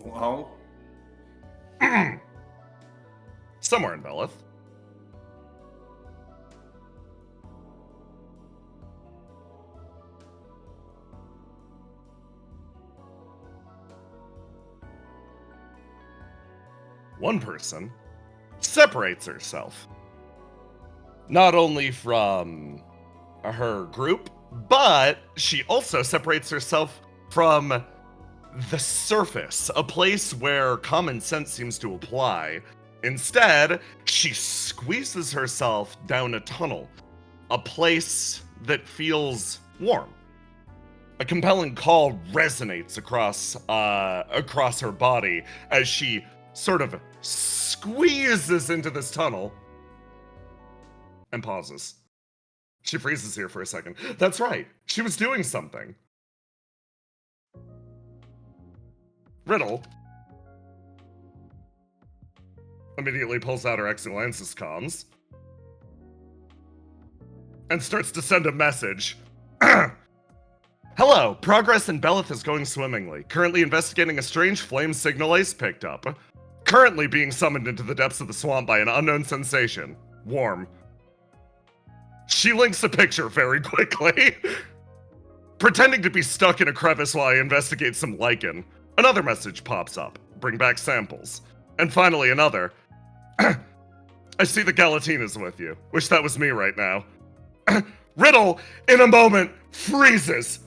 Well, Somewhere in Belith. One person separates herself. Not only from her group, but she also separates herself from the surface, a place where common sense seems to apply. Instead, she squeezes herself down a tunnel, a place that feels warm. A compelling call resonates across her body as she sort of squeezes into this tunnel and pauses. She freezes here for a second. That's right, she was doing something. Riddle immediately pulls out her Excellence's comms and starts to send a message. Hello, progress in Belith is going swimmingly. Currently investigating a strange flame signal Ace picked up. Currently being summoned into the depths of the swamp by an unknown sensation. Warm. She links a picture very quickly. Pretending to be stuck in a crevice while I investigate some lichen. Another message pops up. Bring back samples. And finally another. I see the Galatine is with you. Wish that was me right now. Riddle, in a moment, freezes.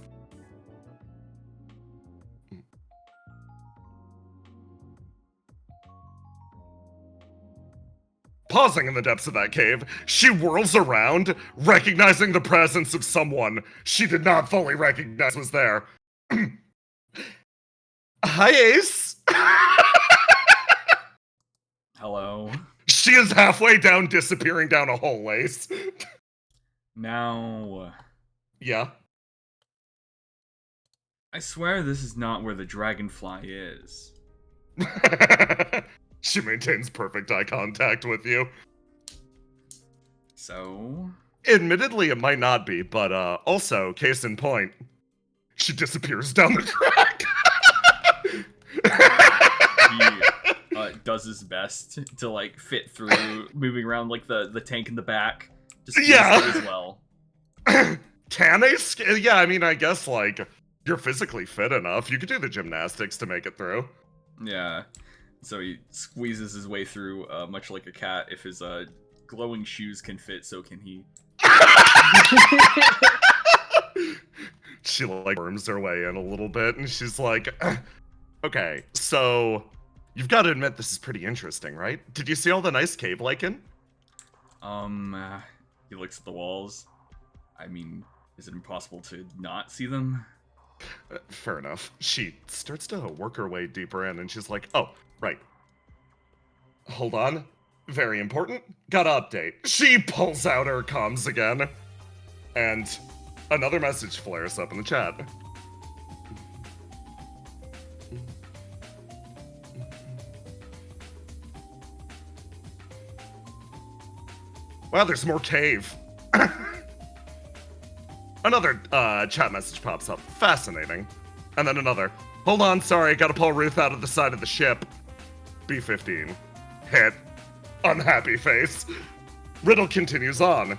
Pausing in the depths of that cave, she whirls around, recognizing the presence of someone she did not fully recognize was there. Hi, Ace. Hello. She is halfway down, disappearing down a hole, Ace. Now, Yeah. I swear this is not where the dragonfly is. She maintains perfect eye contact with you. So? Admittedly, it might not be, but also, case in point, she disappears down the crack. He does his best to, like, fit through, moving around, like, the tank in the back. Just Yeah. as well. Can Ace? Yeah, I mean, I guess, like, you're physically fit enough. You could do the gymnastics to make it through. Yeah. So he squeezes his way through, much like a cat. If his glowing shoes can fit, so can he. She, like, worms her way in a little bit, and she's like, okay, so you've got to admit this is pretty interesting, right? Did you see all the nice cave lichen? He looks at the walls. I mean, is it impossible to not see them? Fair enough. She starts to work her way deeper in, and she's like, oh, right. Hold on. Very important. Gotta update. She pulls out her comms again, and another message flares up in the chat. Wow, there's more cave. Another chat message pops up. Fascinating. And then another. Hold on, sorry, gotta pull Ruth out of the side of the ship. B-15. Hit. Unhappy face. Riddle continues on.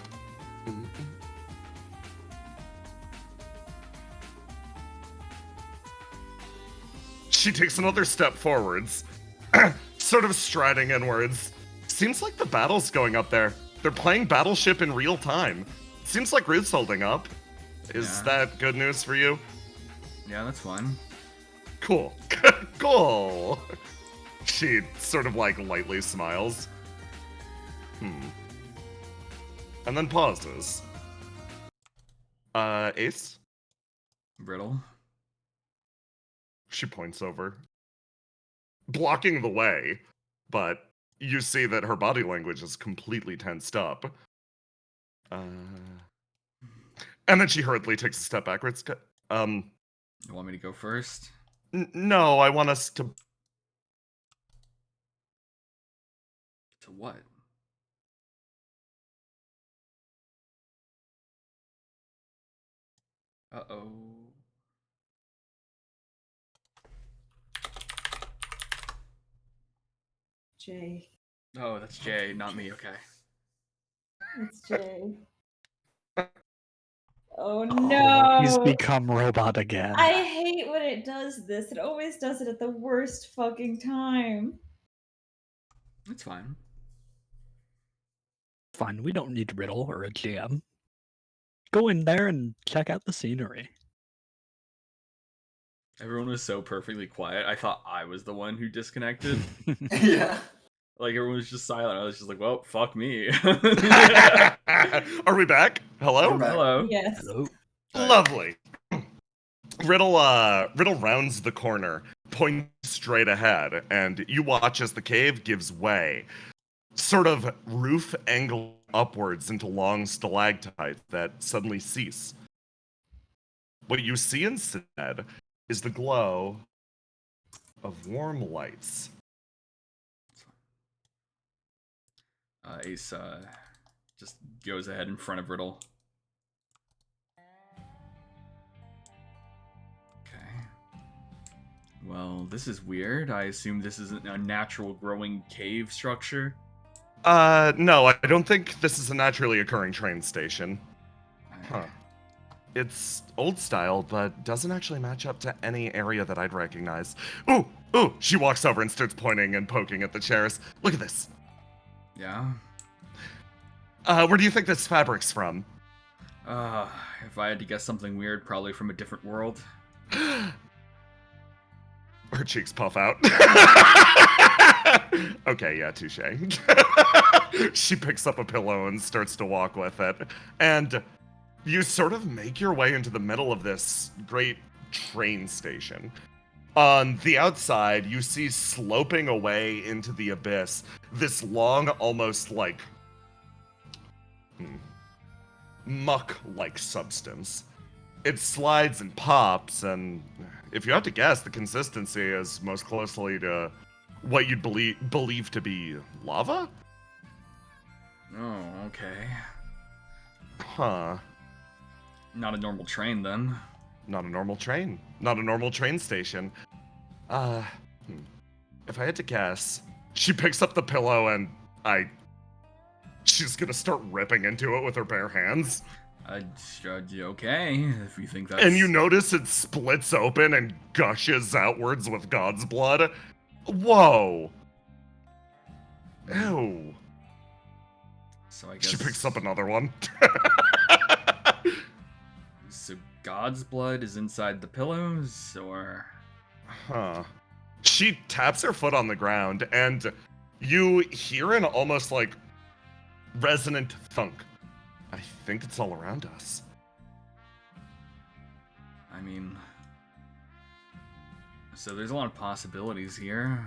She takes another step forwards, sort of striding inwards. Seems like the battle's going up there. They're playing Battleship in real time. Seems like Ruth's holding up. Is that good news for you? Yeah, that's fine. Cool. Cool. She sort of like lightly smiles. And then pauses. Ace? Riddle. She points over. Blocking the way, but you see that her body language is completely tensed up. And then she hurriedly takes a step backwards. You want me to go first? No, I want us to... To what? Uh-oh. Jay. Oh, that's Jay, not me. Okay. It's Jay. Oh Oh, no! he's become robot again. I hate when it does this. It always does it at the worst fucking time. It's fine. Fine, we don't need Riddle or a GM. Go in there and check out the scenery. Everyone was so perfectly quiet. I thought I was the one who disconnected. Yeah. Like everyone was just silent. I was just like, "Well, fuck me." Are we back? Hello? We're back. Hello. Yes. Hello. Lovely. Riddle rounds the corner, points straight ahead, and you watch as the cave gives way. Sort of roof angle upwards into long stalactites that suddenly cease. What you see instead is the glow of warm lights. Ace just goes ahead in front of Riddle. Okay. Well, this is weird. I assume this isn't a natural growing cave structure. No, I don't think this is a naturally occurring train station. Huh. It's old style, but doesn't actually match up to any area that I'd recognize. Ooh! She walks over and starts pointing and poking at the chairs. Look at this. Yeah. Where do you think this fabric's from? If I had to guess something weird, probably from a different world. Her cheeks puff out. Okay, yeah, touche. She picks up a pillow and starts to walk with it. And you sort of make your way into the middle of this great train station. On the outside, you see sloping away into the abyss this long, almost like muck-like substance. It slides and pops, and if you had to guess, the consistency is most closely to what you'd believe to be lava? Oh, okay. Huh. Not a normal train, then. Not a normal train. Not a normal train station. If I had to guess, she picks up the pillow and she's gonna start ripping into it with her bare hands. Okay, if you think that's... And you notice it splits open and gushes outwards with God's blood. Whoa. Ew. So I guess... She picks up another one. So God's blood is inside the pillows, or... Huh. She taps her foot on the ground, and you hear an almost like resonant thunk. I think it's all around us. I mean... So there's a lot of possibilities here,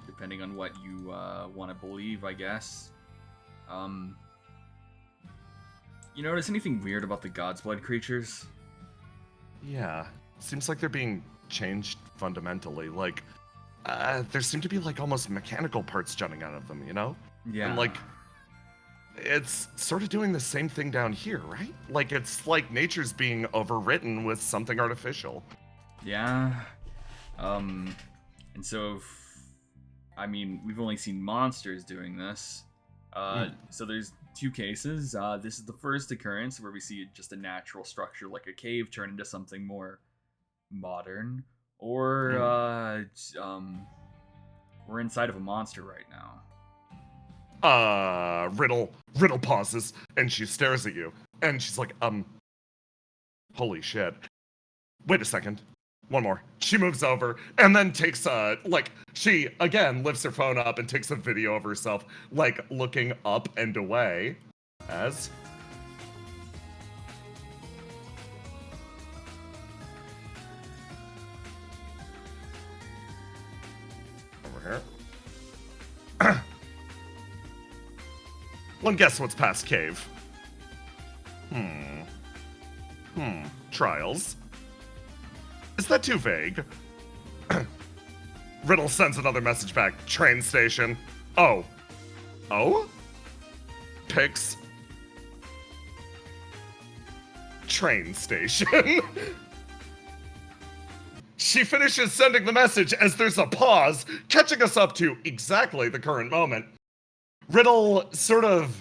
depending on what you want to believe, I guess. You notice anything weird about the God's Blood creatures? Yeah. Seems like they're being changed fundamentally. Like, there seem to be like almost mechanical parts jutting out of them, you know? Yeah. And like, it's sort of doing the same thing down here, right? Like, it's like nature's being overwritten with something artificial. Yeah. And so, I mean, we've only seen monsters doing this. So there's two cases. This is the first occurrence where we see just a natural structure like a cave turn into something more modern. Or, we're inside of a monster right now. Riddle pauses, and she stares at you. And she's like, holy shit. Wait a second. One more. She moves over and then takes she again lifts her phone up and takes a video of herself, like looking up and away as over here. One guess what's past cave. Trials. Is that too vague? Riddle sends another message back. Train station. Oh? Pix. Train station. She finishes sending the message as there's a pause, catching us up to exactly the current moment. Riddle sort of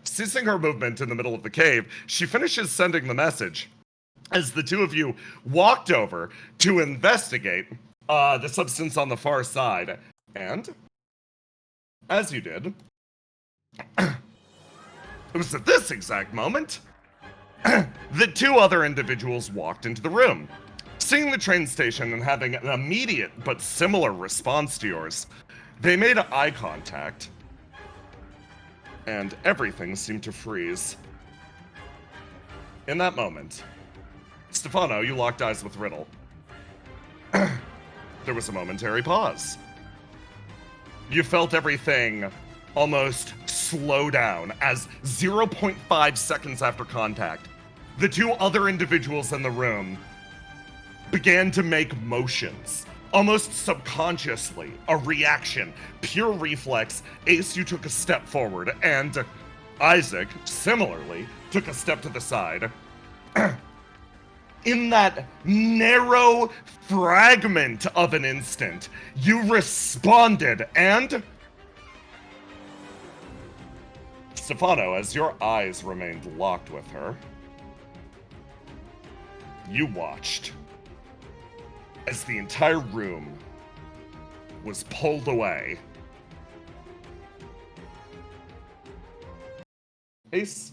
ceasing her movement in the middle of the cave, she finishes sending the message as the two of you walked over to investigate the substance on the far side. And as you did, it was at this exact moment that two other individuals walked into the room. Seeing the train station and having an immediate but similar response to yours, they made eye contact, and everything seemed to freeze. In that moment, Stefano, you locked eyes with Riddle. There was a momentary pause. You felt everything almost slow down as 0.5 seconds after contact, the two other individuals in the room began to make motions, almost subconsciously, a reaction, pure reflex. Ace, you took a step forward, and Isaac, similarly, took a step to the side. In that narrow fragment of an instant, you responded, and Stefano, as your eyes remained locked with her, you watched as the entire room was pulled away. Ace,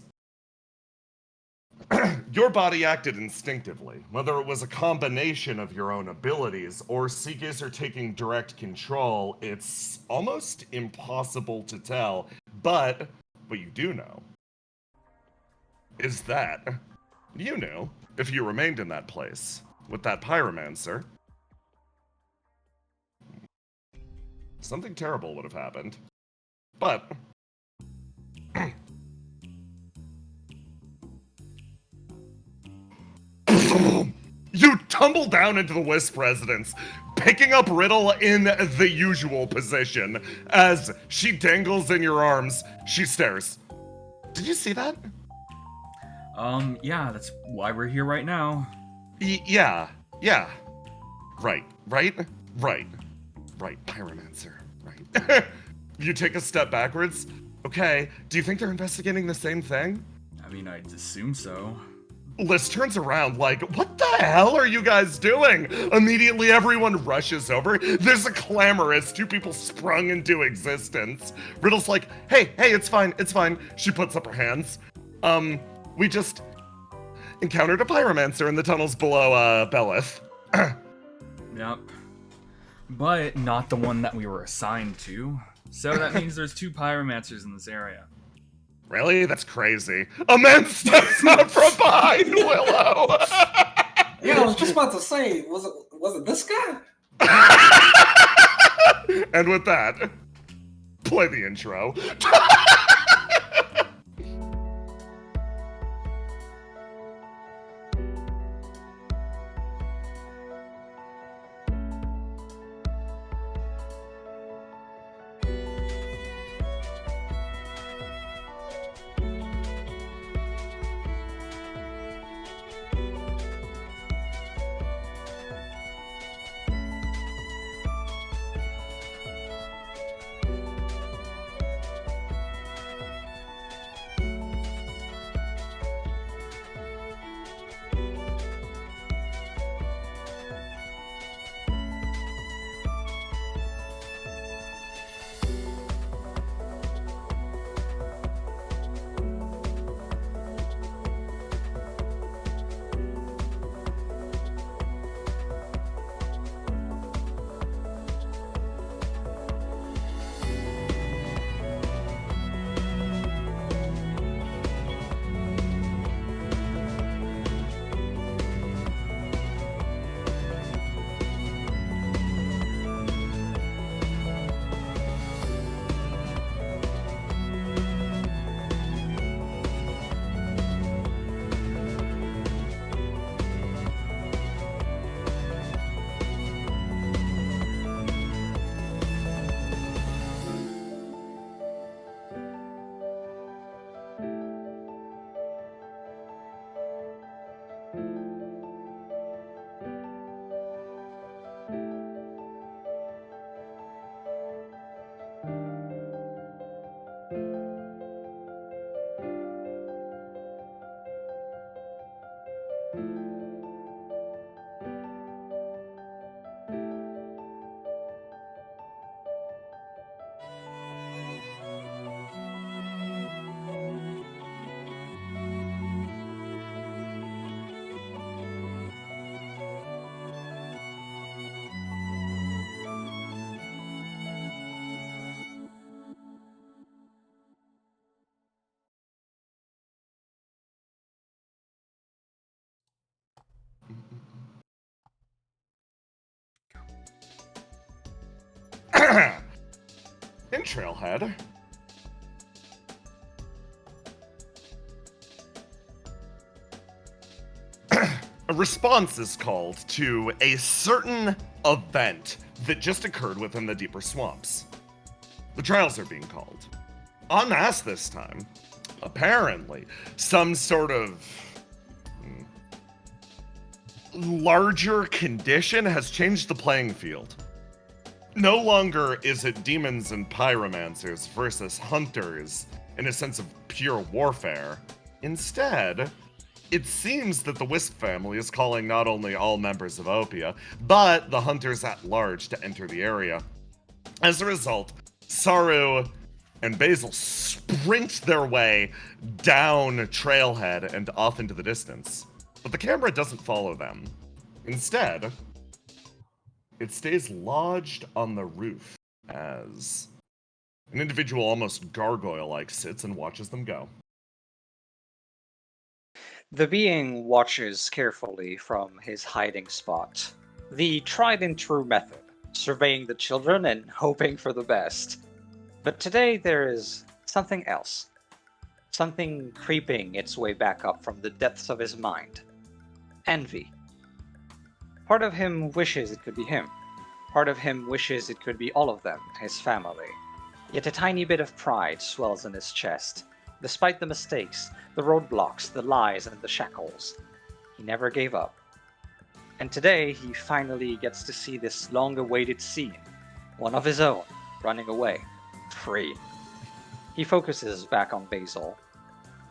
your body acted instinctively. Whether it was a combination of your own abilities or Seagazer taking direct control, it's almost impossible to tell. But what you do know is that you knew if you remained in that place with that pyromancer, something terrible would have happened. But you tumble down into the Wisp residence, picking up Riddle in the usual position. As she dangles in your arms, she stares. Did you see that? Yeah, that's why we're here right now. Yeah. Right, pyromancer, right. You take a step backwards. Okay, do you think they're investigating the same thing? I mean, I'd assume so. Liz turns around like, what the hell are you guys doing? Immediately everyone rushes over. There's a clamor as two people sprung into existence. Riddle's like, hey, it's fine. She puts up her hands. We just encountered a pyromancer in the tunnels below, Belith. Yep. But not the one that we were assigned to. So that means there's two pyromancers in this area. Really? That's crazy. A man steps up from behind Willow. Yeah, I was just about to say, was it this guy? And with that, play the intro. In Trailhead, a response is called to a certain event that just occurred within the deeper swamps. The trials are being called. En masse this time. Apparently, some sort of larger condition has changed the playing field. No longer is it demons and pyromancers versus hunters in a sense of pure warfare. Instead, it seems that the Wisp family is calling not only all members of Opia, but the hunters at large to enter the area. As a result, Saru and Basil sprint their way down Trailhead and off into the distance. But the camera doesn't follow them. Instead, it stays lodged on the roof as an individual almost gargoyle-like sits and watches them go. The being watches carefully from his hiding spot. The tried and true method, surveying the children and hoping for the best. But today there is something else. Something creeping its way back up from the depths of his mind. Envy. Part of him wishes it could be him. Part of him wishes it could be all of them, his family. Yet a tiny bit of pride swells in his chest. Despite the mistakes, the roadblocks, the lies, and the shackles, he never gave up. And today, he finally gets to see this long-awaited scene, one of his own, running away, free. He focuses back on Basil.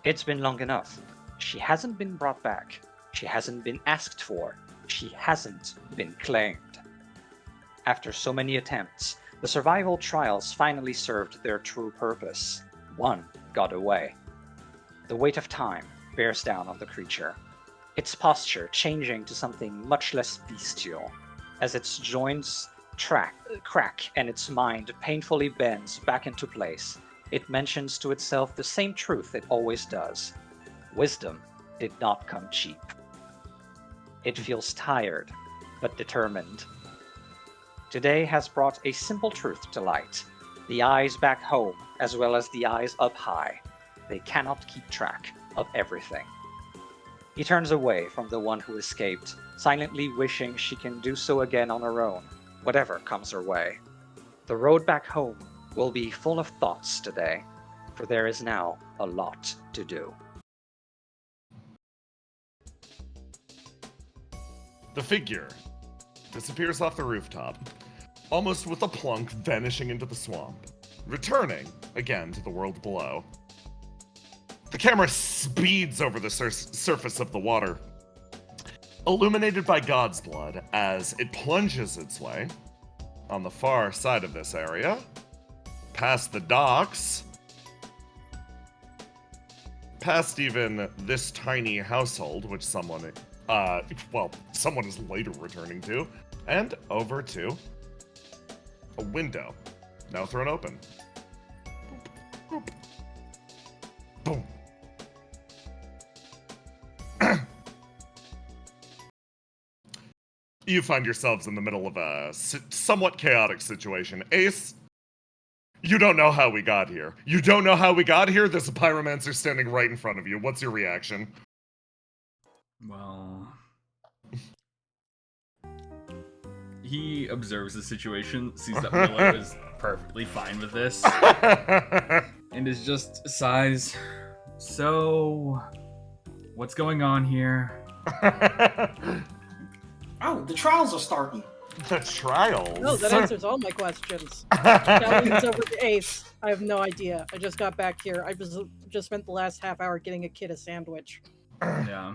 It's been long enough. She hasn't been brought back. She hasn't been asked for. She hasn't been claimed. After so many attempts, the survival trials finally served their true purpose. One got away. The weight of time bears down on the creature, its posture changing to something much less bestial. As its joints crack and its mind painfully bends back into place, it mentions to itself the same truth it always does. Wisdom did not come cheap. It feels tired, but determined. Today has brought a simple truth to light. The eyes back home, as well as the eyes up high. They cannot keep track of everything. He turns away from the one who escaped, silently wishing she can do so again on her own, whatever comes her way. The road back home will be full of thoughts today, for there is now a lot to do. The figure disappears off the rooftop, almost with a plunk vanishing into the swamp, returning again to the world below. The camera speeds over the surface of the water, illuminated by God's blood as it plunges its way on the far side of this area, past the docks, past even this tiny household, which someone is later returning to, and over to a window, now thrown open. Boop, boop. Boom. You find yourselves in the middle of a somewhat chaotic situation. Ace, you don't know how we got here. You don't know how we got here? There's a pyromancer standing right in front of you. What's your reaction? Well, he observes the situation, sees that Willow is perfectly fine with this, and is just sighs. So, what's going on here? Oh, the trials are starting. The trials? No, that answers all my questions. Challenge over to Ace. I have no idea. I just got back here. I just spent the last half hour getting a kid a sandwich. Yeah.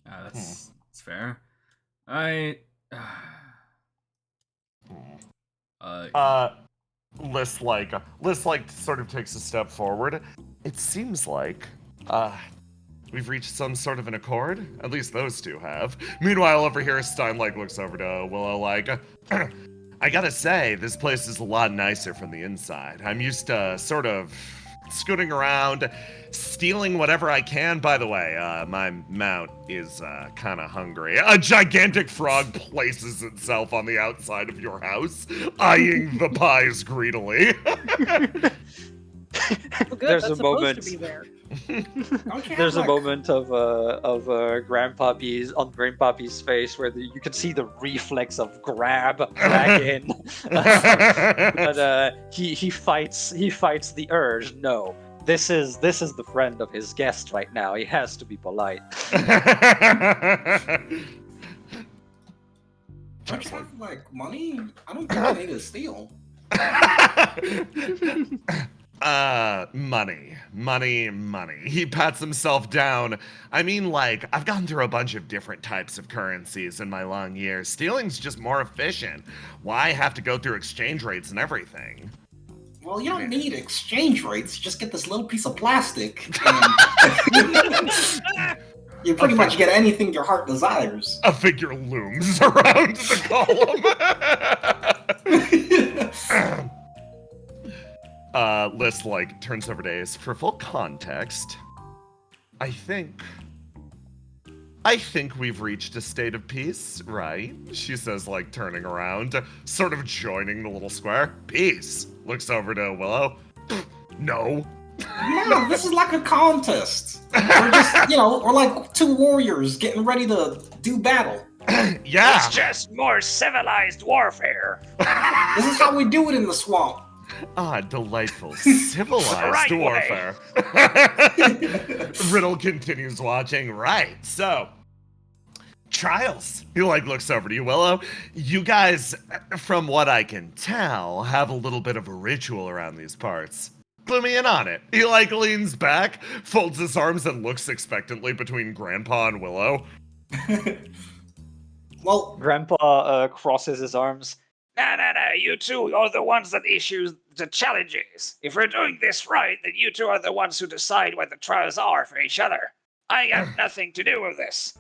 That's fair. Liz sort of takes a step forward. It seems like, we've reached some sort of an accord. At least those two have. Meanwhile, over here, Stein, looks over to Willow, I gotta say, this place is a lot nicer from the inside. I'm used to sort of scooting around, stealing whatever I can. By the way, my mount is kind of hungry. A gigantic frog places itself on the outside of your house, eyeing the pies greedily. Well, good. There's That's a supposed moment. to be there. There's a moment of Grandpappy's face where you can see the reflex of grab back in, but he fights the urge. No, this is the friend of his guest right now. He has to be polite. Don't you have like money? I don't think I need to steal. Money. He pats himself down. I mean, like, I've gone through a bunch of different types of currencies in my long years. Stealing's just more efficient. Why have to go through exchange rates and everything? Well, you don't need exchange rates. Just get this little piece of plastic. And you pretty much get anything your heart desires. A figure looms around the column. List, like, turns over to Ace. For full context, I think we've reached a state of peace, right? She says, like, turning around, sort of joining the little square. Peace. Looks over to Willow. No. No, this is like a contest. We're just, we're like two warriors getting ready to do battle. Yeah. It's just more civilized warfare. This is how we do it in the swamp. Ah, delightful, civilized Right warfare. Riddle continues watching. Right, so trials. He like looks over to you, Willow. You guys, from what I can tell, have a little bit of a ritual around these parts. Clue me in on it. He like leans back, folds his arms, and looks expectantly between Grandpa and Willow. Well, Grandpa crosses his arms. No, you two are the ones that issue the challenges. If we're doing this right, then you two are the ones who decide what the trials are for each other. I have nothing to do with this.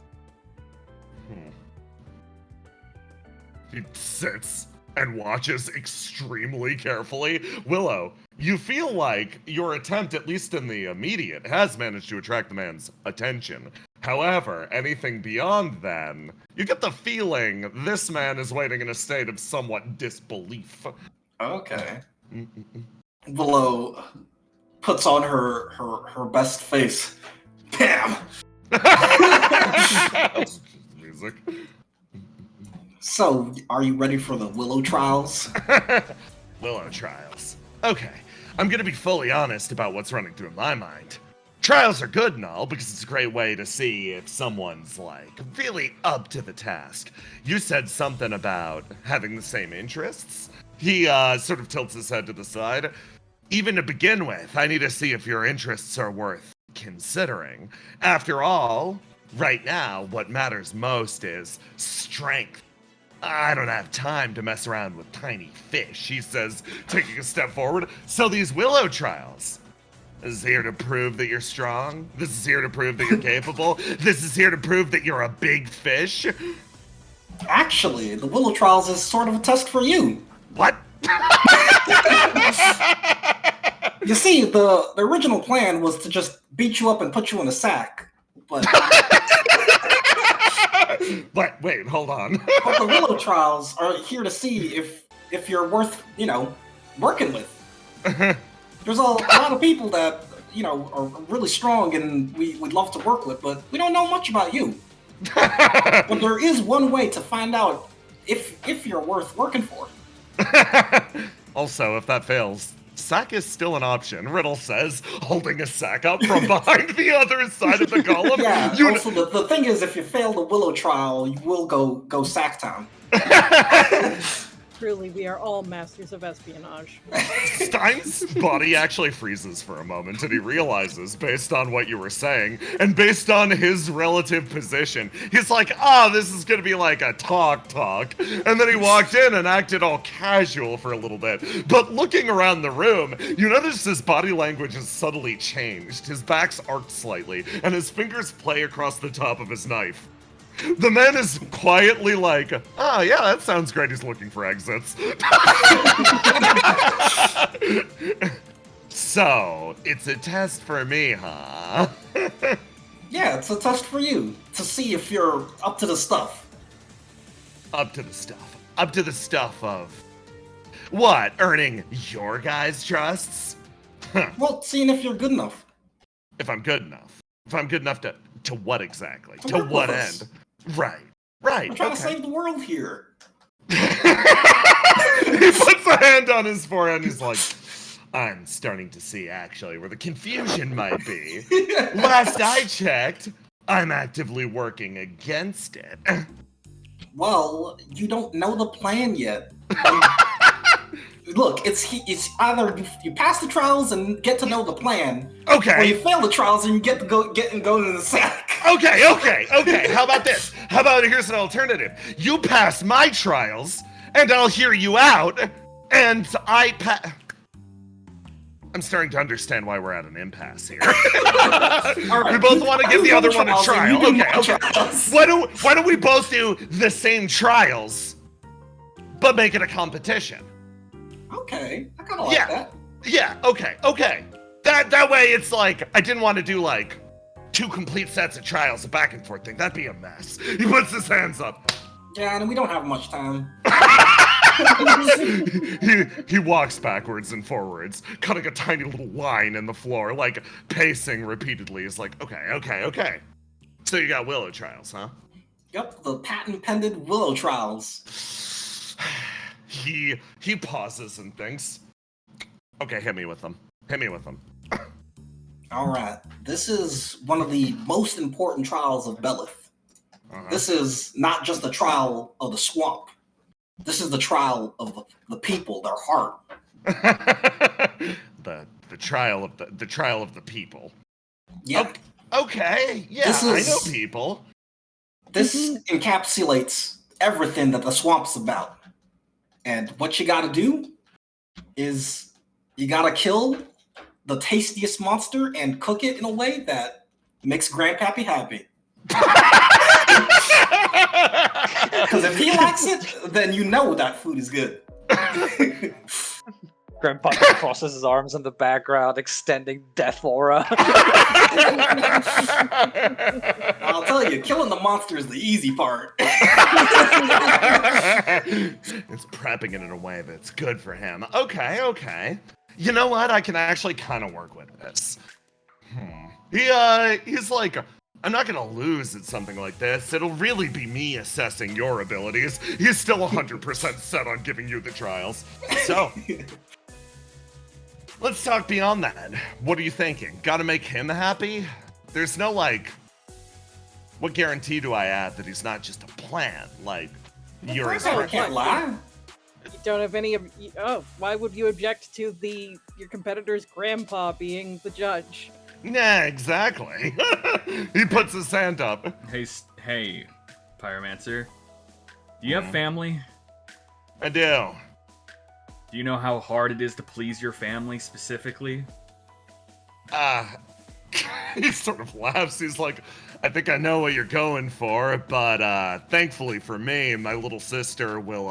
He sits and watches extremely carefully. Willow, you feel like your attempt, at least in the immediate, has managed to attract the man's attention. However, anything beyond then, you get the feeling this man is waiting in a state of somewhat disbelief. okay. Willow puts on her best face. Bam! Music. So, are you ready for the Willow trials? Willow trials. Okay, I'm gonna be fully honest about what's running through my mind. Trials are good and all, because it's a great way to see if someone's, like, really up to the task. You said something about having the same interests. He, sort of tilts his head to the side. Even to begin with, I need to see if your interests are worth considering. After all, right now, what matters most is strength. I don't have time to mess around with tiny fish, he says, taking a step forward. So these Willow trials, this is here to prove that you're strong. This is here to prove that you're capable. This is here to prove that you're a big fish. Actually, the Willow trials is sort of a test for you. What? You see, the original plan was to just beat you up and put you in a sack. But Wait, hold on. but the Willow trials are here to see if you're worth, working with. There's a lot of people that, are really strong and we'd love to work with, but we don't know much about you. But there is one way to find out if you're worth working for. Also, if that fails, sack is still an option, Riddle says, holding a sack up from behind the other side of the column. Yeah, also the thing is, if you fail the Willow trial, you will go Sacktown. Truly, we are all masters of espionage. Stein's body actually freezes for a moment, and he realizes, based on what you were saying, and based on his relative position, he's like, this is gonna be like a talk. And then he walked in and acted all casual for a little bit. But looking around the room, you notice his body language has subtly changed. His back's arced slightly, and his fingers play across the top of his knife. The man is quietly like, yeah, that sounds great. He's looking for exits. So, it's a test for me, huh? Yeah, it's a test for you to see if you're up to the stuff. Up to the stuff. Up to the stuff of... What? Earning your guys' trusts? Well, seeing if you're good enough. If I'm good enough. If I'm good enough to what exactly? To To work what with us. end? Right. Right. I'm trying okay. to save the world here. He puts a hand on his forehead and he's like, I'm starting to see actually where the confusion might be. Last I checked, I'm actively working against it. Well, you don't know the plan yet. Look, it's either you pass the trials and get to know the plan, or Okay. you fail the trials and you get to go into the sack. Okay. How about this? How about here's an alternative. You pass my trials, and I'll hear you out, and I'm starting to understand why we're at an impasse here. Right. We both want to give the other one a trial. Okay. Trials. Why don't we both do the same trials, but make it a competition? Okay, I kind of like that. Yeah. Okay. That way it's like I didn't want to do like 2 complete sets of trials, a back and forth thing. That'd be a mess. He puts his hands up. Yeah, and we don't have much time. he walks backwards and forwards, cutting a tiny little line in the floor, like pacing repeatedly. He's like, okay. So you got Willow trials, huh? Yep, the patent-pending Willow trials. He pauses and thinks, okay, hit me with them. All right, this is one of the most important trials of Belith. This is not just the trial of the swamp. This is the trial of the people, their heart. the trial of the people. Yeah. Okay. Yeah, I know people. This encapsulates everything that the swamp's about. And what you gotta do is you gotta kill the tastiest monster and cook it in a way that makes Grandpappy happy. Because if he likes it, then you know that food is good. Grandpa crosses his arms in the background, extending death aura. I'll tell you, killing the monster is the easy part. It's prepping it in a way that's good for him. Okay. You know what? I can actually kind of work with this. He's like, I'm not gonna lose at something like this. It'll really be me assessing your abilities. He's still 100% set on giving you the trials. So, let's talk beyond that. What are you thinking? Gotta make him happy? There's no, like, what guarantee do I have that he's not just a plan? Like, you're his I friend. can't lie. You don't have any. Oh, why would you object to your competitor's grandpa being the judge? Yeah, exactly. He puts his hand up. Hey, Pyromancer. Do you have family? I do. Do you know how hard it is to please your family specifically? He sort of laughs. He's like, I think I know what you're going for, but thankfully for me, my little sister will,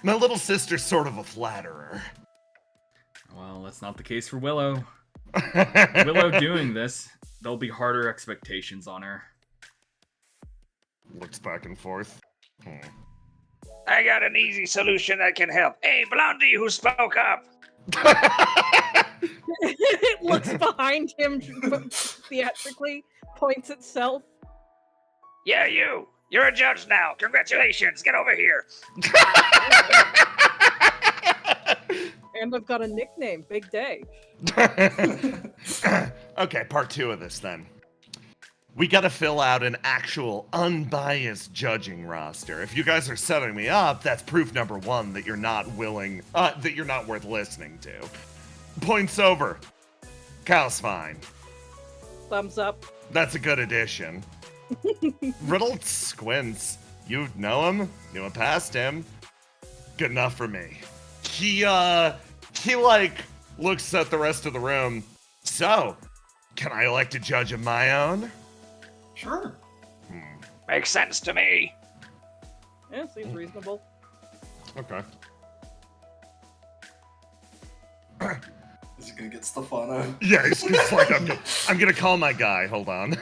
my little sister's sort of a flatterer. Well, that's not the case for Willow. Willow doing this, there'll be harder expectations on her. Looks back and forth. I got an easy solution that can help. Hey, Blondie, who spoke up? It looks behind him theatrically, points itself. Yeah, you. You're a judge now. Congratulations. Get over here. And I've got a nickname. Big day. Okay, part 2 of this then. We gotta fill out an actual unbiased judging roster. If you guys are setting me up, that's proof number 1 that you're not that you're not worth listening to. Points over. Cal's fine. Thumbs up. That's a good addition. Riddle squints. You know him? Knew him past him. Good enough for me. He like looks at the rest of the room. So, can I elect a judge of my own? Sure. Makes sense to me. Yeah, seems reasonable. Okay. Is He's gonna get Stefano. Yeah, he's just like, I'm gonna call my guy. Hold on.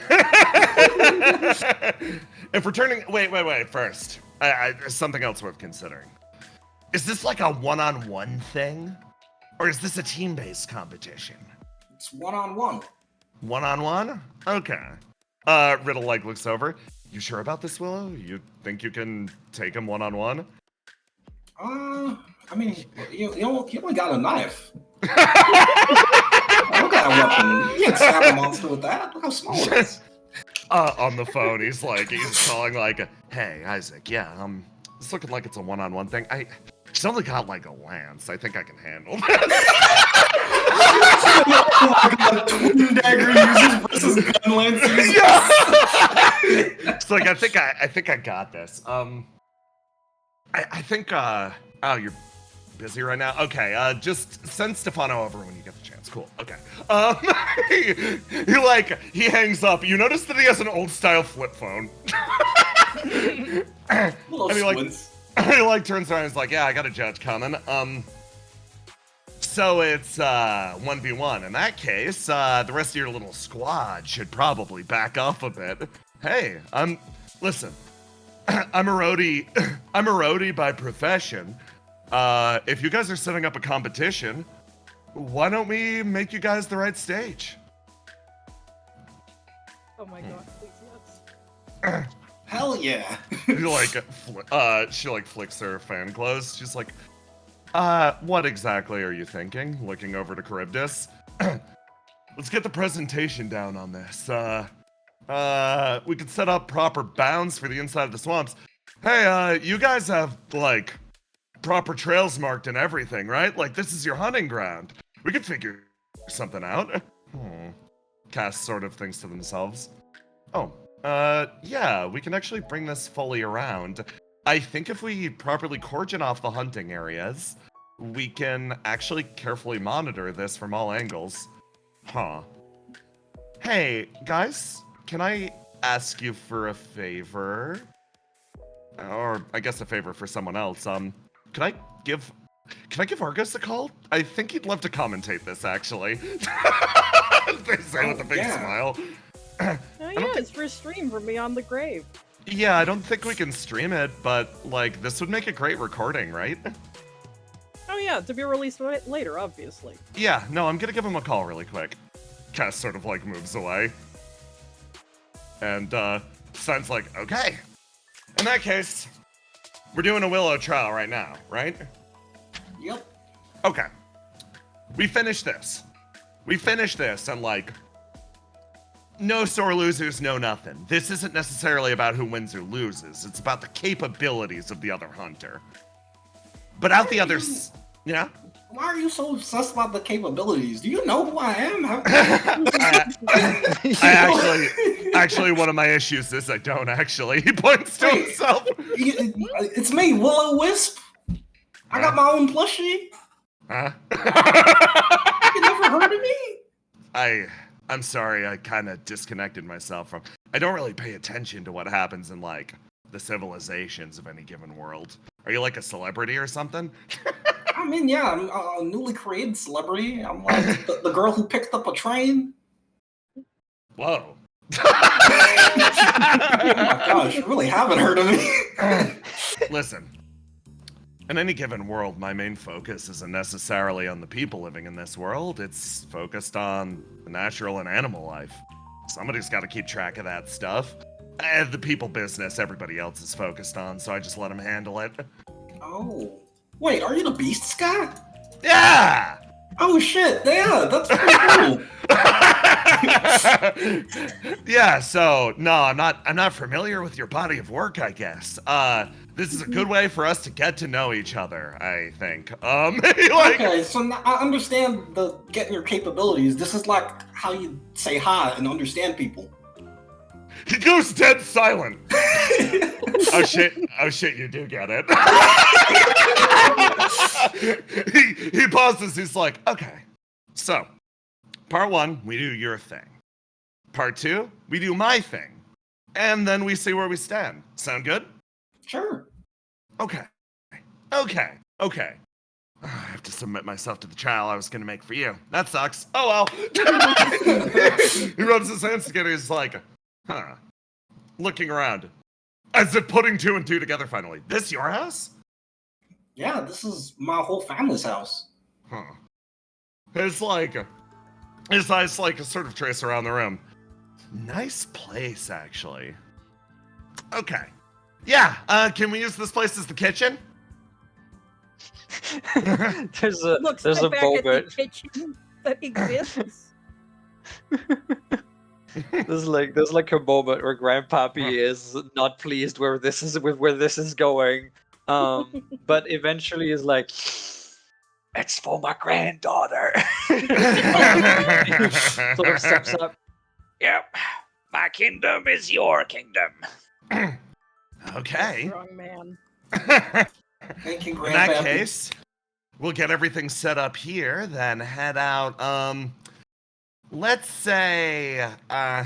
If we're turning, wait. First, there's something else worth considering. Is this like a one-on-one thing, or is this a team-based competition? It's one-on-one. One-on-one? Okay. Riddle looks over. You sure about this, Willow? You think you can take him one-on-one? I mean, you only got a knife. I don't got a weapon. You can't stab a monster with that. Look how small it is. On the phone, he's calling hey, Isaac, yeah, it's looking like it's a one-on-one thing. She's only got a lance. I think I can handle that. Twin dagger users versus gun lance users. Yeah. It's I think I got this. I think oh, you're busy right now? Okay, just send Stefano over when you get the chance. Cool. Okay. He hangs up. You notice that he has an old style flip phone. He turns around and is like, yeah, I got a judge coming. So it's 1v1. In that case, the rest of your little squad should probably back off a bit. Hey, listen, I'm a roadie. I'm a roadie by profession. If you guys are setting up a competition, why don't we make you guys the right stage? Oh my god, please, yes. Hell yeah. She flicks her fan clothes. She's like, what exactly are you thinking? Looking over to Charybdis. Let's get the presentation down on this. We could set up proper bounds for the inside of the swamps. Hey, you guys have, proper trails marked and everything, right? This is your hunting ground. We could figure something out. Cass sort of thinks to themselves. Oh, yeah, we can actually bring this fully around. I think if we properly cordon off the hunting areas, we can actually carefully monitor this from all angles. Huh. Hey, guys, can I ask you for a favor? Or, I guess a favor for someone else. Can I give Argos a call? I think he'd love to commentate this, actually. They say with a big smile. Oh yeah, it's for a stream from Beyond the Grave. Yeah, I don't think we can stream it, but, this would make a great recording, right? Oh yeah, to be released later, obviously. Yeah, no, I'm gonna give him a call really quick. Cass sort of, moves away. And, Stein's like, okay. In that case, we're doing a Willow trial right now, right? Yep. Okay. We finished this. And, no sore losers, no nothing. This isn't necessarily about who wins or loses. It's about the capabilities of the other hunter. But out the others, yeah? Why are you so obsessed about the capabilities? Do you know who I am? Actually, one of my issues is I don't actually. He points to himself. It's me, Willow Wisp. I got my own plushie. Huh? You never heard of me? I'm sorry, I kind of disconnected myself from... I don't really pay attention to what happens in, the civilizations of any given world. Are you, a celebrity or something? I mean, yeah, I'm a newly created celebrity. I'm the girl who picked up a train. Whoa. Oh my gosh, you really haven't heard of me. Listen. In any given world, my main focus isn't necessarily on the people living in this world. It's focused on the natural and animal life. Somebody's got to keep track of that stuff. The people business everybody else is focused on, so I just let them handle it. Oh. Wait, are you the Beasts guy? Yeah! Oh shit, yeah, that's pretty cool. Yeah, so no, I'm not familiar with your body of work, I guess. This is a good way for us to get to know each other, I think. Okay, so now I understand the getting your capabilities. This is how you say hi and understand people. He goes dead silent. Oh shit, you do get it. he pauses, he's like, okay, so, part 1, we do your thing. Part 2, we do my thing. And then we see where we stand. Sound good? Sure. Okay. I have to submit myself to the trial I was gonna make for you. That sucks. Oh well. He rubs his hands together. He's like, huh. Looking around, as if putting two and two together finally. This your house? Yeah, this is my whole family's house. Huh. His eyes like sort of trace around the room. Nice place, actually. Okay. Yeah, can we use this place as the kitchen? there's Looks a back at the moment. kitchen that exists. There's like a moment where Grandpappy is not pleased where this is going. But eventually is like, it's for my granddaughter. Sort of steps up. Yep. My kingdom is your kingdom. Okay. Strong man. Thank you, In that Grandpappy. case, we'll get everything set up here, then head out, let's say,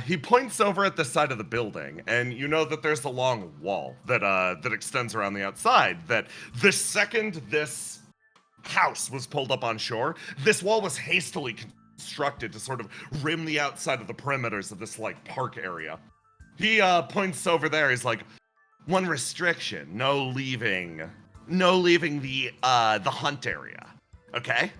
he points over at the side of the building, and you know that there's a long wall that extends around the outside, that the second this house was pulled up on shore, this wall was hastily constructed to sort of rim the outside of the perimeters of this, like, park area. He, points over there, he's like, one restriction, no leaving the hunt area, okay?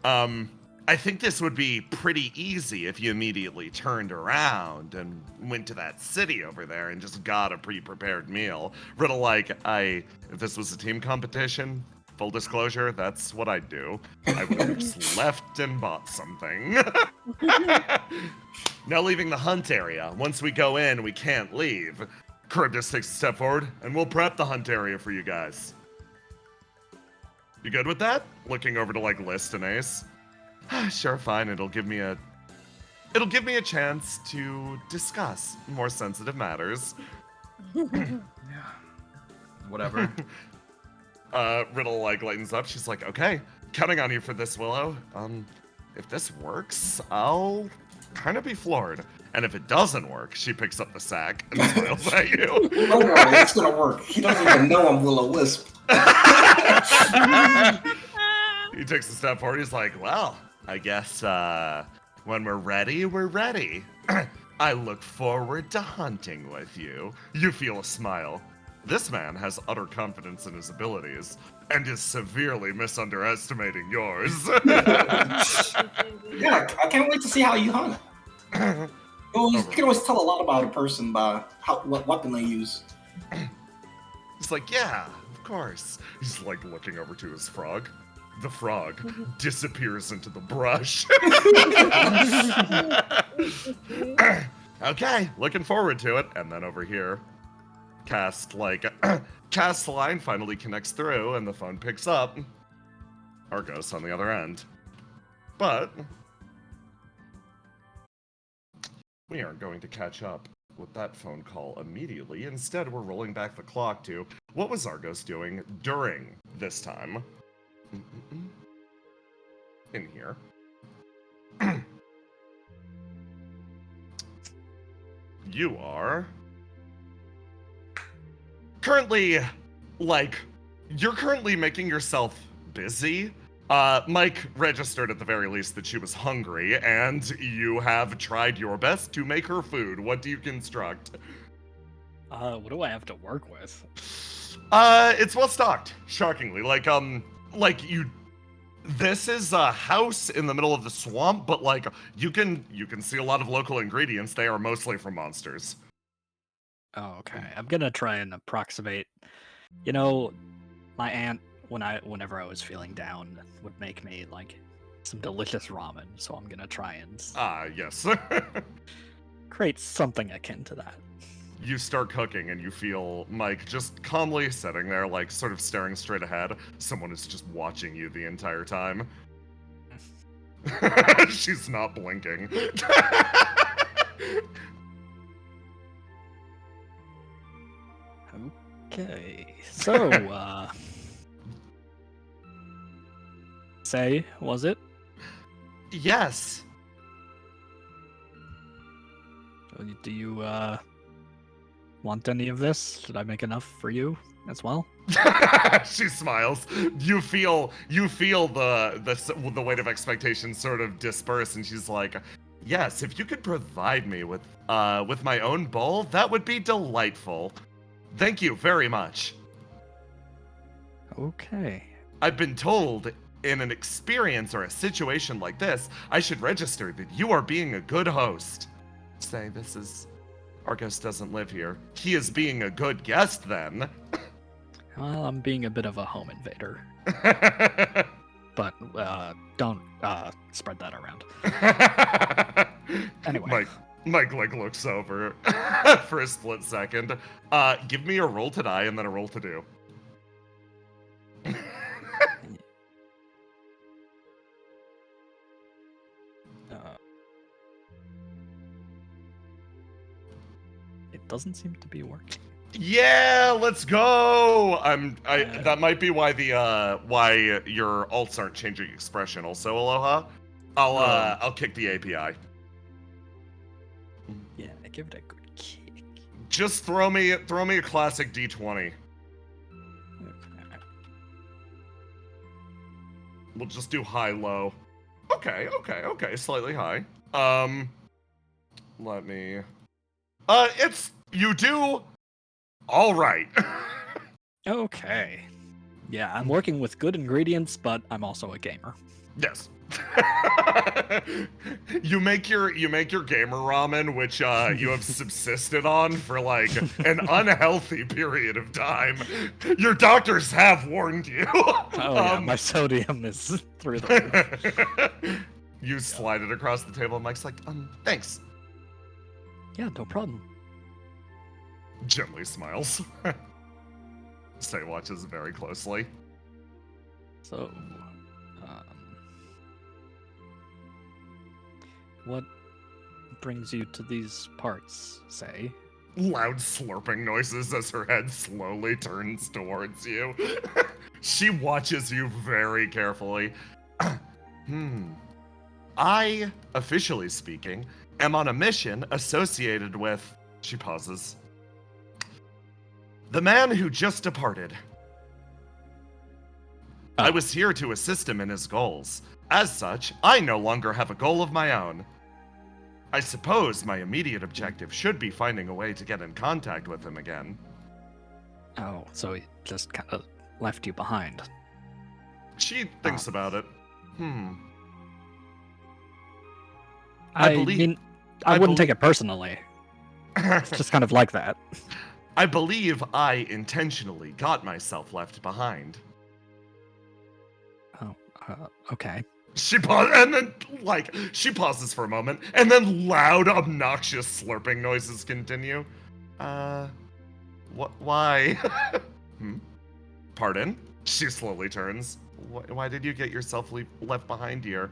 I think this would be pretty easy if you immediately turned around and went to that city over there and just got a pre-prepared meal. Riddle, like, if this was a team competition, full disclosure, that's what I'd do. I would have just left and bought something. Now leaving the hunt area. Once we go in, we can't leave. Charybdis takes a step forward, and we'll prep the hunt area for you guys. You good with that? Looking over to, like, List and Ace. Sure, fine. It'll give me a chance to discuss more sensitive matters. Yeah. Whatever. Riddle, like, lightens up. She's like, okay, counting on you for this, Willow. If this works, I'll kind of be floored. And if it doesn't work, she picks up the sack and smiles at you. Don't worry, it's gonna work. He doesn't even know I'm Will-O-Wisp. He takes a step forward. He's like, well, I guess when we're ready, we're ready. I look forward to hunting with you. You feel a smile. This man has utter confidence in his abilities and is severely misunderestimating yours. Yeah, I can't wait to see how you hunt. You can always tell a lot about a person by what weapon they use. He's like, yeah, of course. He's like looking over to his frog. The frog disappears into the brush. Okay, looking forward to it. And then over here, cast line finally connects through and the phone picks up. Argos on the other end. But we aren't going to catch up with that phone call immediately. Instead, we're rolling back the clock to what was Argos doing during this time. In here. You are currently, you're currently making yourself busy. Mike registered at the very least that she was hungry, and you have tried your best to make her food. What do you construct? What do I have to work with? It's well stocked, shockingly. This is a house in the middle of the swamp, but you can see a lot of local ingredients. They are mostly from monsters. Oh, okay. I'm gonna try and approximate. You know, my aunt, whenever I was feeling down, would make me some delicious ramen. So I'm gonna try and Yes. create something akin to that. You start cooking and you feel Mike just calmly sitting there, sort of staring straight ahead. Someone is just watching you the entire time. She's not blinking. Okay, so say, was it? Yes. Do you want any of this? Did I make enough for you? as well. She smiles. You feel the weight of expectation sort of disperse, and she's like, "Yes, if you could provide me with my own bowl, that would be delightful. Thank you very much." Okay. I've been told in an experience or a situation like this, I should register that you are being a good host. Say, this is... Argos doesn't live here. He is being a good guest, then. Well, I'm being a bit of a home invader, but don't spread that around. Anyway. Mike like looks over for a split second. Give me a roll to die and then a roll to do. It doesn't seem to be working. Yeah, let's go. That might be why why your alts aren't changing expression. Also, Aloha. I'll kick the API. Yeah, give it a good kick. Just throw me a classic D20. We'll just do high low. Okay, slightly high. Let me. You do. All right. Okay. Yeah, I'm working with good ingredients, but I'm also a gamer. Yes. you make your gamer ramen, which you have subsisted on for like an unhealthy period of time. Your doctors have warned you. Oh yeah, my sodium is through the roof. You slide it across the table, and Mike's like, thanks. Yeah, no problem. Gently smiles. Say watches very closely. So, what brings you to these parts, say? Loud slurping noises as her head slowly turns towards you. She watches you very carefully. I, officially speaking, am on a mission associated with... She pauses. The man who just departed. I was here to assist him in his goals. As such, I no longer have a goal of my own. I suppose my immediate objective should be finding a way to get in contact with him again. Oh, so he just kind of left you behind. She thinks about it. I wouldn't take it personally. It's just kind of like that. I believe I intentionally got myself left behind. Oh, okay. She pauses, and then, she pauses for a moment, and then loud, obnoxious slurping noises continue. Why? Pardon? She slowly turns. Why did you get yourself left behind here?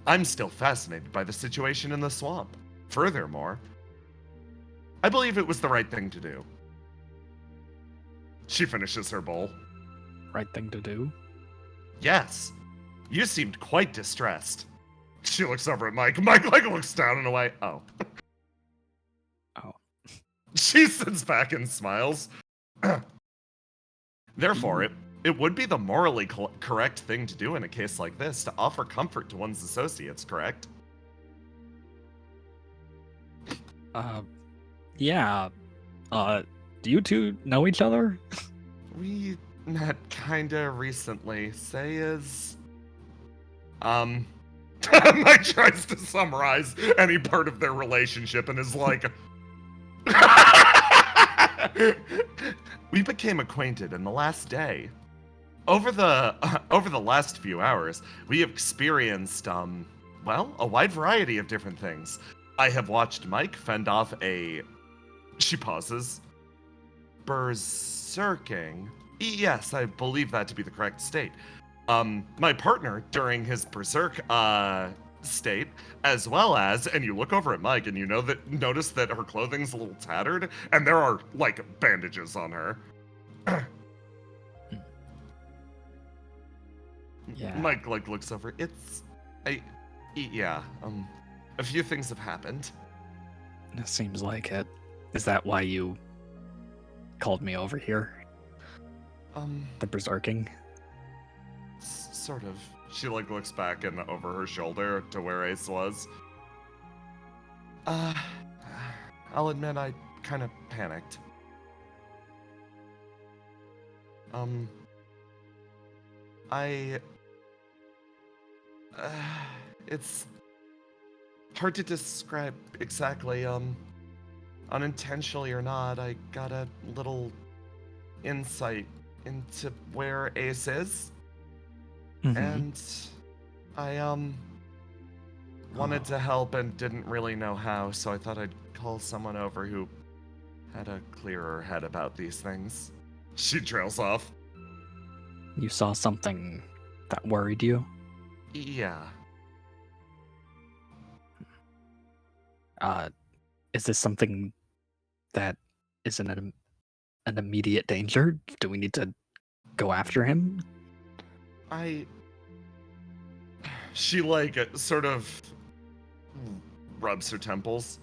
I'm still fascinated by the situation in the swamp. Furthermore, I believe it was the right thing to do. She finishes her bowl. Right thing to do? Yes. You seemed quite distressed. She looks over at Mike. Mike, looks down and away. Oh. Oh. She sits back and smiles. Therefore, it would be the morally correct thing to do in a case like this to offer comfort to one's associates, correct? Yeah. Do you two know each other? We met kinda recently. Say is... Mike tries to summarize any part of their relationship and is like... We became acquainted in the last day. Over the last few hours, we have experienced, a wide variety of different things. I have watched Mike fend off a... She pauses. Berserking? Yes, I believe that to be the correct state. My partner, during his berserk, state, as well as, and you look over at Mike and you notice that her clothing's a little tattered, and there are, bandages on her. Yeah. Mike, looks over. Yeah, a few things have happened. It seems like it. Is that why you called me over here? The berserking? Sort of. She like looks back and over her shoulder to where Ace was. I'll admit I kind of panicked. It's hard to describe exactly. Unintentionally or not, I got a little insight into where Ace is. Mhm. And I wanted to help and didn't really know how, so I thought I'd call someone over who had a clearer head about these things. She trails off. You saw something that worried you? Yeah. Is this something that is in an immediate danger? Do we need to go after him? She like sort of rubs her temples.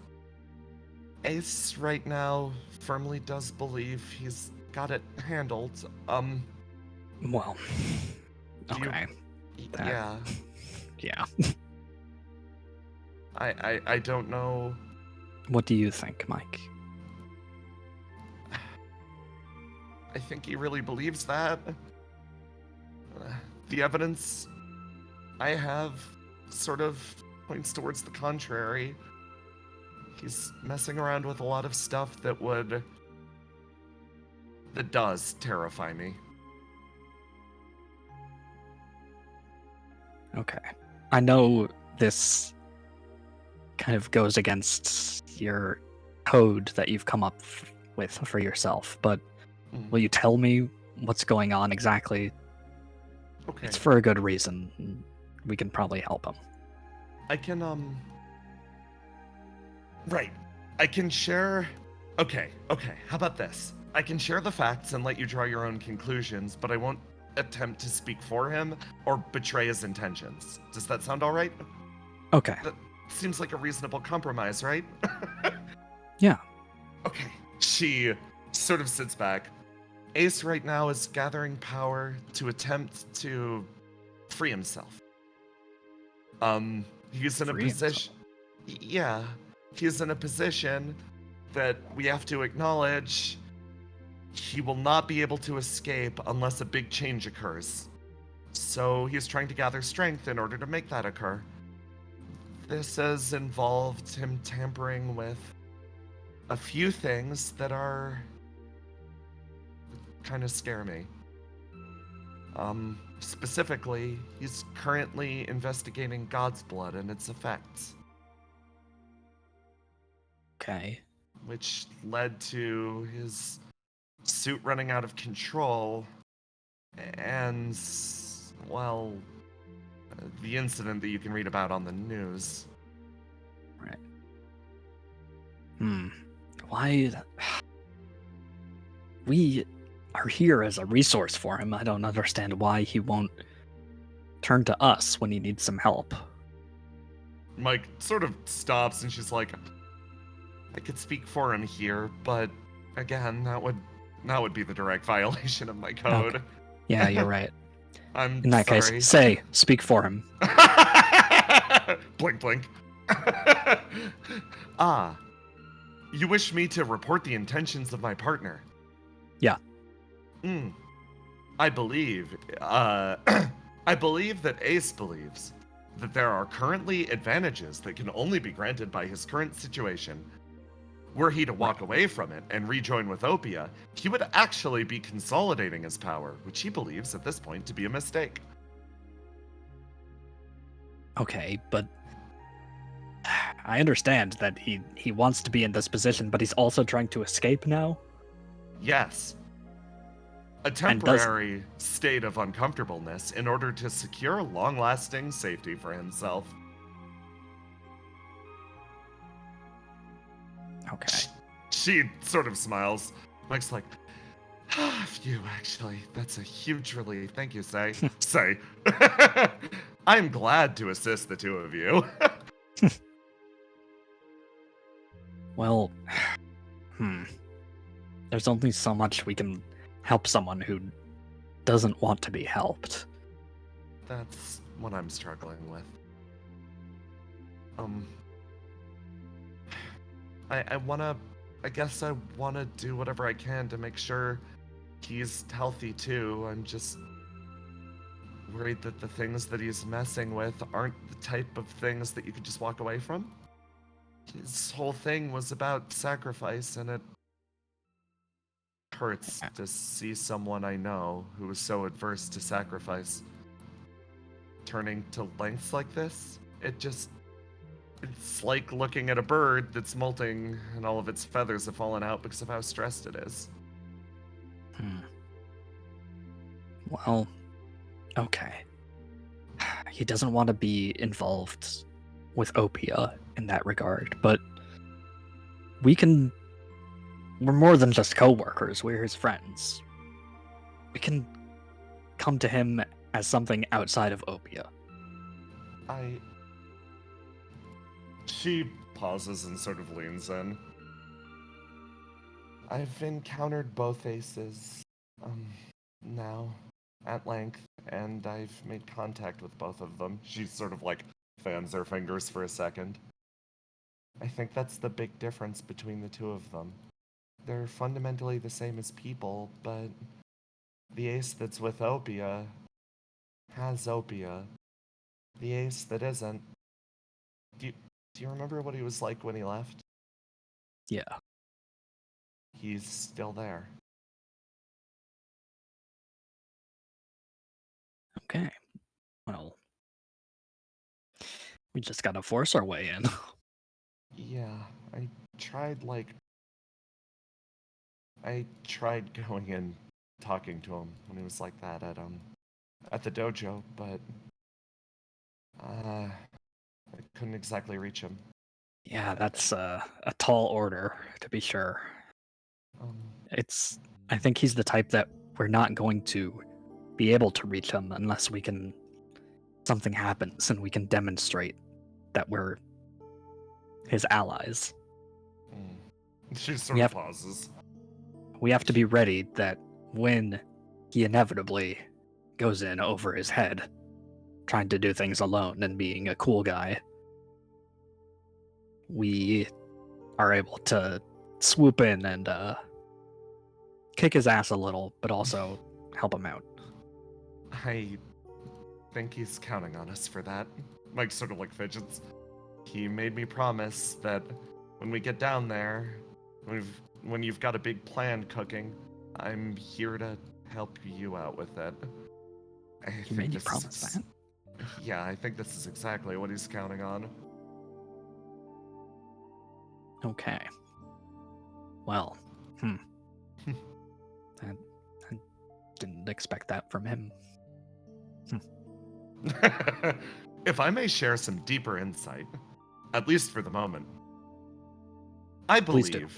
Ace right now firmly does believe he's got it handled. Well, Do you- okay. That- Yeah. Yeah. I don't know. What do you think, Mike? I think he really believes that. The evidence I have sort of points towards the contrary. He's messing around with a lot of stuff that does terrify me. Okay. I know this kind of goes against your code that you've come up with for yourself, but will you tell me what's going on exactly? Okay. It's for a good reason. We can probably help him. I can, Right. I can share... Okay. How about this? I can share the facts and let you draw your own conclusions, but I won't attempt to speak for him or betray his intentions. Does that sound all right? Okay. That seems like a reasonable compromise, right? Yeah. Okay. She sort of sits back. Ace right now is gathering power to attempt to free himself. He's in a Free position... Yeah. He's in a position that we have to acknowledge he will not be able to escape unless a big change occurs. So he's trying to gather strength in order to make that occur. This has involved him tampering with a few things that are kind of scare me. Specifically, he's currently investigating God's blood and its effects, Okay. which led to his suit running out of control and, well, the incident that you can read about on the news. Why? We are here as a resource for him. I don't understand why he won't turn to us when he needs some help. Mike sort of stops and she's like, I could speak for him here, but again, that would be the direct violation of my code. Okay. Yeah, you're right. I'm In that sorry. case, say, speak for him. Blink, blink. You wish me to report the intentions of my partner? Yeah. I believe that Ace believes that there are currently advantages that can only be granted by his current situation. Were he to walk away from it and rejoin with Opia, he would actually be consolidating his power, which he believes at this point to be a mistake. Okay, but I understand that he wants to be in this position, but he's also trying to escape now? Yes. A temporary state of uncomfortableness in order to secure long-lasting safety for himself. Okay. She sort of smiles. Mike's like, phew, actually, that's a huge relief. Thank you, Say. Say. I'm glad to assist the two of you. Well, there's only so much we can help someone who doesn't want to be helped. That's what I'm struggling with. I guess I wanna do whatever I can to make sure he's healthy too. I'm just worried that the things that he's messing with aren't the type of things that you could just walk away from. His whole thing was about sacrifice, and it hurts to see someone I know who is so adverse to sacrifice turning to lengths like this. It's like looking at a bird that's molting and all of its feathers have fallen out because of how stressed it is. Well, okay. He doesn't want to be involved with Opia in that regard, but we're more than just co-workers, we're his friends. We can come to him as something outside of Opia. She pauses and sort of leans in. I've encountered both aces, now, at length, and I've made contact with both of them. She sort of like fans her fingers for a second. I think that's the big difference between the two of them. They're fundamentally the same as people, but the ace that's with Opia has Opia. The ace that isn't. Do you remember what he was like when he left? Yeah. He's still there. Okay. Well, we just gotta force our way in. Yeah, I tried going and talking to him when he was like that at the dojo, but I couldn't exactly reach him. Yeah, that's a tall order, to be sure. I think he's the type that we're not going to be able to reach him unless something happens and we can demonstrate that we're his allies. She sort of pauses. We have to be ready that when he inevitably goes in over his head, trying to do things alone and being a cool guy, we are able to swoop in and kick his ass a little, but also help him out. I think he's counting on us for that. Mike sort of like fidgets. He made me promise that when we get down there, when you've got a big plan cooking, I'm here to help you out with it. He made you promise that? Yeah, I think this is exactly what he's counting on. Okay. Well, I didn't expect that from him. If I may share some deeper insight, at least for the moment, I believe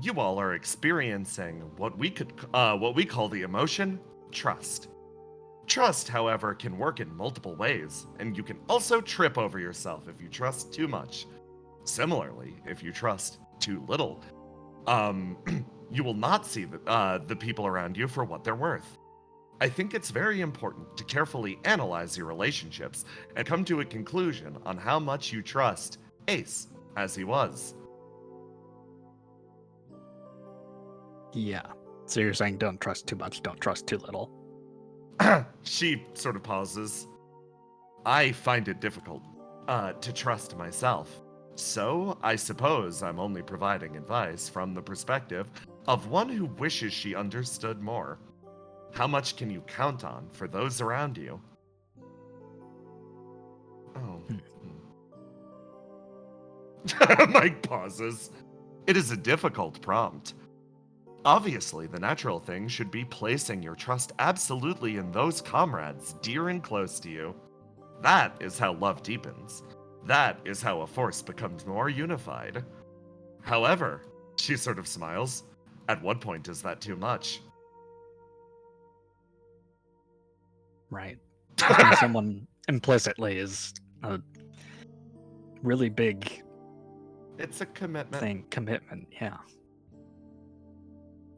you all are experiencing what we call the emotion trust. Trust, however, can work in multiple ways, and you can also trip over yourself if you trust too much. Similarly, if you trust too little, you will not see the people around you for what they're worth. I think it's very important to carefully analyze your relationships and come to a conclusion on how much you trust Ace as he was. Yeah. So you're saying don't trust too much, don't trust too little. She sort of pauses. I find it difficult to trust myself. So I suppose I'm only providing advice from the perspective of one who wishes she understood more. How much can you count on for those around you? Oh. Mike pauses. It is a difficult prompt. Obviously, the natural thing should be placing your trust absolutely in those comrades dear and close to you. That is how love deepens. That is how a force becomes more unified. However, she sort of smiles. At what point is that too much? Right. Trusting someone implicitly is a really big It's a commitment. commitment, yeah.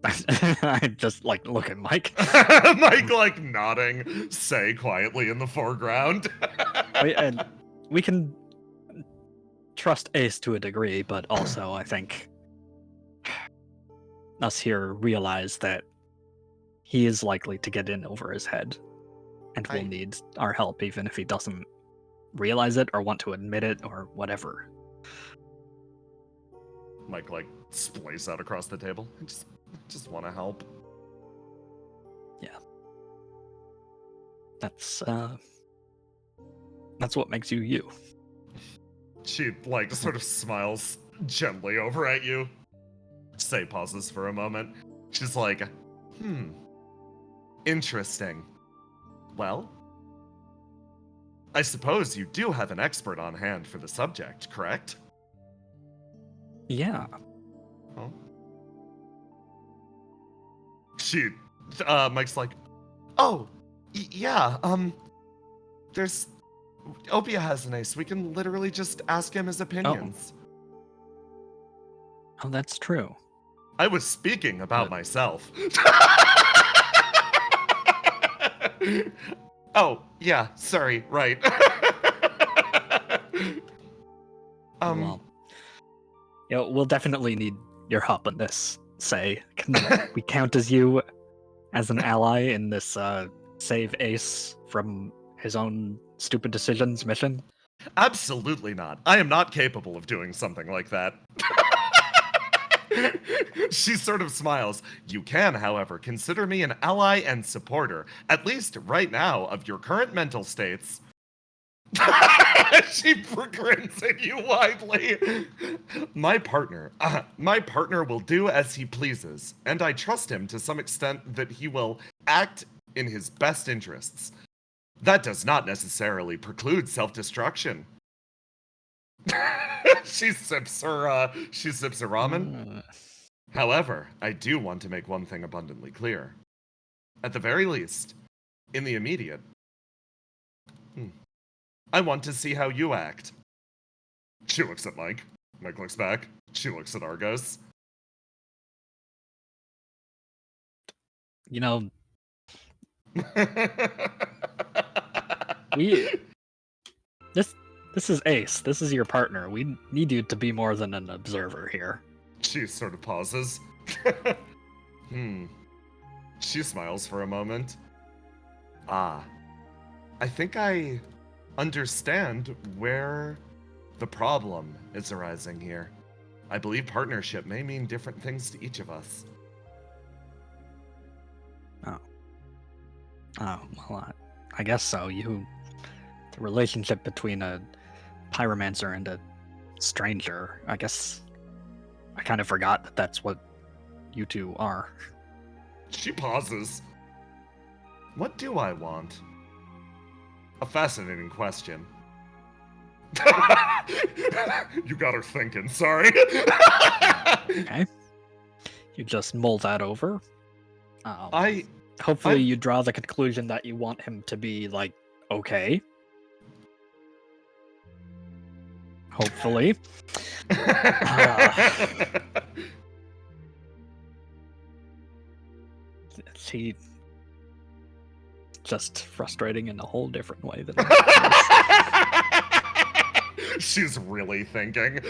I just like look at Mike. Mike, like, nodding, say quietly in the foreground. And we can trust Ace to a degree, but also I think us here realize that he is likely to get in over his head, and will need our help even if he doesn't realize it or want to admit it or whatever. Mike, like, splays out across the table. I just want to help. Yeah. That's what makes you you. She, like, sort of smiles gently over at you. Say pauses for a moment. She's like, interesting. Well, I suppose you do have an expert on hand for the subject, correct? Yeah. Oh. Mike's like, oh, yeah, there's, Opia has an ace. We can literally just ask him his opinions. Oh, that's true. I was speaking about myself. Oh, yeah, sorry, right. Well, we'll definitely need your help in this. Say, can we count as you as an ally in this save Ace from his own stupid decisions mission? Absolutely not. I am not capable of doing something like that. She sort of smiles. You can, however, consider me an ally and supporter, at least right now, of your current mental states. She grins at you widely. My partner will do as he pleases, and I trust him to some extent that he will act in his best interests. That does not necessarily preclude self-destruction. She sips her ramen. However, I do want to make one thing abundantly clear. At the very least, in the immediate, I want to see how you act. She looks at Mike. Mike looks back. She looks at Argos. You know, this is Ace. This is your partner. We need you to be more than an observer here. She sort of pauses. She smiles for a moment. I think I understand where the problem is arising here. I believe partnership may mean different things to each of us. Oh, well, I guess so. The relationship between a pyromancer and a stranger, I guess I kind of forgot that that's what you two are. She pauses. What do I want? A fascinating question. You got her thinking, sorry. Okay. You just mull that over. I Hopefully you draw the conclusion that you want him to be, like, okay. Hopefully. See, just frustrating in a whole different way than She's really thinking.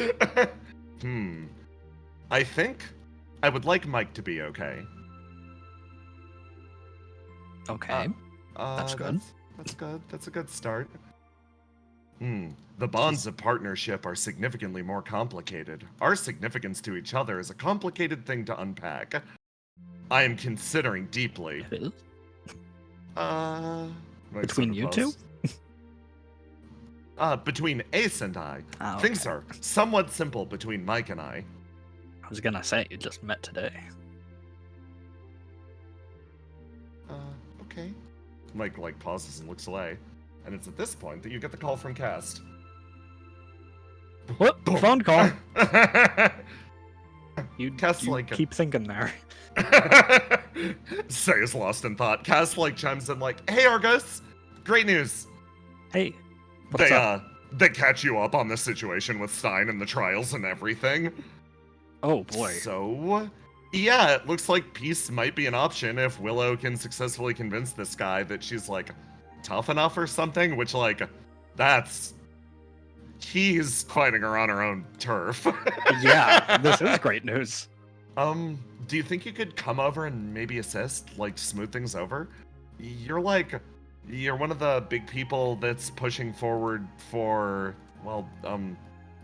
I think I would like Mike to be okay. Okay. That's good. That's good. That's a good start. The bonds of partnership are significantly more complicated. Our significance to each other is a complicated thing to unpack. I am considering deeply. It is? Between you two? Between Ace and I. Okay. Things are somewhat simple between Mike and I. I was gonna say, you just met today. Okay. Mike, like, pauses and looks away. And it's at this point that you get the call from Cast. What? Phone call? You like keep thinking there. Say is lost in thought. Cass, like, chimes in like, hey, Argos! Great news! Hey, what's up? They catch you up on the situation with Stein and the trials and everything. Oh, boy. So, Yeah, it looks like peace might be an option if Willow can successfully convince this guy that she's, like, tough enough or something, which, like, that's... He's fighting her on her own turf. Yeah, this is great news. Do you think you could come over and maybe assist, like, smooth things over? You're one of the big people that's pushing forward for, well,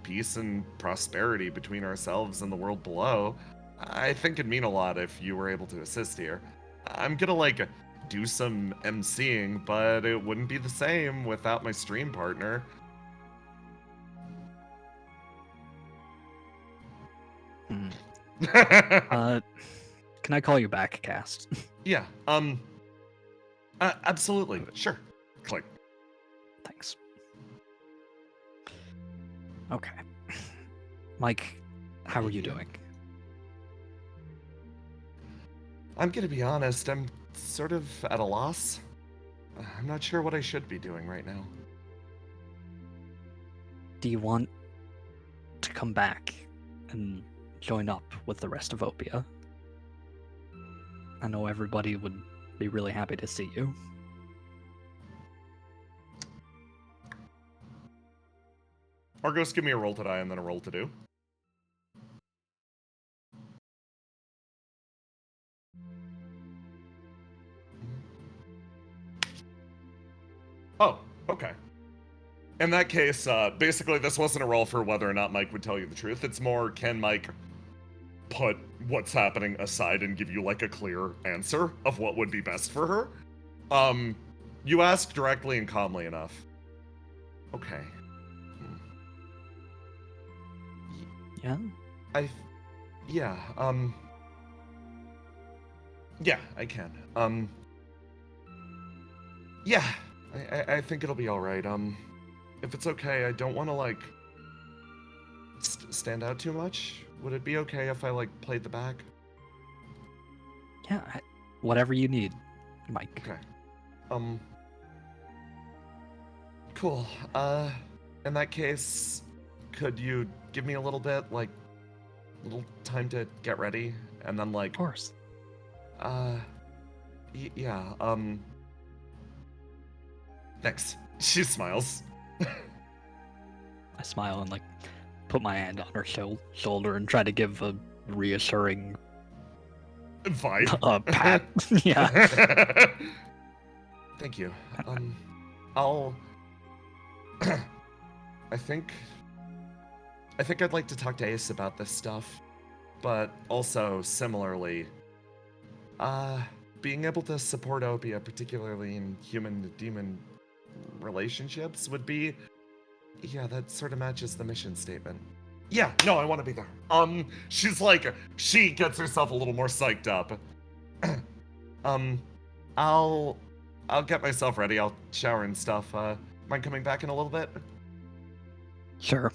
peace and prosperity between ourselves and the world below. I think it'd mean a lot if you were able to assist here. I'm gonna, like, do some emceeing, but it wouldn't be the same without my stream partner. Can I call you back, Cast? Yeah, absolutely, sure. Click. Thanks. Okay. Mike, how are you doing? I'm gonna be honest, I'm sort of at a loss. I'm not sure what I should be doing right now. Do you want to come back and join up with the rest of Opia? I know everybody would be really happy to see you. Argos, give me a roll to die and then a roll to do. Oh, okay. In that case, basically this wasn't a roll for whether or not Mike would tell you the truth. It's more, can Mike put what's happening aside and give you, like, a clear answer of what would be best for her? You ask directly and calmly enough. Okay. Yeah? Yeah, yeah, I can. Yeah, I think it'll be alright. If it's okay, I don't want to, like, stand out too much. Would it be okay if I, like, played the back? Yeah, whatever you need, Mike. Okay. Cool. In that case, could you give me a little bit, like, little time to get ready? And then, like... Of course. Yeah, thanks. She smiles. I smile and, like, put my hand on her shoulder and try to give a reassuring Vibe. pat. Yeah. Thank you. I'll... I think I'd like to talk to Ace about this stuff, but also, similarly, being able to support Opia, particularly in human-to-demon relationships, would be... Yeah, that sort of matches the mission statement. Yeah, no, I want to be there. She's like, she gets herself a little more psyched up. I'll get myself ready. I'll shower and stuff. Mind coming back in a little bit? Sure.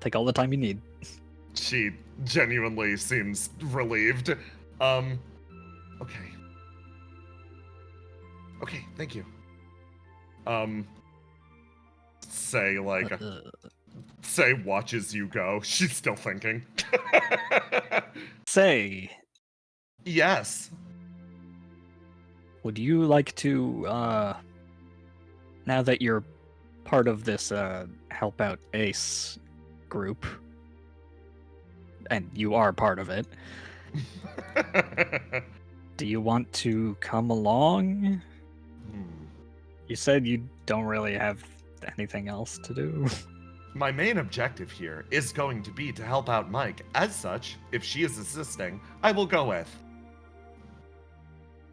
Take all the time you need. She genuinely seems relieved. Okay. Okay, thank you. Say, like, say watch as you go. She's still thinking. Say, Yes. would you like to, now that you're part of this, Help Out Ace group, and you are part of it, do you want to come along? You said you don't really have anything else to do. My main objective here is going to be to help out Mike. As such, if she is assisting, I will go with.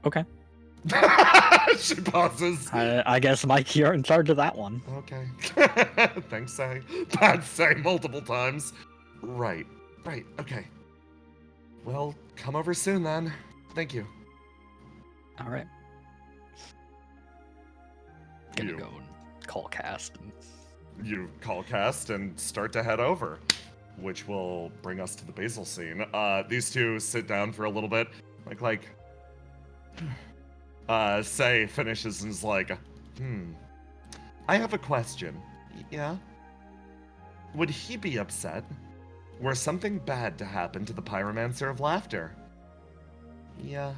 Okay. She pauses. I guess, Mike, you're in charge of that one. Okay. Thanks, Say. Bad Say multiple times. Right. Okay. Well, come over soon then. Thank you. All right. Gonna You. go and call Cast. And... You call Cast and start to head over, which will bring us to the Basil scene. These two sit down for a little bit, like, Say finishes and is like, I have a question. Yeah? Would he be upset were something bad to happen to the Pyromancer of Laughter. Yeah,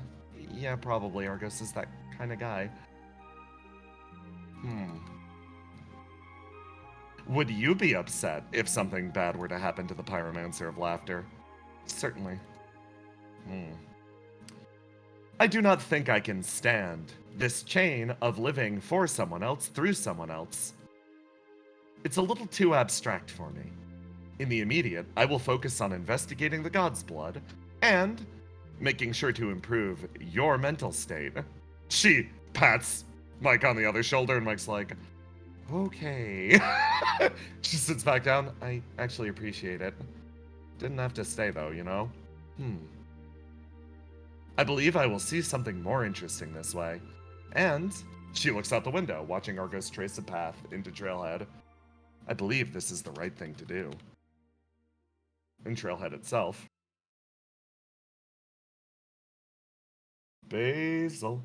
probably Argos is that kind of guy. Would you be upset if something bad were to happen to the Pyromancer of Laughter? Certainly. I do not think I can stand this chain of living for someone else through someone else. It's a little too abstract for me. In the immediate, I will focus on investigating the God's Blood and making sure to improve your mental state. She pats Mike on the other shoulder, and Mike's like, okay. She sits back down. I actually appreciate it. Didn't have to stay, though, you know? I believe I will see something more interesting this way. And she looks out the window, watching Argos trace a path into Trailhead. I believe this is the right thing to do. In Trailhead itself. Basil.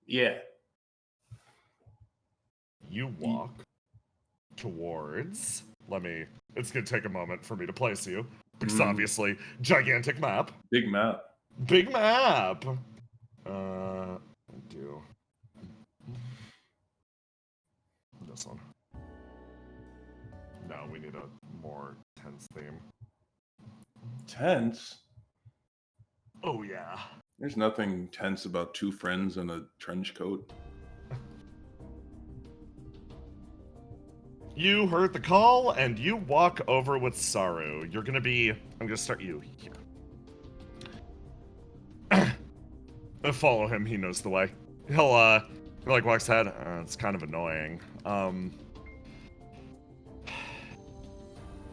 Yeah. You walk towards... It's gonna take a moment for me to place you. Because obviously, gigantic map. Big map. Big map! I do. This one. No, we need a more tense theme. Tense? Oh, yeah. There's nothing tense about two friends in a trench coat. You heard the call, and you walk over with Saru. You're gonna be... I'm gonna start you here. Follow him, he knows the way. He'll, he, like, walks ahead. It's kind of annoying.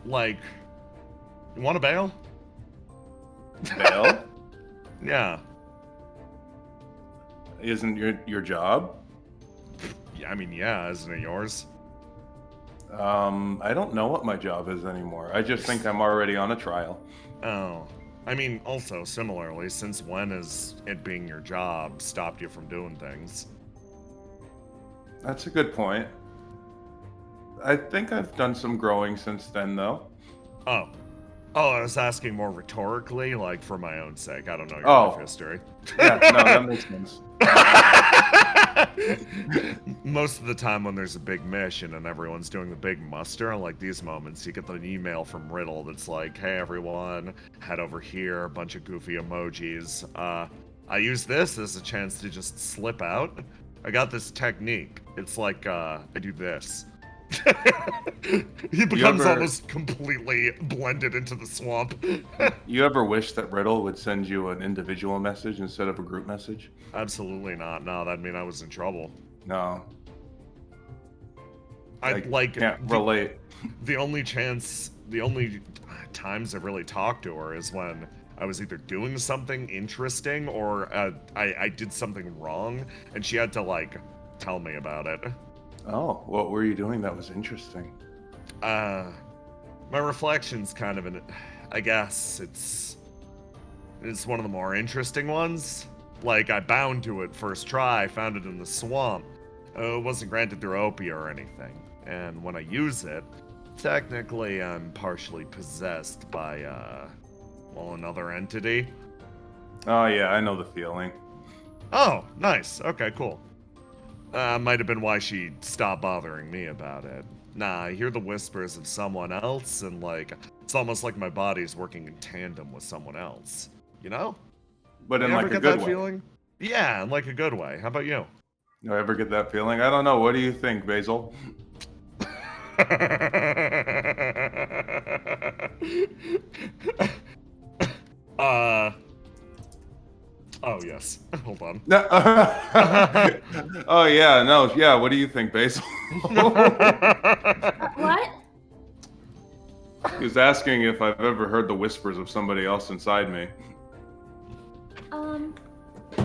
Like, you want to bail? Bail? Yeah. Isn't your job? Yeah, I mean, yeah, isn't it yours? I don't know what my job is anymore. I just think I'm already on a trial. Oh. I mean, also, similarly, since when has it being your job stopped you from doing things? That's a good point. I think I've done some growing since then, though. Oh, I was asking more rhetorically, like for my own sake. I don't know your life history. Yeah, no, that makes sense. Most of the time when there's a big mission and everyone's doing the big muster, like these moments, you get an email from Riddle that's like, hey everyone, head over here, a bunch of goofy emojis. I use this as a chance to just slip out. I got this technique. It's like, I do this. He becomes almost completely blended into the swamp. You ever wish that Riddle would send you an individual message instead of a group message? Absolutely not. No, that'd mean I was in trouble. No. I can't relate. The only times I really talked to her is when I was either doing something interesting or I did something wrong, and she had to, like, tell me about it. Oh, what were you doing that was interesting? My reflection's kind of I guess it's one of the more interesting ones. Like, I bound to it first try, found it in the swamp. It wasn't granted through Opia or anything. And when I use it, technically I'm partially possessed by, another entity. Oh yeah, I know the feeling. Oh, nice. Okay, cool. Might have been why she stopped bothering me about it. Nah, I hear the whispers of someone else, and, like, it's almost like my body's working in tandem with someone else. You know? But in You like ever a get good that way. feeling? Yeah, in like a good way. How about you? Do I ever get that feeling? I don't know. What do you think, Basil? Oh, yes. Hold on. Oh, yeah. No, yeah. What do you think, Basil? What? He was asking if I've ever heard the whispers of somebody else inside me.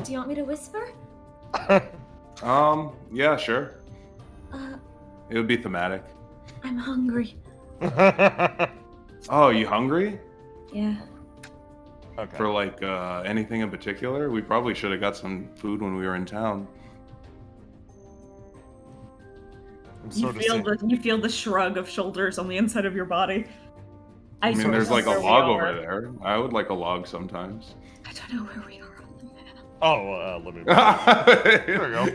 Do you want me to whisper? Yeah, sure. It would be thematic. I'm hungry. Oh, you hungry? Yeah. Okay. For, like, anything in particular? We probably should have got some food when we were in town. You feel the shrug of shoulders on the inside of your body. I mean, sort of there's like a know where we log are. over there. I would like a log sometimes. I don't know where we are on the map. Oh, let me. There we go.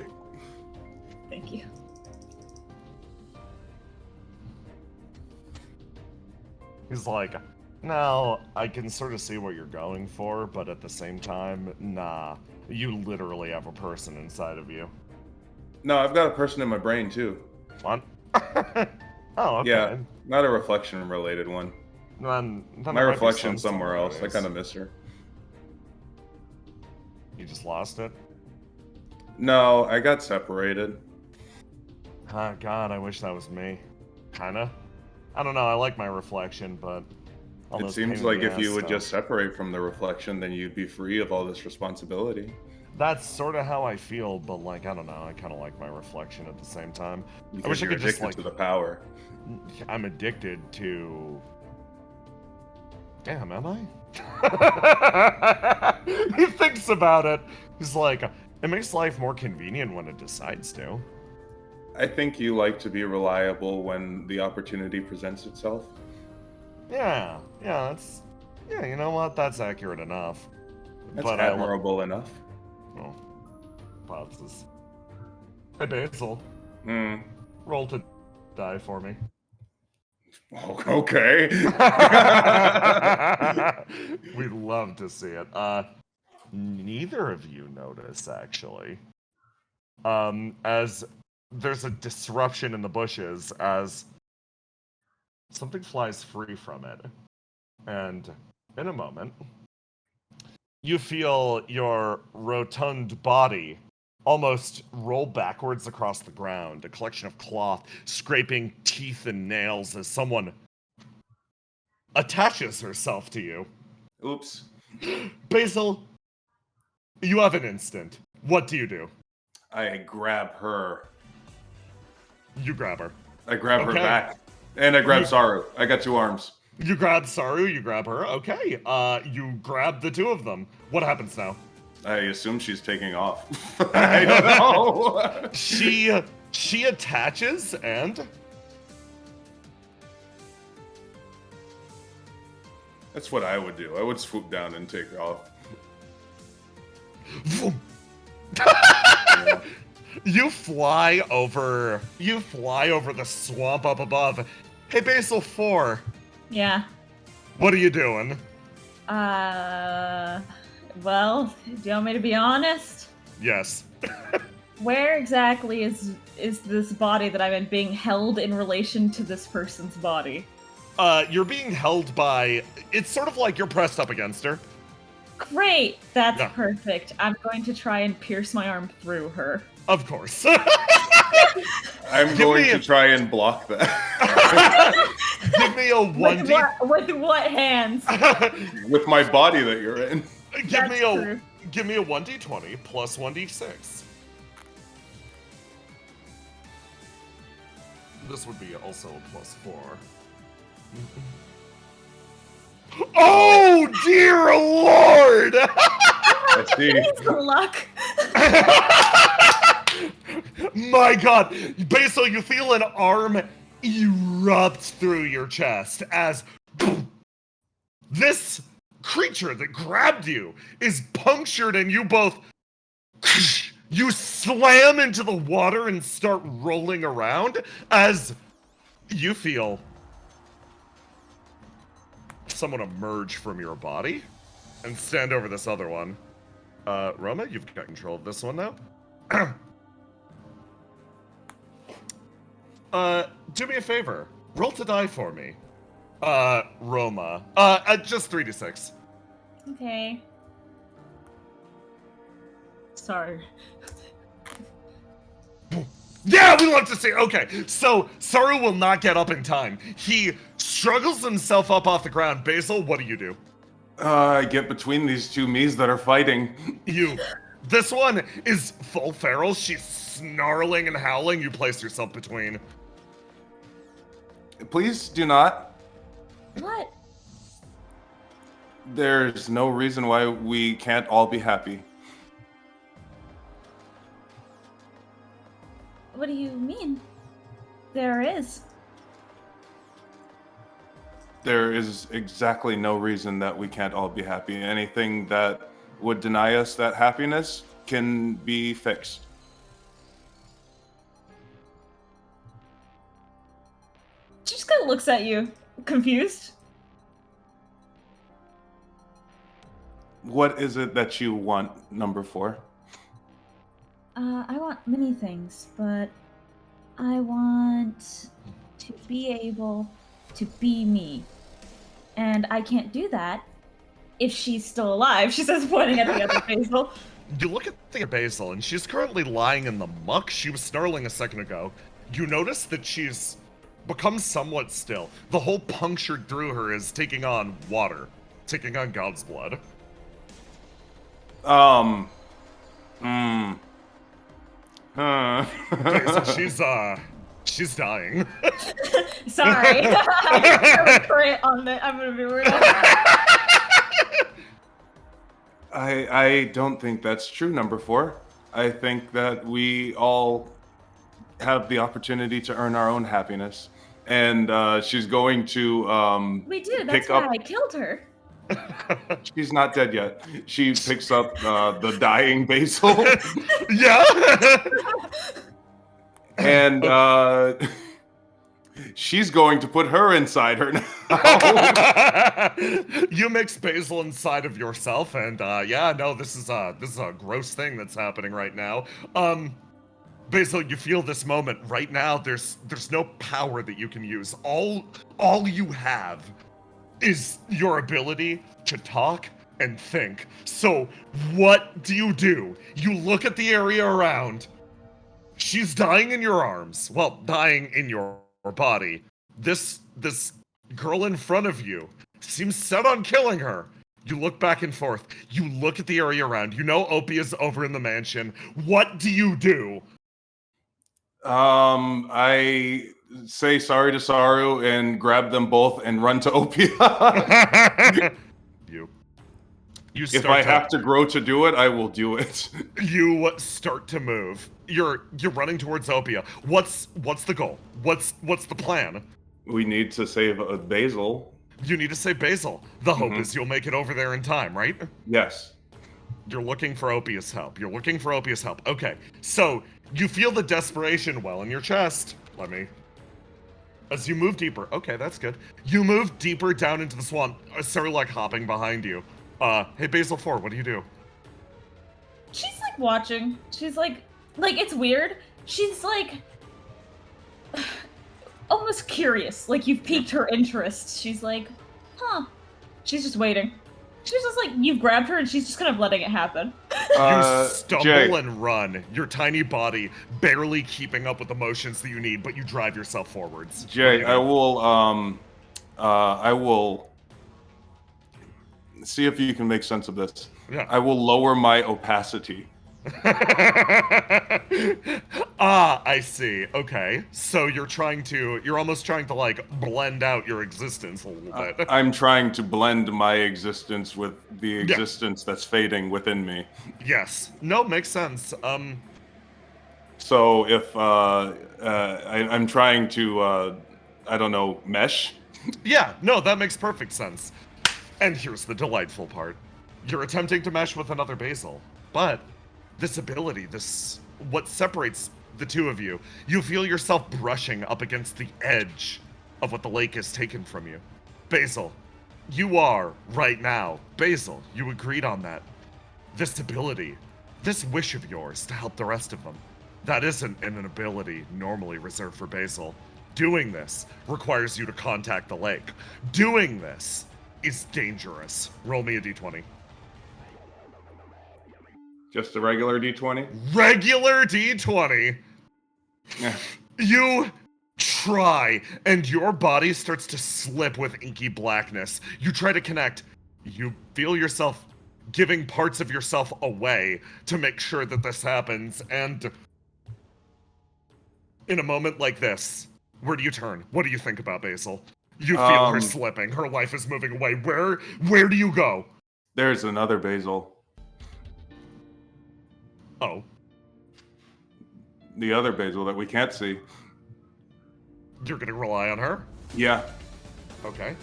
Thank you. He's like, now I can sort of see what you're going for, but at the same time, nah. You literally have a person inside of you. No, I've got a person in my brain too. What? Oh, okay. Yeah, not a reflection-related one. Then My reflection's somewhere else. I kind of miss her. You just lost it? No, I got separated. Oh, God, I wish that was me. Kinda. I don't know, I like my reflection, but... all It those seems pain in like the if you ass would stuff. just separate from the reflection, then you'd be free of all this responsibility. That's sort of how I feel, but like, I don't know, I kind of like my reflection at the same time. Because I wish I you're could just, addicted like... to the power. I'm addicted to... Damn, am I? He thinks about it. He's like, it makes life more convenient when it decides to. I think you like to be reliable when the opportunity presents itself. Yeah, that's... Yeah, you know what? That's accurate enough. That's but admirable enough. Oh, pauses. Hey, Basil. Hmm. Roll to die for me. Oh, okay. We'd love to see it. Neither of you notice, actually. As there's a disruption in the bushes as something flies free from it. And in a moment, you feel your rotund body almost roll backwards across the ground, a collection of cloth scraping teeth and nails as someone attaches herself to you. Oops. Basil, you have an instant. What do you do? I grab her. You grab her. I grab her Okay. back. And I grab Saru. I got 2 arms. You grab Saru, you grab her. Okay. You grab the two of them. What happens now? I assume she's taking off. I don't know. She attaches and That's what I would do. I would swoop down and take her off. Vroom. You fly over the swamp up above. Hey, Basil 4. Yeah. What are you doing? Well, do you want me to be honest? Yes. Where exactly is this body that I'm being held in relation to this person's body? You're being held by... It's sort of like you're pressed up against her. Great! That's Yeah. perfect. I'm going to try and pierce my arm through her. Of course. I'm going to try and block that. Give me a 1d... With what hands? With my body that you're in. Give me true. a 1d20 plus 1d6. This would be also a plus 4. Oh dear lord! Let's see. It's luck. My god! Basil, you feel an arm erupt through your chest as this creature that grabbed you is punctured and you both... You slam into the water and start rolling around as you feel someone emerge from your body and stand over this other one. Roma, you've got control of this one now. Do me a favor. Roll to die for me. Roma. Just 3d6. Okay. Sorry. Yeah, we love to see. Okay, so Saru will not get up in time. He struggles himself up off the ground. Basil, what do you do? I get between these two me's that are fighting. This one is full feral. She's snarling and howling. You place yourself between. Please do not. What? There's no reason why we can't all be happy. What do you mean? There is. There is exactly no reason that we can't all be happy. Anything that would deny us that happiness can be fixed. She just kind of looks at you, confused. What is it that you want, number 4? I want many things, but I want to be able to be me. And I can't do that if she's still alive, she says, pointing at the other Basil. You look at the Basil, and she's currently lying in the muck. She was snarling a second ago. You notice that she's become somewhat still. The hole punctured through her is taking on water, taking on God's blood. Okay, so she's dying. Sorry. I crit on it. I'm gonna be weird. I don't think that's true, number 4. I think that we all have the opportunity to earn our own happiness. And she's going to We do, that's pick why up... I killed her. She's not dead yet. She picks up the dying Basil. Yeah. And she's going to put her inside her now. You mix Basil inside of yourself, and yeah, no, this is a gross thing that's happening right now. Basil, you feel this moment right now. There's no power that you can use. All you have is your ability to talk and think. So what do? You look at the area around. She's dying in your arms. Well, dying in your body. This girl in front of you seems set on killing her. You look back and forth. You look at the area around. You know Opie is over in the mansion. What do you do? I say sorry to Saru and grab them both and run to Opia. If I have to grow to do it, I will do it. You start to move. You're running towards Opia. What's the goal? What's the plan? We need to save Basil. You need to save Basil. The hope is you'll make it over there in time, right? Yes. You're looking for Opia's help. Okay, so you feel the desperation well in your chest. As you move deeper. Okay, that's good. You move deeper down into the swamp. Sarah, like, hopping behind you. Hey, Basil 4, what do you do? She's like watching. She's like it's weird. She's like almost curious. Like you've piqued her interest. She's like, huh. She's just waiting. She's just like, you've grabbed her and she's just kind of letting it happen. You stumble Jay. and run, your tiny body barely keeping up with the motions that you need, but you drive yourself forwards. Jay, I will see if you can make sense of this. Yeah. I will lower my opacity. I see. Okay. So you're almost trying to like blend out your existence a little bit. I'm trying to blend my existence with the existence that's fading within me. Yes. No, makes sense. So if I'm trying to I don't know, mesh? Yeah, no, that makes perfect sense. And here's the delightful part. You're attempting to mesh with another Basil, but this ability, what separates the two of you, you feel yourself brushing up against the edge of what the lake has taken from you. Basil, you are, right now, Basil, you agreed on that. This ability, this wish of yours to help the rest of them, that isn't an ability normally reserved for Basil. Doing this requires you to contact the lake. Doing this is dangerous. Roll me a d20. Just a regular D20? Regular d20. Yeah. You try, and your body starts to slip with inky blackness. You try to connect. You feel yourself giving parts of yourself away to make sure that this happens, and in a moment like this, where do you turn? What do you think about Basil? You feel her slipping. Her life is moving away. Where do you go? There's another Basil. Oh. The other Basil that we can't see. You're gonna rely on her? Yeah. Okay.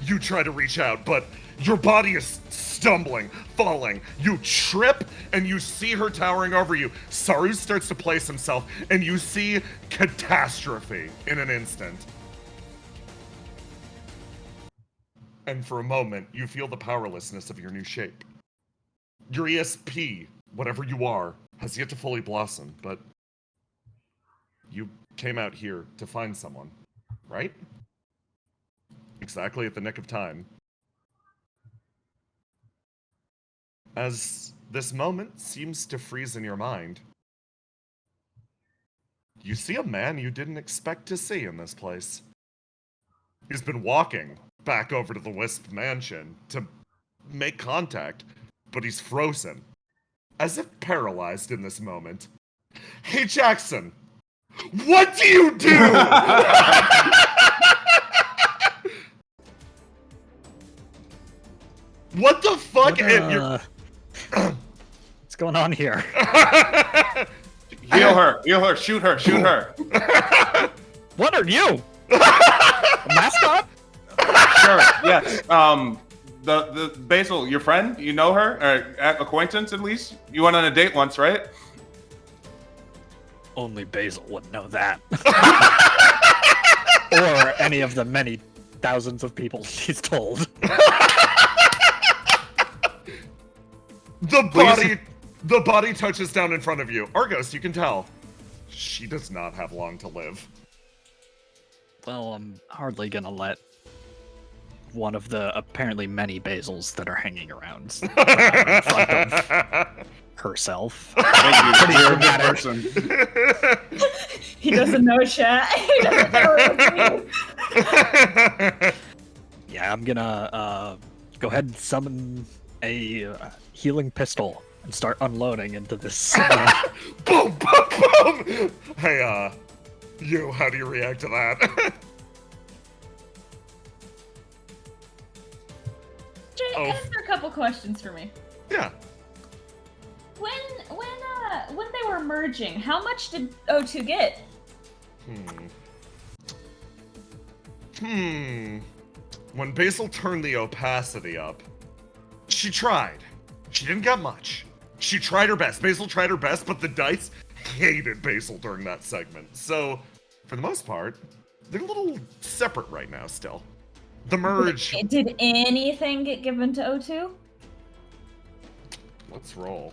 You try to reach out, but your body is stumbling, falling. You trip, and you see her towering over you. Saru starts to place himself, and you see catastrophe in an instant. And for a moment, you feel the powerlessness of your new shape. Your ESP, whatever you are, has yet to fully blossom, but you came out here to find someone, right? Exactly at the nick of time. As this moment seems to freeze in your mind, you see a man you didn't expect to see in this place. He's been walking back over to the Wisp mansion to make contact, but he's frozen, as if paralyzed in this moment. Hey, Jackson, what do you do? What the fuck? What's going on here? Heal her, shoot her. What are you? A mascot? Sure, yes. The Basil, your friend, you know her? Or acquaintance, at least? You went on a date once, right? Only Basil would know that. Or any of the many thousands of people she's told. The body touches down in front of you. Argos, you can tell. She does not have long to live. Well, I'm hardly gonna let one of the apparently many Basils that are hanging around in front of herself. Thank you. You're a good person. He doesn't know chat. He doesn't know what Yeah, I'm gonna go ahead and summon a healing pistol and start unloading into this. Boom, boom, boom! Hey, you, how do you react to that? Jake, answer a couple questions for me. Yeah. When they were merging, how much did O2 get? When Basil turned the opacity up, she tried. She didn't get much. She tried her best. Basil tried her best, but the dice hated Basil during that segment. So, for the most part, they're a little separate right now still. The merge... Did anything get given to O2? Let's roll.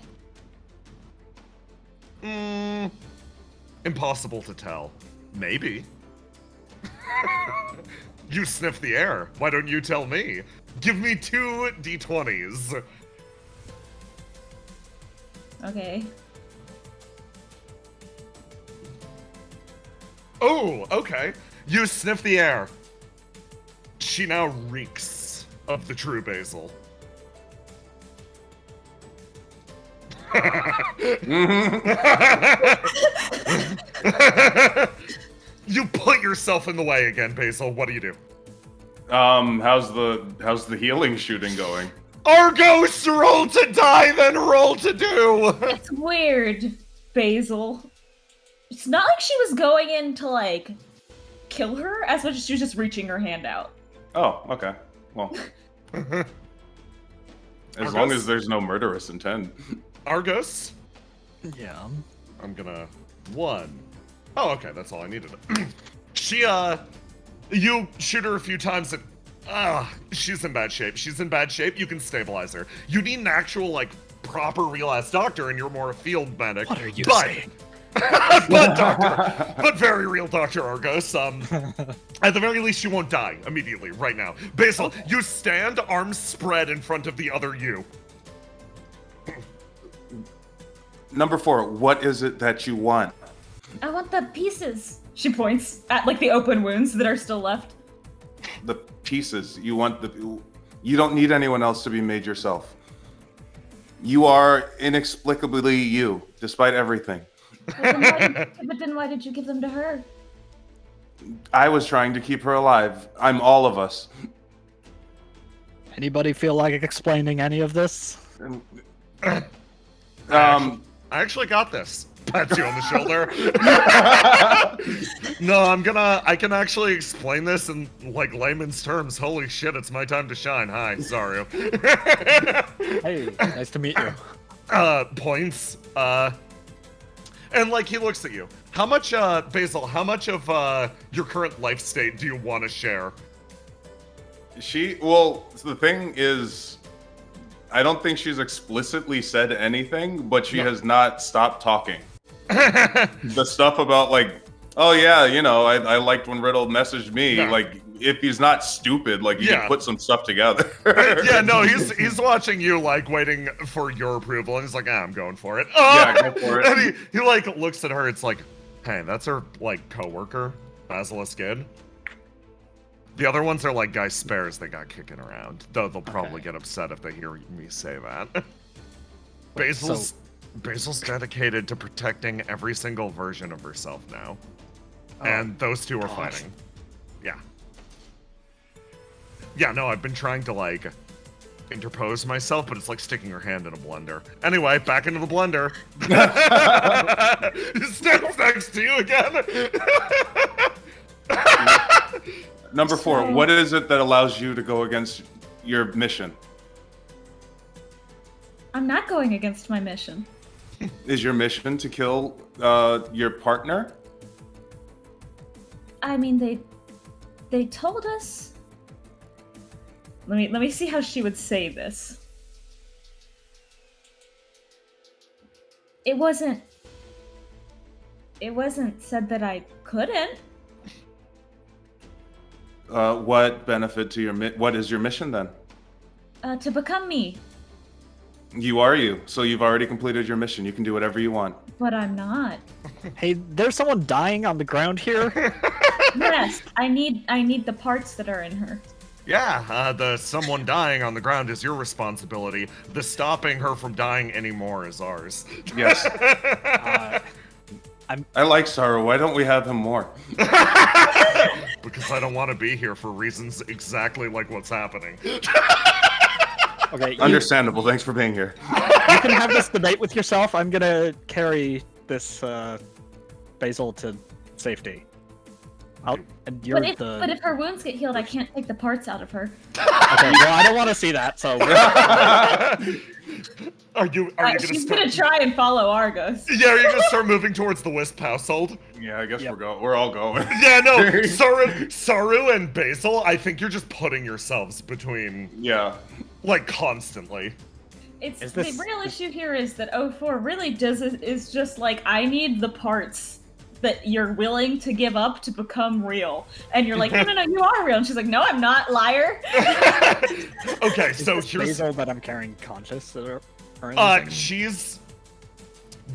Impossible to tell. Maybe. You sniff the air. Why don't you tell me? Give me 2 d20s. Okay. Oh, okay. You sniff the air. She now reeks of the true Basil. You put yourself in the way again, Basil. What do you do? How's the healing shooting going? Argos, roll to die, then roll to do. It's weird, Basil. It's not like she was going in to, like, kill her, as much as she was just reaching her hand out. Oh, okay. Well, as long as there's no murderous intent. Argos? Yeah. I'm gonna... 1. Oh, okay, that's all I needed. She, you shoot her a few times and... she's in bad shape. She's in bad shape. You can stabilize her. You need an actual, like, proper real-ass doctor, and you're more a field medic. What are you saying? But doctor, but very real Dr. Argos. At the very least, you won't die immediately, right now. Basil, you stand, arms spread in front of the other you. Number 4, what is it that you want? I want the pieces. She points at, like, the open wounds that are still left. The pieces. You want the... You don't need anyone else to be made yourself. You are inexplicably you, despite everything. But then why did you give them to her? I was trying to keep her alive. I'm all of us. Anybody feel like explaining any of this? I actually got this. Pats you on the shoulder. No, I can actually explain this in like layman's terms. Holy shit, it's my time to shine. Hi, Saru. Hey, nice to meet you. Points. And like he looks at you. How much, Basil, how much of your current life state do you want to share? Well, the thing is, I don't think she's explicitly said anything, but she has not stopped talking. The stuff about like, oh yeah, you know, I liked when Riddle messaged me. No. Like, if he's not stupid, like, you can put some stuff together. Yeah, no, he's watching you, like, waiting for your approval, and he's like, I'm going for it. Yeah, go for it. And he like, looks at her, it's like, hey, that's her, like, coworker, Basil Skid. The other ones are, like, guys spares they got kicking around, though they'll probably get upset if they hear me say that. Basil's dedicated to protecting every single version of herself now. And those two are fighting. Yeah. Yeah, no, I've been trying to, like, interpose myself, but it's like sticking your hand in a blender. Anyway, back into the blender. He stands next to you again. Number 4, what is it that allows you to go against your mission? I'm not going against my mission. Is your mission to kill your partner? I mean, they told us. Let me see how she would say this. It wasn't said that I couldn't. What benefit to your what is your mission then? To become me. You are you, so you've already completed your mission. You can do whatever you want. But I'm not. Hey, there's someone dying on the ground here. Yes, I need the parts that are in her. Yeah, the someone dying on the ground is your responsibility. The stopping her from dying anymore is ours. Yes. I like Saru. Why don't we have him more? Because I don't want to be here for reasons exactly like what's happening. Okay. Understandable. Thanks for being here. You can have this debate with yourself. I'm gonna carry this Basil to safety. And you're but if her wounds get healed, I can't take the parts out of her. Okay, well, I don't want to see that, so... Are you gonna She's gonna try and follow Argos. Yeah, are you gonna start moving towards the Wisp household? Yeah, I guess we're all going. Yeah, no, Saru and Basil, I think you're just putting yourselves between... Yeah. Like, constantly. The real issue here is that 04 really is just like, I need the parts that you're willing to give up to become real. And you're like, no, you are real. And she's like, no, I'm not, liar. Okay, so here's... Basil that I'm carrying conscious or she's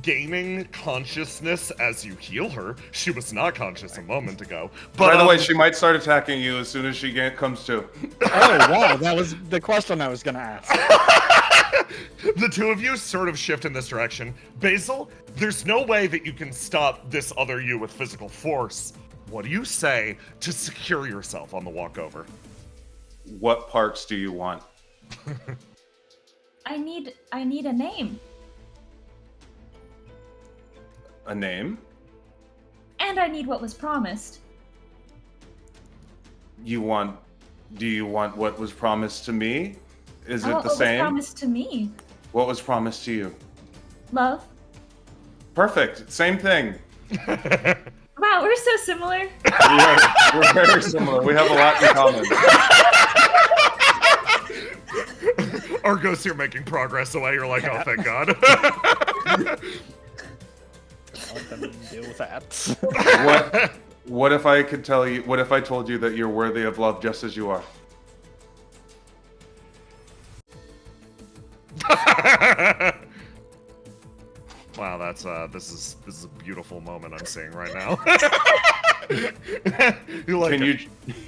gaining consciousness as you heal her. She was not conscious a moment ago. But, by the way, she might start attacking you as soon as she comes to. Oh, wow, that was the question I was gonna ask. The two of you sort of shift in this direction. Basil, there's no way that you can stop this other you with physical force. What do you say to secure yourself on the walkover? What parts do you want? I need a name. A name? And I need what was promised. Do you want what was promised to me? Is it the What same? was promised to me? What was promised to you? Love. Perfect. Same thing. Wow, we're so similar. We're very similar. We have a lot in common. Argos, you're making progress away. You're like, oh, thank God. Let them deal with that. What if I could tell you? What if I told you that you're worthy of love just as you are? Wow, that's this is a beautiful moment I'm seeing right now.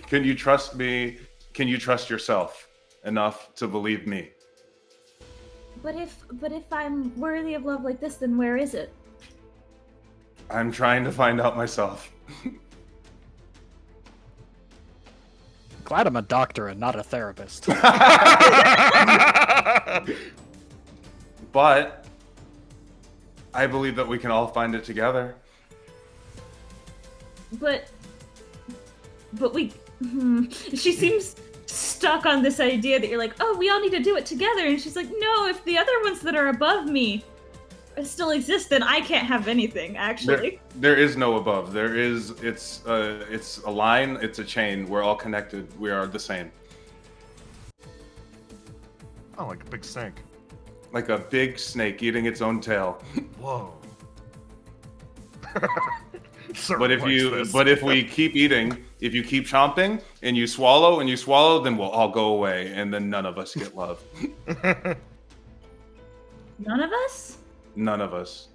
Can you trust me? Can you trust yourself enough to believe me? But if I'm worthy of love like this, then where is it? I'm trying to find out myself. Glad I'm a doctor and not a therapist. But I believe that we can all find it together. But we. She seems stuck on this idea that you're like, oh, we all need to do it together, and she's like, no, if the other ones that are above me still exist, then I can't have anything. Actually, there is no above. There is. It's a line. It's a chain. We're all connected. We are the same. Oh, like a big snake. Like a big snake eating its own tail. Whoa. But if we keep eating, if you keep chomping and you swallow, then we'll all go away, and then none of us get love. None of us? None of us.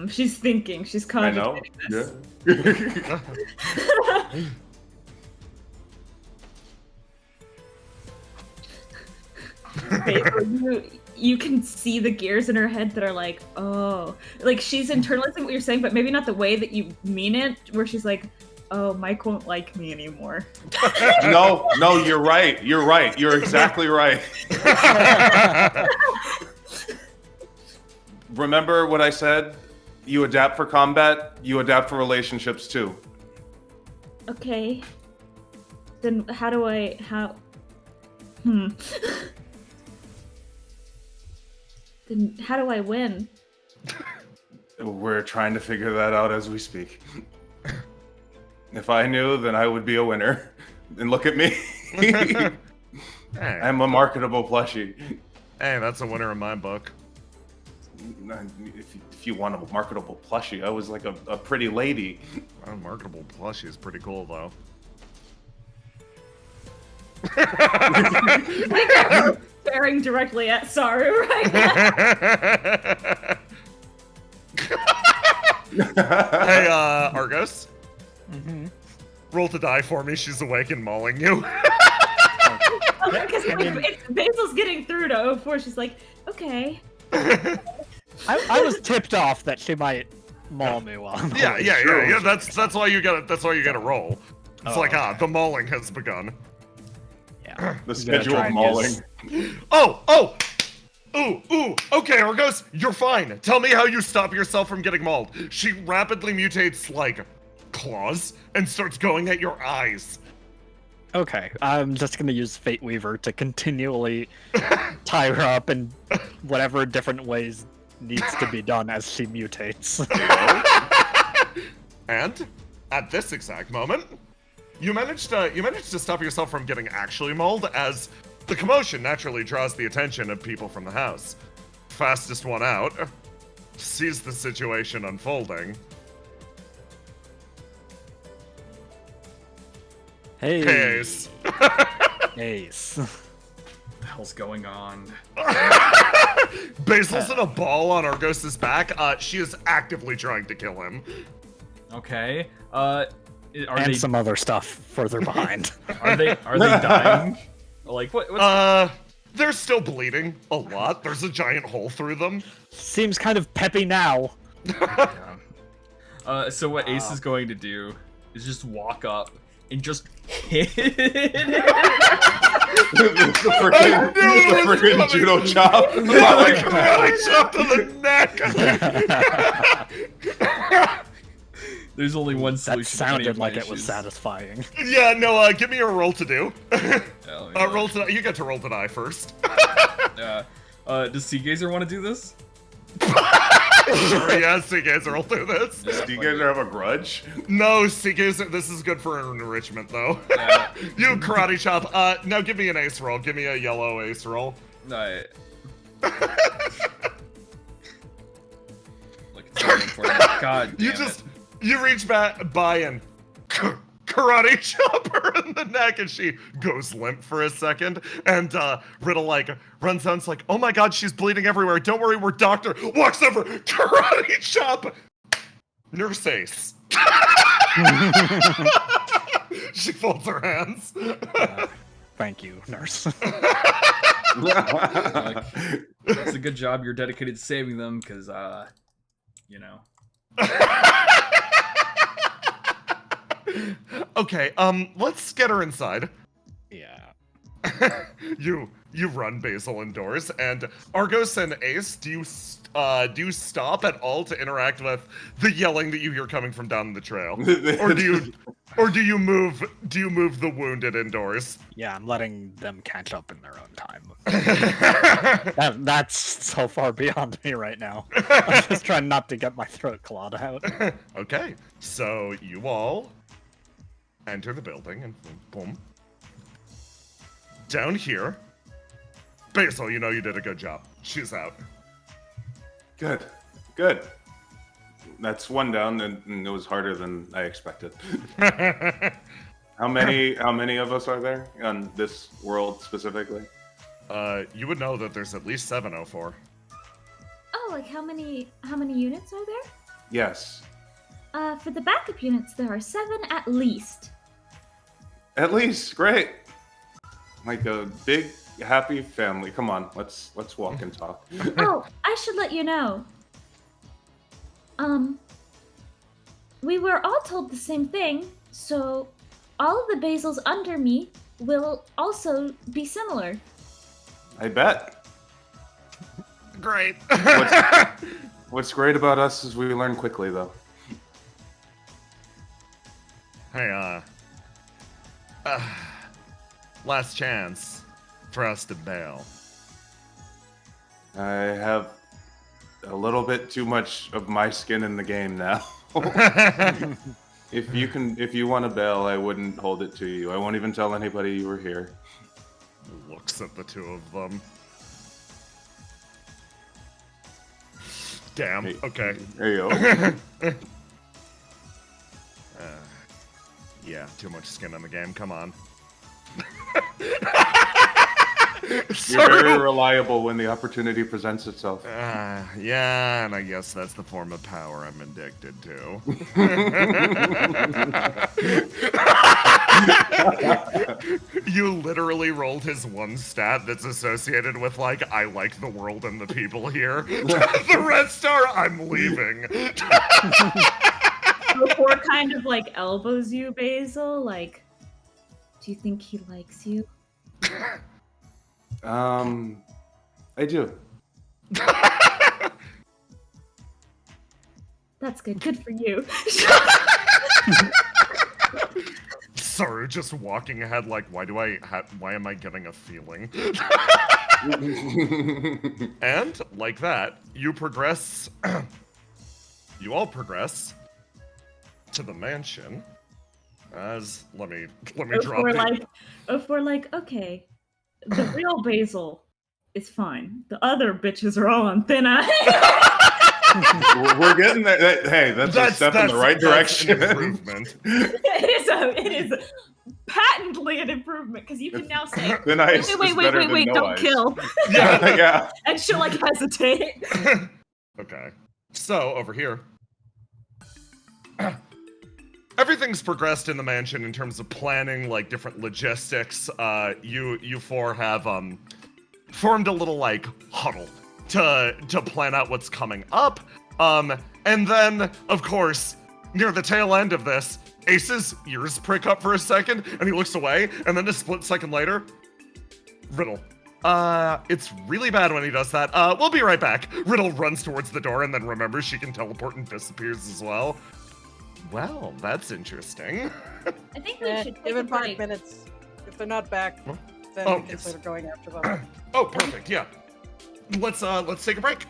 She's thinking. She's I know. cogitating this. Yeah. You can see the gears in her head that are like, oh, like she's internalizing what you're saying, but maybe not the way that you mean it, where she's like, oh, Mike won't like me anymore. No, you're right. You're exactly right. Remember what I said? You adapt for combat, you adapt for relationships too. Okay. Then Then how do I win? We're trying to figure that out as we speak. If I knew, then I would be a winner. And look at me. Hey. I'm a marketable plushie. Hey, that's a winner in my book. If you want a marketable plushie, I was like a pretty lady. A marketable plushie is pretty cool, though. Staring directly at Saru right now. Hey, Argos. Mm-hmm. Roll to die for me. She's awake and mauling you. Because Basil's getting through to 04. She's like, okay. I was tipped off that she might maul me while I'm Yeah. That's why you gotta roll. It's the mauling has begun. Yeah. The schedule of mauling. Ooh, okay, Argos, you're fine. Tell me how you stop yourself from getting mauled. She rapidly mutates, like, claws and starts going at your eyes. Okay, I'm just gonna use Fate Weaver to continually tie her up in whatever different ways needs to be done as she mutates. And, at this exact moment, you managed to stop yourself from getting actually mauled, as the commotion naturally draws the attention of people from the house. Fastest one out sees the situation unfolding. Hey. Ace. Ace. What the hell's going on? Basil's in a ball on Argos' back. She is actively trying to kill him. Okay. And some other stuff further behind. Are they dying? Like what's they're still bleeding a lot. There's a giant hole through them. Seems kind of peppy now. So what Ace is going to do is just walk up and just hit the freaking judo chop. Really chop to the neck. There's only one solution. That sounded like it was satisfying. Yeah, no, give me a roll to do. Yeah. Roll to die. You get to roll to die first. Does Seagazer want to do this? Sure, yeah, Seagazer will do this. Does Seagazer have a grudge? No, Seagazer, this is good for enrichment, though. You karate chop. Now give me an ace roll. Give me a yellow ace roll. No. Look, it's very important. God damn it. You reach back by and karate chop her in the neck, and she goes limp for a second. And Riddle runs down, it's like, oh my god, she's bleeding everywhere. Don't worry, we're doctor. Walks over, karate chop. Nurse Ace. She folds her hands. Thank you, nurse. It's a good job you're dedicated to saving them, because Okay, let's get her inside. you run Basil indoors, and Argos and Ace, do you stop at all to interact with the yelling that you hear coming from down the trail, or do you move the wounded indoors? Yeah, I'm letting them catch up in their own time. That's so far beyond me right now. I'm just trying not to get my throat clawed out. Okay, so you all enter the building, and boom. Down here, Basil, you know you did a good job. She's out. Good. That's one down, and it was harder than I expected. How many of us are there on this world specifically? You would know that there's at least 704. Oh, like how many units are there? Yes. For the backup units, there are 7 at least. At least, great. Like a big happy family. Come on, let's walk and talk. Oh, I should let you know. We were all told the same thing, so all of the Basils under me will also be similar. I bet. Great. What's great about us is we learn quickly, though. Hey, last chance for us to bail. I have a little bit too much of my skin in the game now. If you want to bail, I wouldn't hold it to you. I won't even tell anybody you were here. Looks at the two of them. Damn. Hey, Okay. There you go. Yeah, too much skin in the game. Come on. You're very reliable when the opportunity presents itself. Yeah, and I guess that's the form of power I'm addicted to. You literally rolled his one stat that's associated with, like, I like the world and the people here. The rest are, I'm leaving. Before kind of like elbows you, Basil, like, do you think he likes you? I do. That's good. Good for you. Sorry, just walking ahead like, why am I getting a feeling? And, like that, you progress, you all progress to the mansion as, let me drop If we're like, okay, the real Basil is fine. The other bitches are all on thin ice. We're getting there. Hey, that's a step in the right direction. Improvement. It is patently an improvement because you can now say, Thin ice is better than no don't ice. kill. Yeah. And she'll like hesitate. Okay. So, over here. Everything's progressed in the mansion in terms of planning, like, different logistics. You four have, formed a little, like, huddle to plan out what's coming up. And then, of course, near the tail end of this, Ace's ears prick up for a second, and he looks away, and then a split second later, Riddle. It's really bad when he does that. We'll be right back. Riddle runs towards the door and then remembers she can teleport and disappears as well. Well, that's interesting. I think we should take give a it 5 break. minutes. If they're not back, then Oh, we yes. consider going after them. Oh, perfect, yeah. Let's take a break.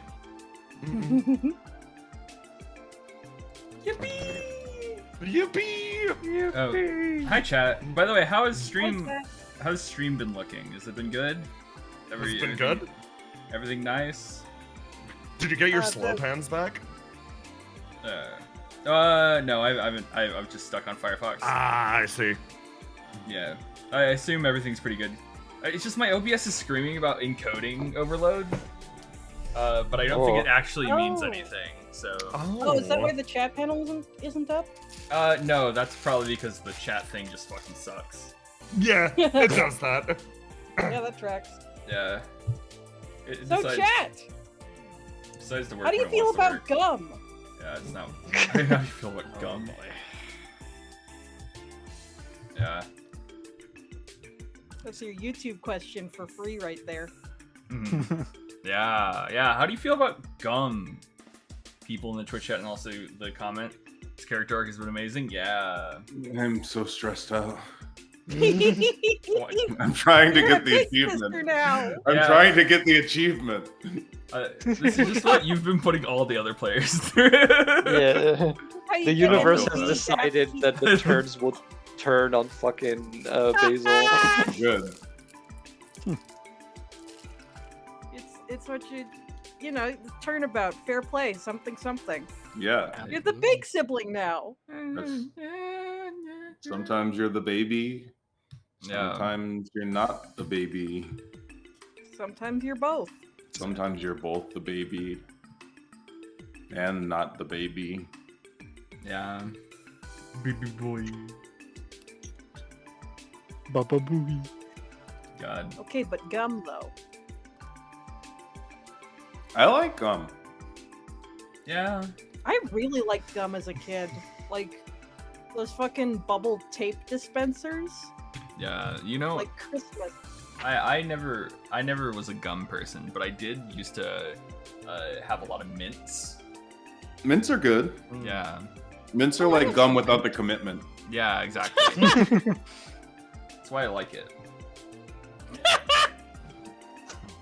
Yippee! Yippee! Oh, hi chat. By the way, how's stream been looking? Has it been good? It's been good. Everything nice? Did you get your slow pans back? No, I haven't. I'm just stuck on Firefox. Ah, I see. Yeah, I assume everything's pretty good. It's just my OBS is screaming about encoding overload, but I don't think it actually means anything. So. Oh, is that why the chat panel isn't up? No, that's probably because the chat thing just fucking sucks. Yeah, it does that. Yeah, that tracks. Yeah. Chat! Besides the work. How do you feel about gum? Yeah, it's not. How do you feel about gum? Yeah. That's your YouTube question for free right there. Yeah. How do you feel about gum? People in the Twitch chat and also the comment. This character arc has been amazing. Yeah. I'm so stressed out. What? I'm trying to You're a get the big achievement. sister now. I'm Yeah. trying to get the achievement. This is just what you've been putting all the other players through. Yeah. How you The get universe into has the decided that the turns will turn on fucking Basil. Good. It's what you know, turnabout, fair play, something. Yeah. You're the big sibling now. That's- Sometimes you're the baby. Yeah. Sometimes you're not the baby. Sometimes you're both. Sometimes you're both the baby and not the baby. Yeah. Baby boy. Baba booey. God. Okay, but gum though. I like gum. Yeah. I really liked gum as a kid. Like those fucking bubble tape dispensers. Yeah. You know, Like Christmas. I never was a gum person, but I did used to have a lot of mints. Mints are good. Yeah. Mints are like gum without the commitment. Yeah, exactly. That's why I like it.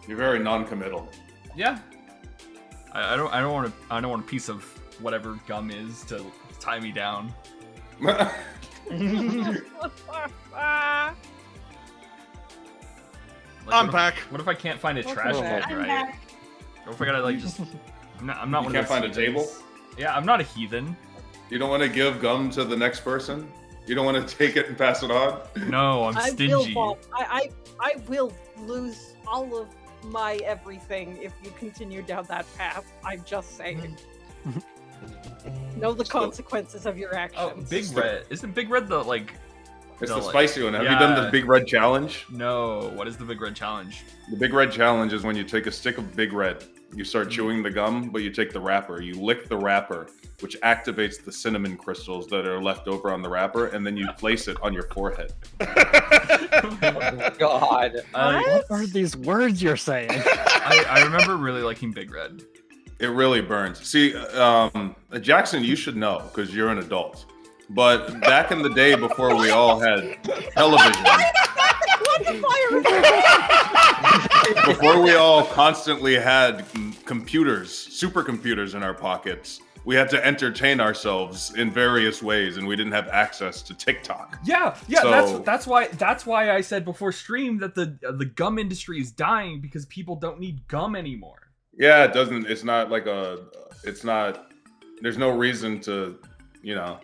You're very non-committal. Yeah. I don't want a piece of whatever gum is to tie me down. Like, I'm what back. What if I can't find a Welcome trash back. can, I'm right? back. Or if I gotta like just I'm not You one can't of those find a heathens. table? Yeah, I'm not a heathen. You don't want to give gum to the next person? You don't want to take it and pass it on? No, I'm I stingy. will I will lose all of my everything if you continue down that path. I'm just saying. Know the consequences of your actions. Oh, Big Red. Isn't Big Red the like It's No, the like- spicy one. Have you done the yeah. Big Red Challenge? No, what is the Big Red Challenge? The Big Red Challenge is when you take a stick of Big Red, you start chewing the gum, but you take the wrapper, you lick the wrapper, which activates the cinnamon crystals that are left over on the wrapper, and then you place it on your forehead. God. What are these words you're saying? I remember really liking Big Red. It really burns. See, Jackson, you should know because you're an adult. But back in the day, before we all had television, before we all constantly had computers, supercomputers in our pockets, we had to entertain ourselves in various ways, and we didn't have access to TikTok. Yeah, So- that's why I said before stream that the gum industry is dying because people don't need gum anymore. Yeah, it doesn't. It's not like it's not. There's no reason to,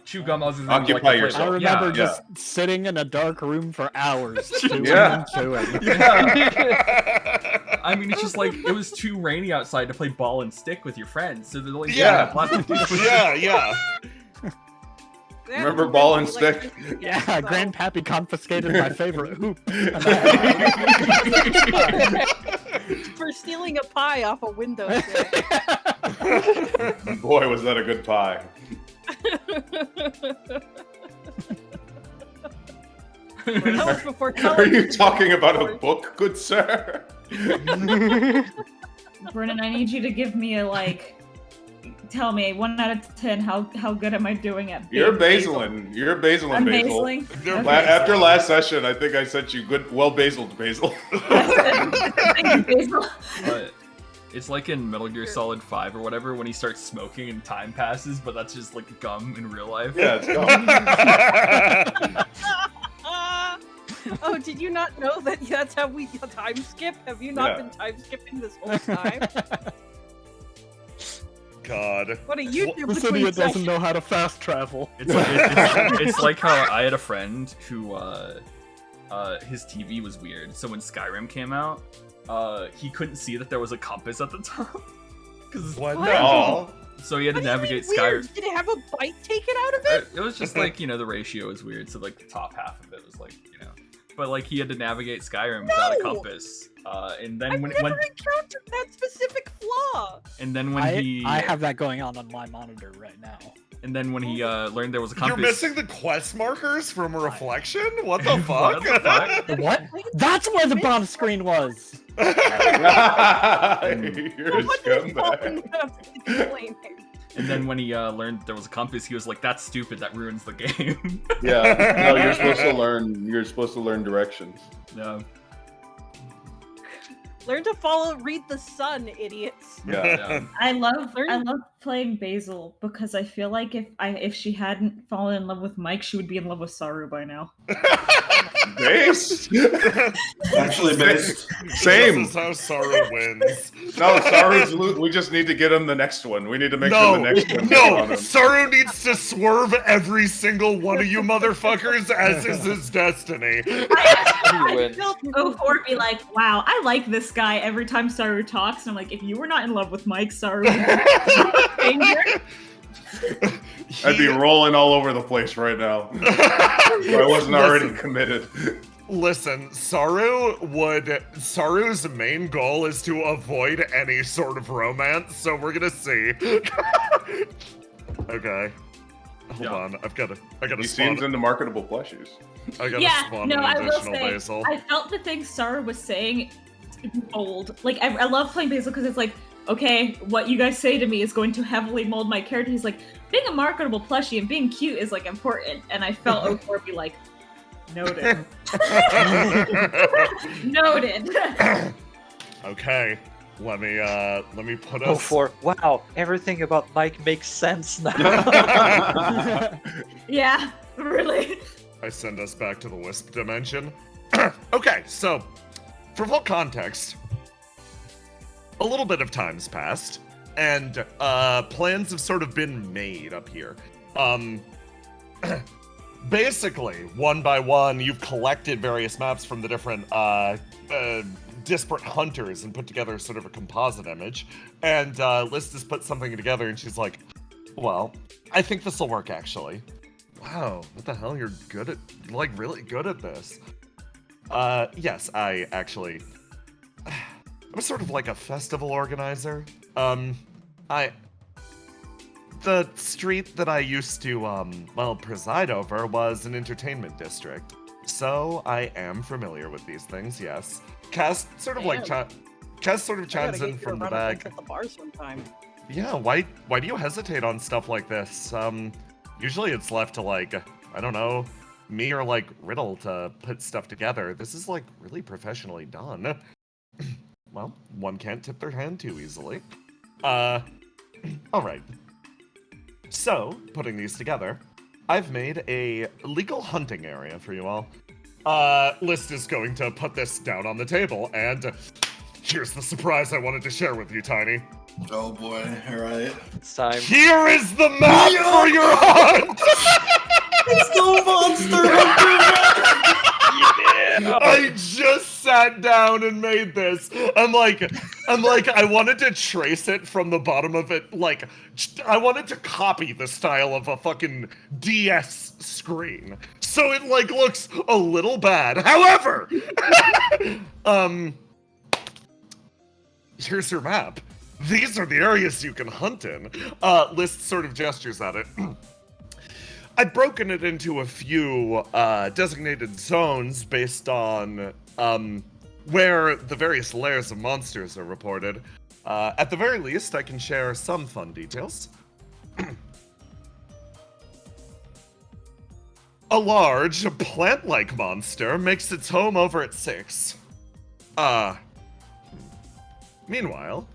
Chew gum other than Occupy like the yourself. I flavor. remember Yeah. just sitting in a dark room for hours, chewing Yeah. and chewing. Yeah. I mean, it's just like it was too rainy outside to play ball and stick with your friends, so they're like, Yeah. yeah. Remember ball and stick? Yeah, Grandpappy confiscated my favorite hoop. For stealing a pie off a windowsill. Boy, was that a good pie. That was before Are television. you talking about a book, good sir? Brennan, I need you to give me a tell me 1 out of 10 how good am I doing at being You're Basilin. You're Basilin, I'm Basil. basiling. You're Okay. After last session, I think I sent you good, well basiled Basil. Thank you, Basil. But it's like in Metal Gear Solid 5 or whatever when he starts smoking and time passes, but that's just like gum in real life. Yeah, it's gone. Oh, did you not know that that's how we time skip? Have you not Yeah. been time skipping this whole time? God. What a YouTube This between idiot doesn't sessions. know how to fast travel. It's like, it's like how I had a friend who his TV was weird. So when Skyrim came out, he couldn't see that there was a compass at the top. Cause What What? the hell? so he had to What do you mean navigate weird? Skyrim. Did it have a bite taken out of it? It was just like, the ratio is weird. So like the top half of it was like, but like he had to navigate Skyrim without a No! compass. And then I've when never encountered that specific flaw. and then when I he have that going on my monitor right now. And then when he learned there was a compass... You're missing the quest markers from Reflection? What the fuck? What the fuck? What? That's where the bomb screen was! You're a scumbag. And then when he learned there was a compass, he was like, "That's stupid. That ruins the game." Yeah. No, you're supposed to learn. You're supposed to learn directions. No. Learn to read the sun, idiots. Yeah. I love playing Basil because I feel like if she hadn't fallen in love with Mike, she would be in love with Saru by now. Base? Actually, based. Same. This is how Saru wins. No, Saru's we just need to get him the next one. We need to make sure the next one gets on him. Saru needs to swerve every single one of you motherfuckers, as is his destiny. You win. Go for it, be like, wow, I like this guy every time Saru talks. And I'm like, if you were not in love with Mike, Saru would be danger. I'd be rolling all over the place right now. If I wasn't already committed. Listen, Saru's main goal is to avoid any sort of romance, so we're gonna see. Okay. Hold on, I gotta He spawn. seems into marketable plushies. I gotta spawn an I will additional say, Basil. I felt the thing Saru was saying mold. Like, I love playing Basil because it's like, okay, what you guys say to me is going to heavily mold my character. He's like, being a marketable plushie and being cute is like important. And I felt O4 be like, noted. Noted. Okay, let me put Oh, us. for wow, everything about Mike makes sense now. Yeah, really. I send us back to the Wisp dimension. Okay, so for full context, a little bit of time's passed, and plans have sort of been made up here. Basically, one by one, you've collected various maps from the different disparate hunters and put together sort of a composite image. And Liz has put something together, and she's like, well, I think this will work, actually. Wow, what the hell? You're good at, like, really good at this. Yes, I actually... I'm sort of like a festival organizer. The street that I used to, well, preside over was an entertainment district. So I am familiar with these things, yes. Cass sort of like, Cass sort of chimes in from the bag. At the bar sometime. Yeah, why do you hesitate on stuff like this? Usually it's left to, like, I don't know, me or, like, Riddle to put stuff together. This is, like, really professionally done. Well, one can't tip their hand too easily. Alright. So, putting these together, I've made a legal hunting area for you all. List is going to put this down on the table, and here's the surprise I wanted to share with you, Tiny. Oh boy, alright. It's time. Here is the map for your hunt! It's the Monster Hunter! I just sat down and made this. I'm like, I wanted to trace it from the bottom of it. Like, I wanted to copy the style of a fucking DS screen. So it, like, looks a little bad. However, here's your map. These are the areas you can hunt in. List sort of gestures at it. I've broken it into a few designated zones based on where the various layers of monsters are reported. At the very least, I can share some fun details. A large, plant-like monster makes its home over at 6. Meanwhile,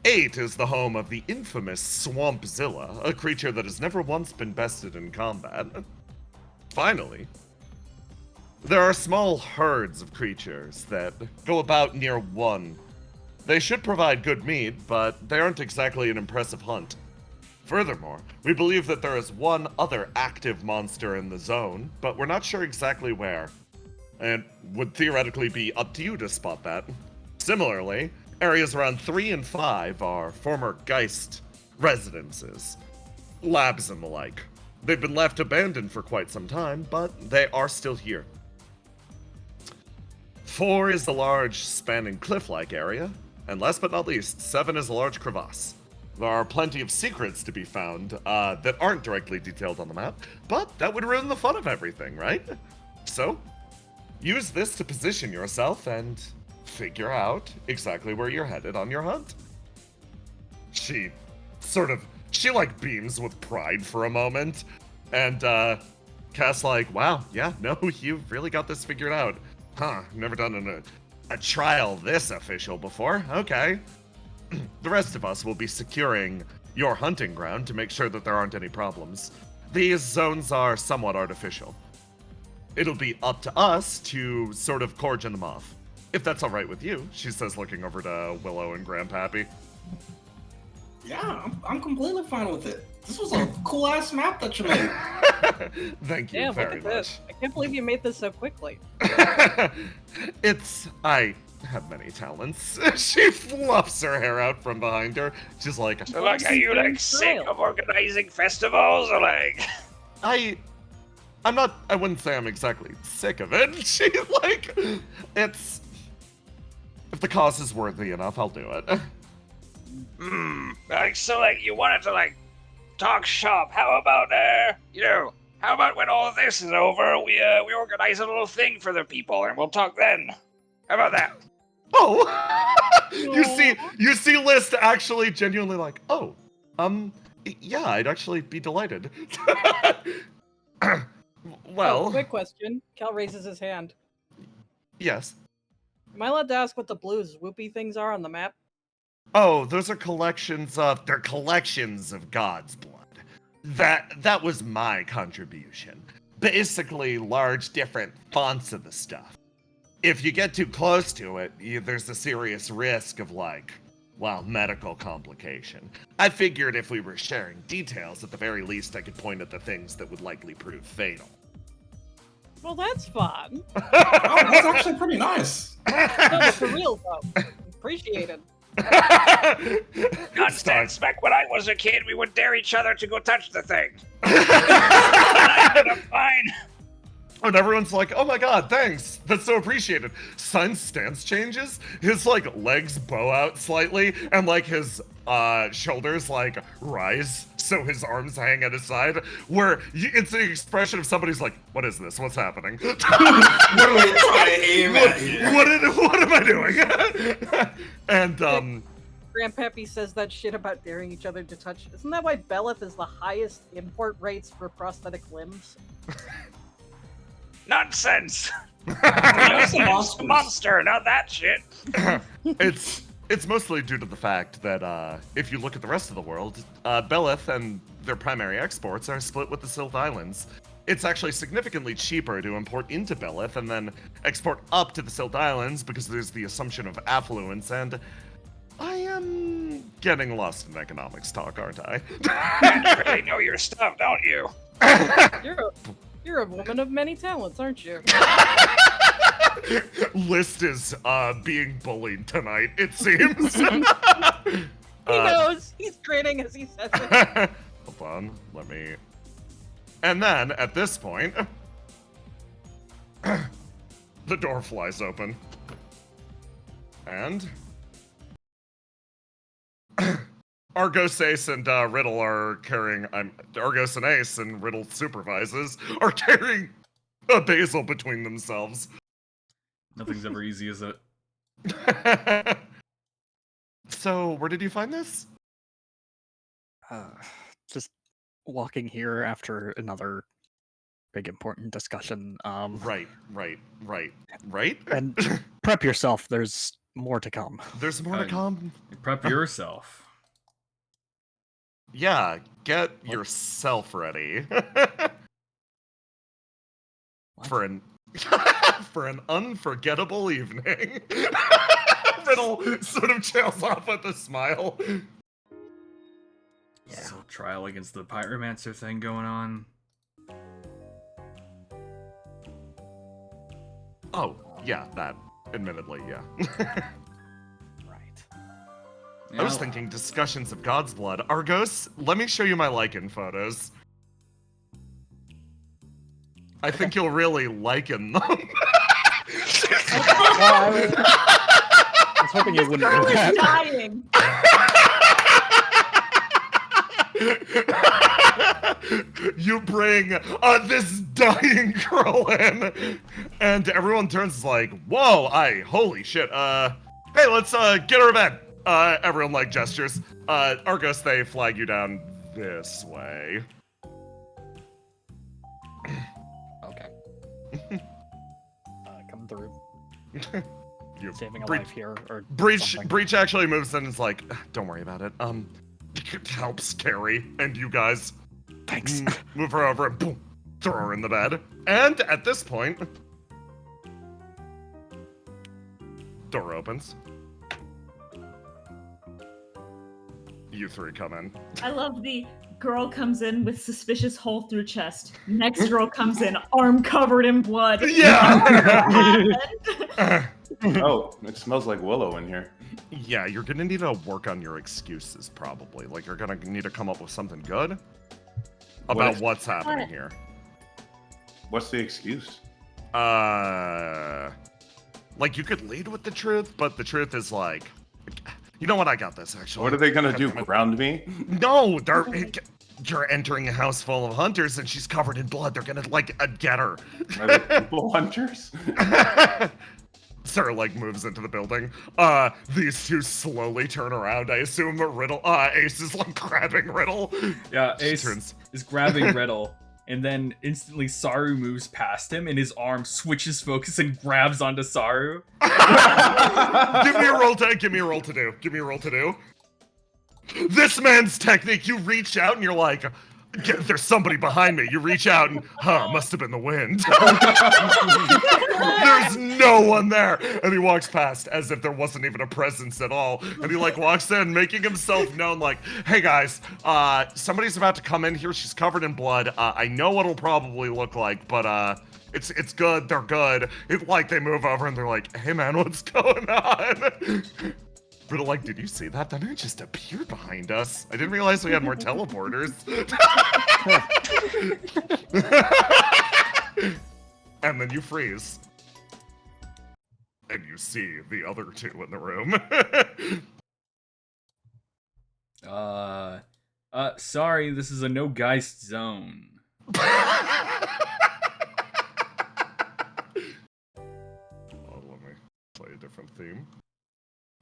8 is the home of the infamous Swampzilla, a creature that has never once been bested in combat. Finally, there are small herds of creatures that go about near 1. They should provide good meat, but they aren't exactly an impressive hunt. Furthermore, we believe that there is one other active monster in the zone, but we're not sure exactly where. And would theoretically be up to you to spot that. Similarly, areas around 3 and 5 are former Geist residences, labs and the like. They've been left abandoned for quite some time, but they are still here. 4 is the large, spanning cliff-like area, and last but not least, 7 is a large crevasse. There are plenty of secrets to be found that aren't directly detailed on the map, but that would ruin the fun of everything, right? So, use this to position yourself and figure out exactly where you're headed on your hunt. She like beams with pride for a moment, and Cass like, wow, yeah, no, you've really got this figured out. Huh, never done a trial this official before. Okay. The rest of us will be securing your hunting ground to make sure that there aren't any problems. These zones are somewhat artificial. It'll be up to us to sort of cordon them off. If that's all right with you, she says, looking over to Willow and Grandpappy. Yeah, I'm completely fine with it. This was a cool-ass map that you made. Thank you Damn, very look at this. much. I can't believe you made this so quickly. I have many talents. She fluffs her hair out from behind her. She's like, So, like, are you, like, sick of organizing festivals, or, like... I wouldn't say I'm exactly sick of it. She, like, if the cause is worthy enough, I'll do it. Like, so, like, you wanted to, like, talk shop. How about, how about when all of this is over, we organize a little thing for the people, and we'll talk then? How about that? Oh! you see List actually genuinely like, oh, yeah, I'd actually be delighted. Well... Oh, quick question. Cal raises his hand. Yes. Am I allowed to ask what the blue swoopy things are on the map? Oh, those are collections of God's blood. That was my contribution. Basically, large different fonts of the stuff. If you get too close to it, there's a serious risk of, like, well, medical complication. I figured if we were sharing details, at the very least I could point at the things that would likely prove fatal. Well, that's fun. Oh, that's actually pretty nice. No, for real, though. Appreciated. Nonsense. Back when I was a kid, we would dare each other to go touch the thing. I'm fine. And everyone's like, oh my god, thanks. That's so appreciated. Sun's stance changes. His, like, legs bow out slightly, and, like, his shoulders, like, rise, so his arms hang at his side, where it's the expression of somebody's like, what is this? What's happening? What are we trying to aim at here? What am I doing? And, Grandpappy says that shit about daring each other to touch. Isn't that why Belith is the highest import rates for prosthetic limbs? Nonsense. It's a monster, not that shit. It's mostly due to the fact that if you look at the rest of the world, Belith and their primary exports are split with the Sylph Islands. It's actually significantly cheaper to import into Belith and then export up to the Sylph Islands because there's the assumption of affluence, and I am getting lost in economics talk, aren't I? You really know your stuff, don't you? You're a woman of many talents, aren't you? List is being bullied tonight, it seems. He knows. He's grinning as he says it. Hold on, let me... And then, at this point, the door flies open. And... Argos, Ace, and Riddle are carrying... Argos and Ace, and Riddle supervises, are carrying a Basil between themselves. Nothing's ever easy, is it? So, where did you find this? Just walking here after another big important discussion. Right. And prep yourself, there's more to come. There's more to come? Prep yourself. Yeah, get yourself ready. For an unforgettable evening. Riddle sort of trails off with a smile. Yeah. So trial against the pyromancer thing going on. Oh, yeah, that. Admittedly, yeah. Right. I was thinking discussions of God's blood. Argos, let me show you my lichen photos. I think you'll really liken them. I was hoping you wouldn't do that. Dying. You bring this dying girl in, and everyone turns like, whoa, holy shit, hey, let's get her to bed. Everyone like gestures. Argos, they flag you down this way. Okay. Come through. You Saving a Breach- life here, or Breach something. Breach actually moves in and is like, don't worry about it. It helps carry, and you guys Thanks. move her over and boom, throw her in the bed. And at this point, door opens. You three come in. I love the girl comes in with suspicious hole through chest. Next girl comes in, arm covered in blood. Yeah! Oh, it smells like Willow in here. Yeah, you're gonna need to work on your excuses, probably. Like, you're gonna need to come up with something good about what's happening here. What's the excuse? Like, you could lead with the truth, but the truth is like, you know what? I got this, actually. What are they gonna do? Ground me? No, you're entering a house full of hunters, and she's covered in blood. They're gonna, like, get her. Are they people hunters? Sarah, like, moves into the building. These two slowly turn around. I assume Riddle, Ace is, like, grabbing Riddle. Yeah, She Ace turns. is grabbing Riddle, and then instantly Saru moves past him, and his arm switches focus and grabs onto Saru. Give me a roll to do. This man's technique, you reach out and you're like, there's somebody behind me. You reach out and, must have been the wind. There's no one there. And he walks past as if there wasn't even a presence at all. And he like walks in, making himself known like, hey guys, somebody's about to come in here. She's covered in blood. I know what it'll probably look like, but it's good. They're good. It's like they move over and they're like, hey man, what's going on? But like, did you see that? That man just appeared behind us. I didn't realize we had more teleporters. And then you freeze. And you see the other two in the room. Sorry, this is a no geist zone. Oh, let me play a different theme.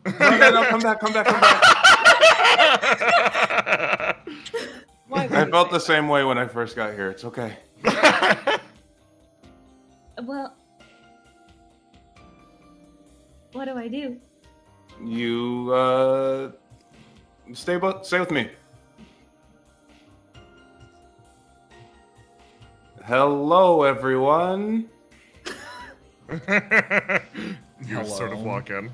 Okay, no, come back. I felt the same way when I first got here. It's okay. Well, what do I do? You stay with me. Hello, everyone. You sort of walk in.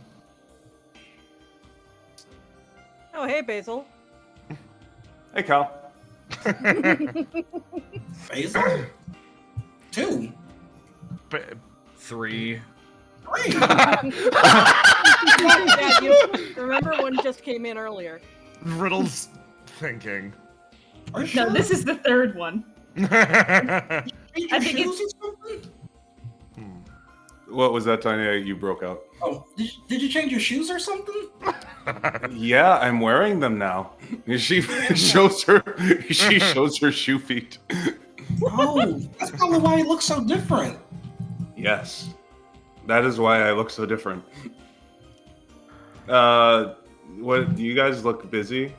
Oh, hey, Basil. Hey, Cal. Basil? 2. 3. 3. Dad, you remember one just came in earlier. Riddle's thinking. Are you sure? No, this is the third one. I Change I your think shoes or something? What was that, Tanya? You broke out. Oh, did you change your shoes or something? Yeah, I'm wearing them now. She shows her shoe feet. Oh, that's probably why you look so different. Yes, that is why I look so different. What? Do you guys look busy?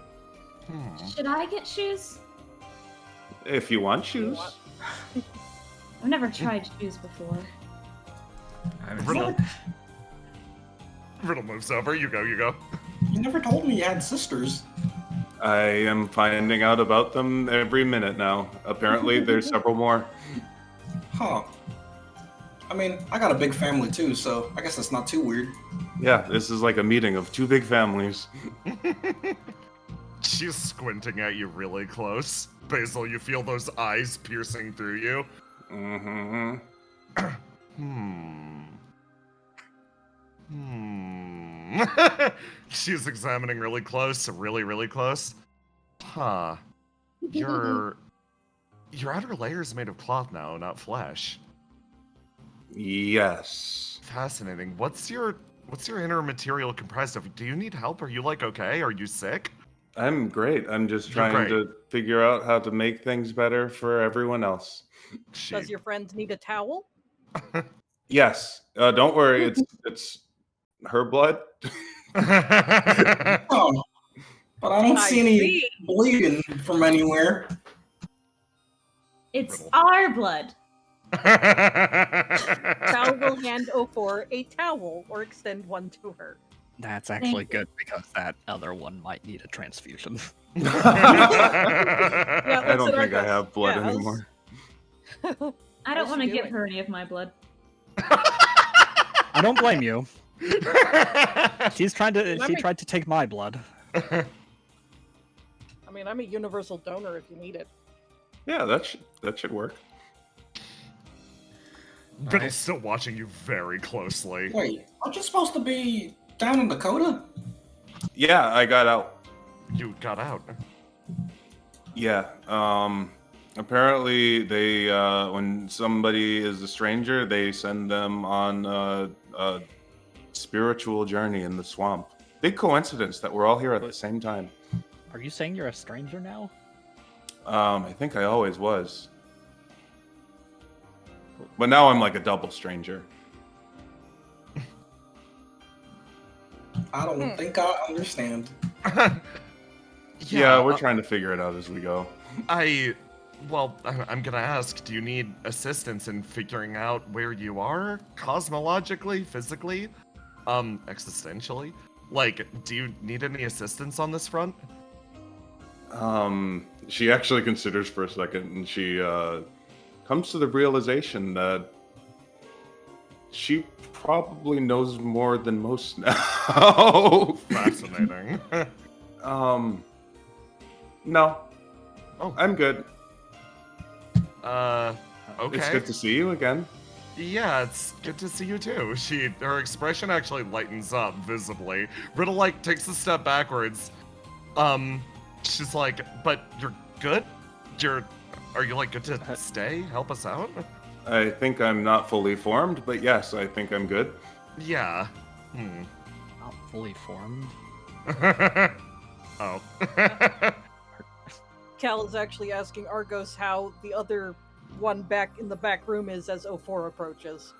Should I get shoes? If you want shoes. I've never tried shoes before. Riddle moves over. You go. You never told me you had sisters. I am finding out about them every minute now. Apparently, there's several more. Huh. I mean, I got a big family too, so I guess that's not too weird. Yeah, this is like a meeting of two big families. She's squinting at you really close. Basil, you feel those eyes piercing through you. Mm-hmm. She's examining really close, really close. Huh. Your outer layer is made of cloth now, not flesh. Yes. Fascinating. What's your inner material comprised of? Do you need help? Are you like okay? Are you sick? I'm great. I'm just You're trying great. to figure out how to make things better for everyone else. Does your friend need a towel? Yes. Don't worry. It's her blood. Oh, but I don't I see any see. bleeding from anywhere. It's Riddle. our blood. Sal will hand 04 a towel or extend one to her. That's actually Thank you. good because that other one might need a transfusion. Yeah, I don't looks at think I Argos. have blood Yeah, anymore. I don't How's want to she give doing? her any of my blood. I don't blame you. She tried to take my blood. I mean, I'm a universal donor if you need it. Yeah, that should work. Riddle's still watching you very closely. Wait, aren't you supposed to be down in Dakota? Yeah, I got out. You got out. Yeah. Apparently they when somebody is a stranger, they send them on a spiritual journey in the swamp. Big coincidence that we're all here at the same time. Are you saying you're a stranger now? I think I always was. But now I'm like a double stranger. I don't think I understand. Yeah, we're trying to figure it out as we go. I'm gonna ask, do you need assistance in figuring out where you are? Cosmologically, physically? Existentially? Like, do you need any assistance on this front? She actually considers for a second, and she comes to the realization that she probably knows more than most now. Fascinating. No. Oh. I'm good. Okay. It's good to see you again. Yeah, it's good to see you too. Her expression actually lightens up visibly. Riddle like takes a step backwards. She's like, but you're good? Are you like good to stay? Help us out? I think I'm not fully formed, but yes, I think I'm good. Yeah. Not fully formed. Oh. Cal is actually asking Argos how the other one back in the back room is as 04 approaches.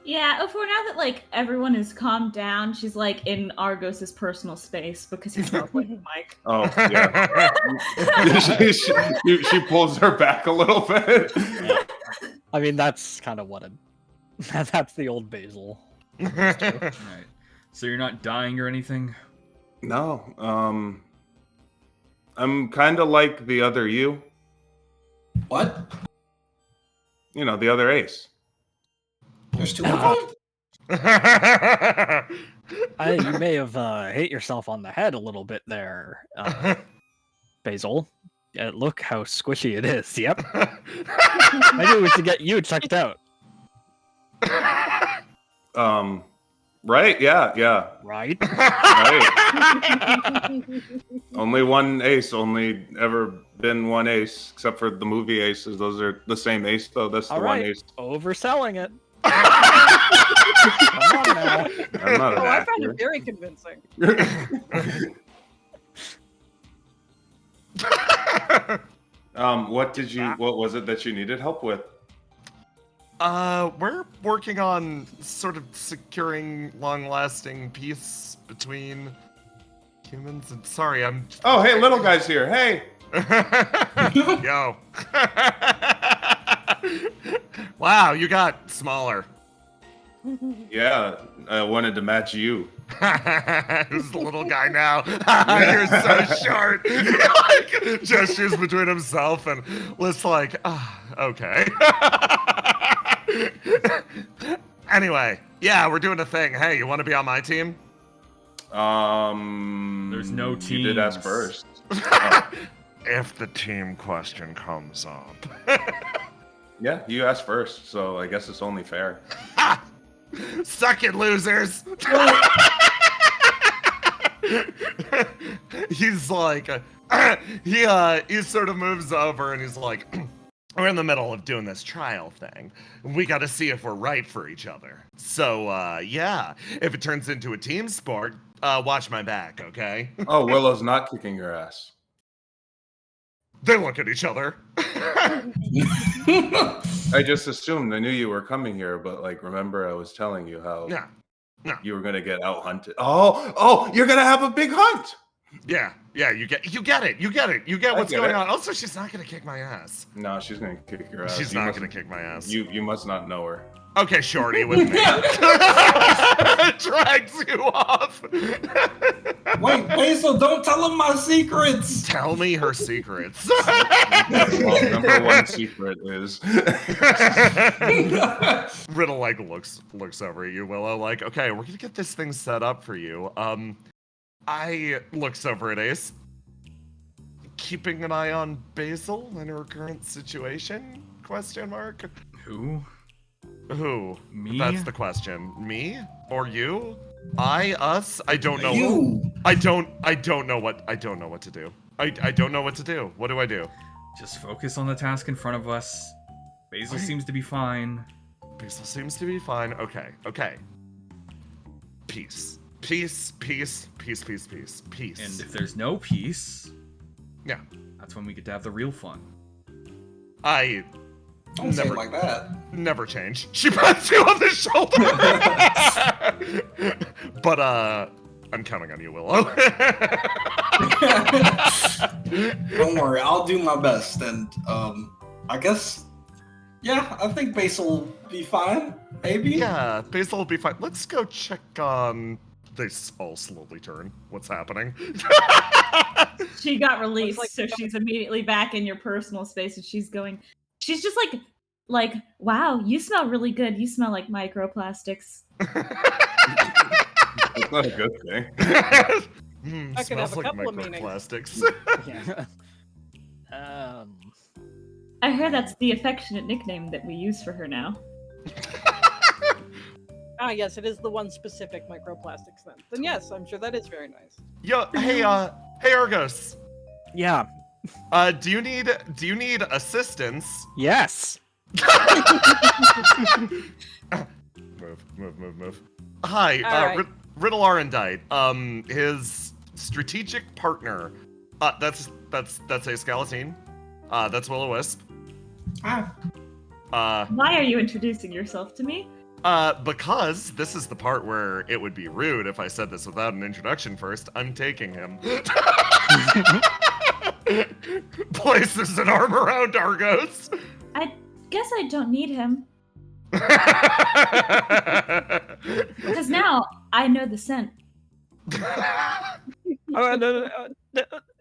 Yeah, for now that like everyone is calmed down, she's like in Argos's personal space because he's not with Mike. Oh, yeah. she pulls her back a little bit. I mean, that's kind of what it. That's the old Basil. Alright. So you're not dying or anything? No, I'm kind of like the other you. What? You know, the other ace. There's two of them? You may have hit yourself on the head a little bit there, Basil. Look how squishy it is. Yep. Maybe we should get you checked out. Right? Yeah. Right? Right. Only one ace, only ever been one ace, except for the movie aces. Those are the same ace, though. That's the All one right. ace. Overselling it. Come on now. I'm not an Oh, I found actor. it very convincing. What was it that you needed help with? We're working on sort of securing long-lasting peace between humans and sorry, I'm Oh, hey, little guy's here. Hey. Yo. Wow, you got smaller. Yeah, I wanted to match you. Who's the little guy now? You're so short. He like gestures between himself and Liz like, okay. Anyway, yeah, we're doing a thing. Hey, you want to be on my team? There's no You did ask teams. first. If the team question comes up. Yeah, you asked first, so I guess it's only fair. Suck it, losers. He's like, he sort of moves over and he's like, we're in the middle of doing this trial thing. We got to see if we're right for each other. So, yeah, if it turns into a team sport, watch my back, okay? Oh, Willow's not kicking your ass. They look at each other. I just assumed. I knew you were coming here, but like, remember I was telling you how No. you were gonna get out hunted. Oh, you're gonna have a big hunt. Yeah, you get it. You get what's going on. Also, she's not gonna kick my ass. No, she's gonna kick your ass. She's not gonna kick my ass. You must not know her. Okay, Shorty with me. Drags you off. Wait, Basil, don't tell him my secrets. Tell me her secrets. Well, number one secret is Riddle like looks over at you, Willow, like, okay, we're gonna get this thing set up for you. I looks over at Ace, keeping an eye on Basil in her current situation? Question mark. Who? Who? Me? That's the question. Me or you? Us? I don't know. You. I don't know what to do. I don't know what to do. What do I do? Just focus on the task in front of us. Basil seems to be fine. Basil seems to be fine. Okay. Peace. Peace. And if there's no peace, Yeah. that's when we get to have the real fun. I Don't say it like that. never change. She pats you on the shoulder. But I'm counting on you, Willow. Don't worry, I'll do my best, and I guess, yeah, I think Basil will be fine. Maybe. Yeah, Basil will be fine. Let's go check on. They all slowly turn. What's happening? She got released, Looks so like- she's immediately back in your personal space, and she's just like, wow, you smell really good. You smell like microplastics. it's not a good thing. I could have Smells a like couple of meanings. microplastics. Yeah. I heard that's the affectionate nickname that we use for her now. Ah, yes, it is the one specific microplastics then. Then yes, I'm sure that is very nice. Yo, hey Argos. Yeah. Do you need assistance? Yes. Move. Hi, All right. Riddle Arendite. His strategic partner. That's Ace Galatine. That's Will-O-Wisp. Ah, Why are you introducing yourself to me? Because this is the part where it would be rude if I said this without an introduction first. I'm taking him. Places an arm around Argos. I guess I don't need him. Because now I know the scent.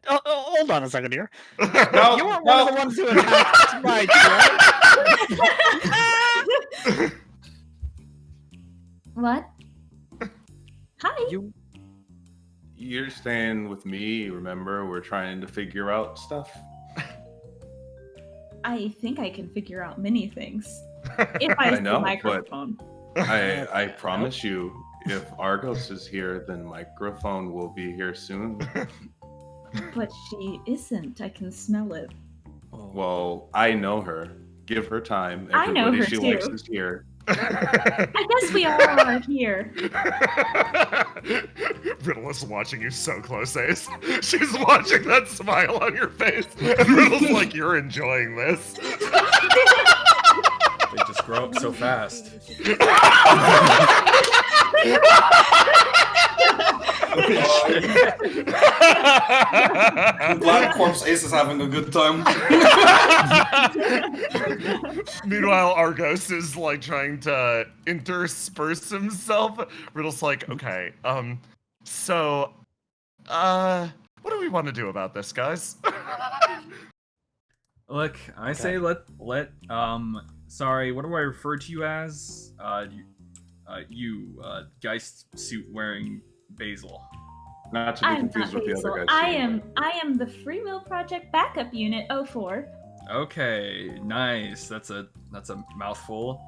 Hold on a second here. No, You weren't one of the ones who attacked Mike, right? What? Hi. You're staying with me. Remember, we're trying to figure out stuff. I think I can figure out many things. If I use know, the but- microphone. I promise you, if Argos is here, then Microphone will be here soon. But she isn't. I can smell it. Well, I know her. Give her time. I know Everybody her she too. likes is here. I guess we all are here. Riddle is watching you so close, Ace. She's watching that smile on your face, and Riddle's like, "You're enjoying this." They just grow up so fast. I'm glad Corpse Ace is having a good time. Meanwhile, Argos is like trying to intersperse himself. Riddle's like, okay, so, what do we want to do about this, guys? Look, I say let sorry, what do I refer to you as? You Geist suit wearing Basil. Not to be I'm confused not with the Basil. other guys. I am the Free Will Project Backup Unit 04. Okay, nice. That's a mouthful.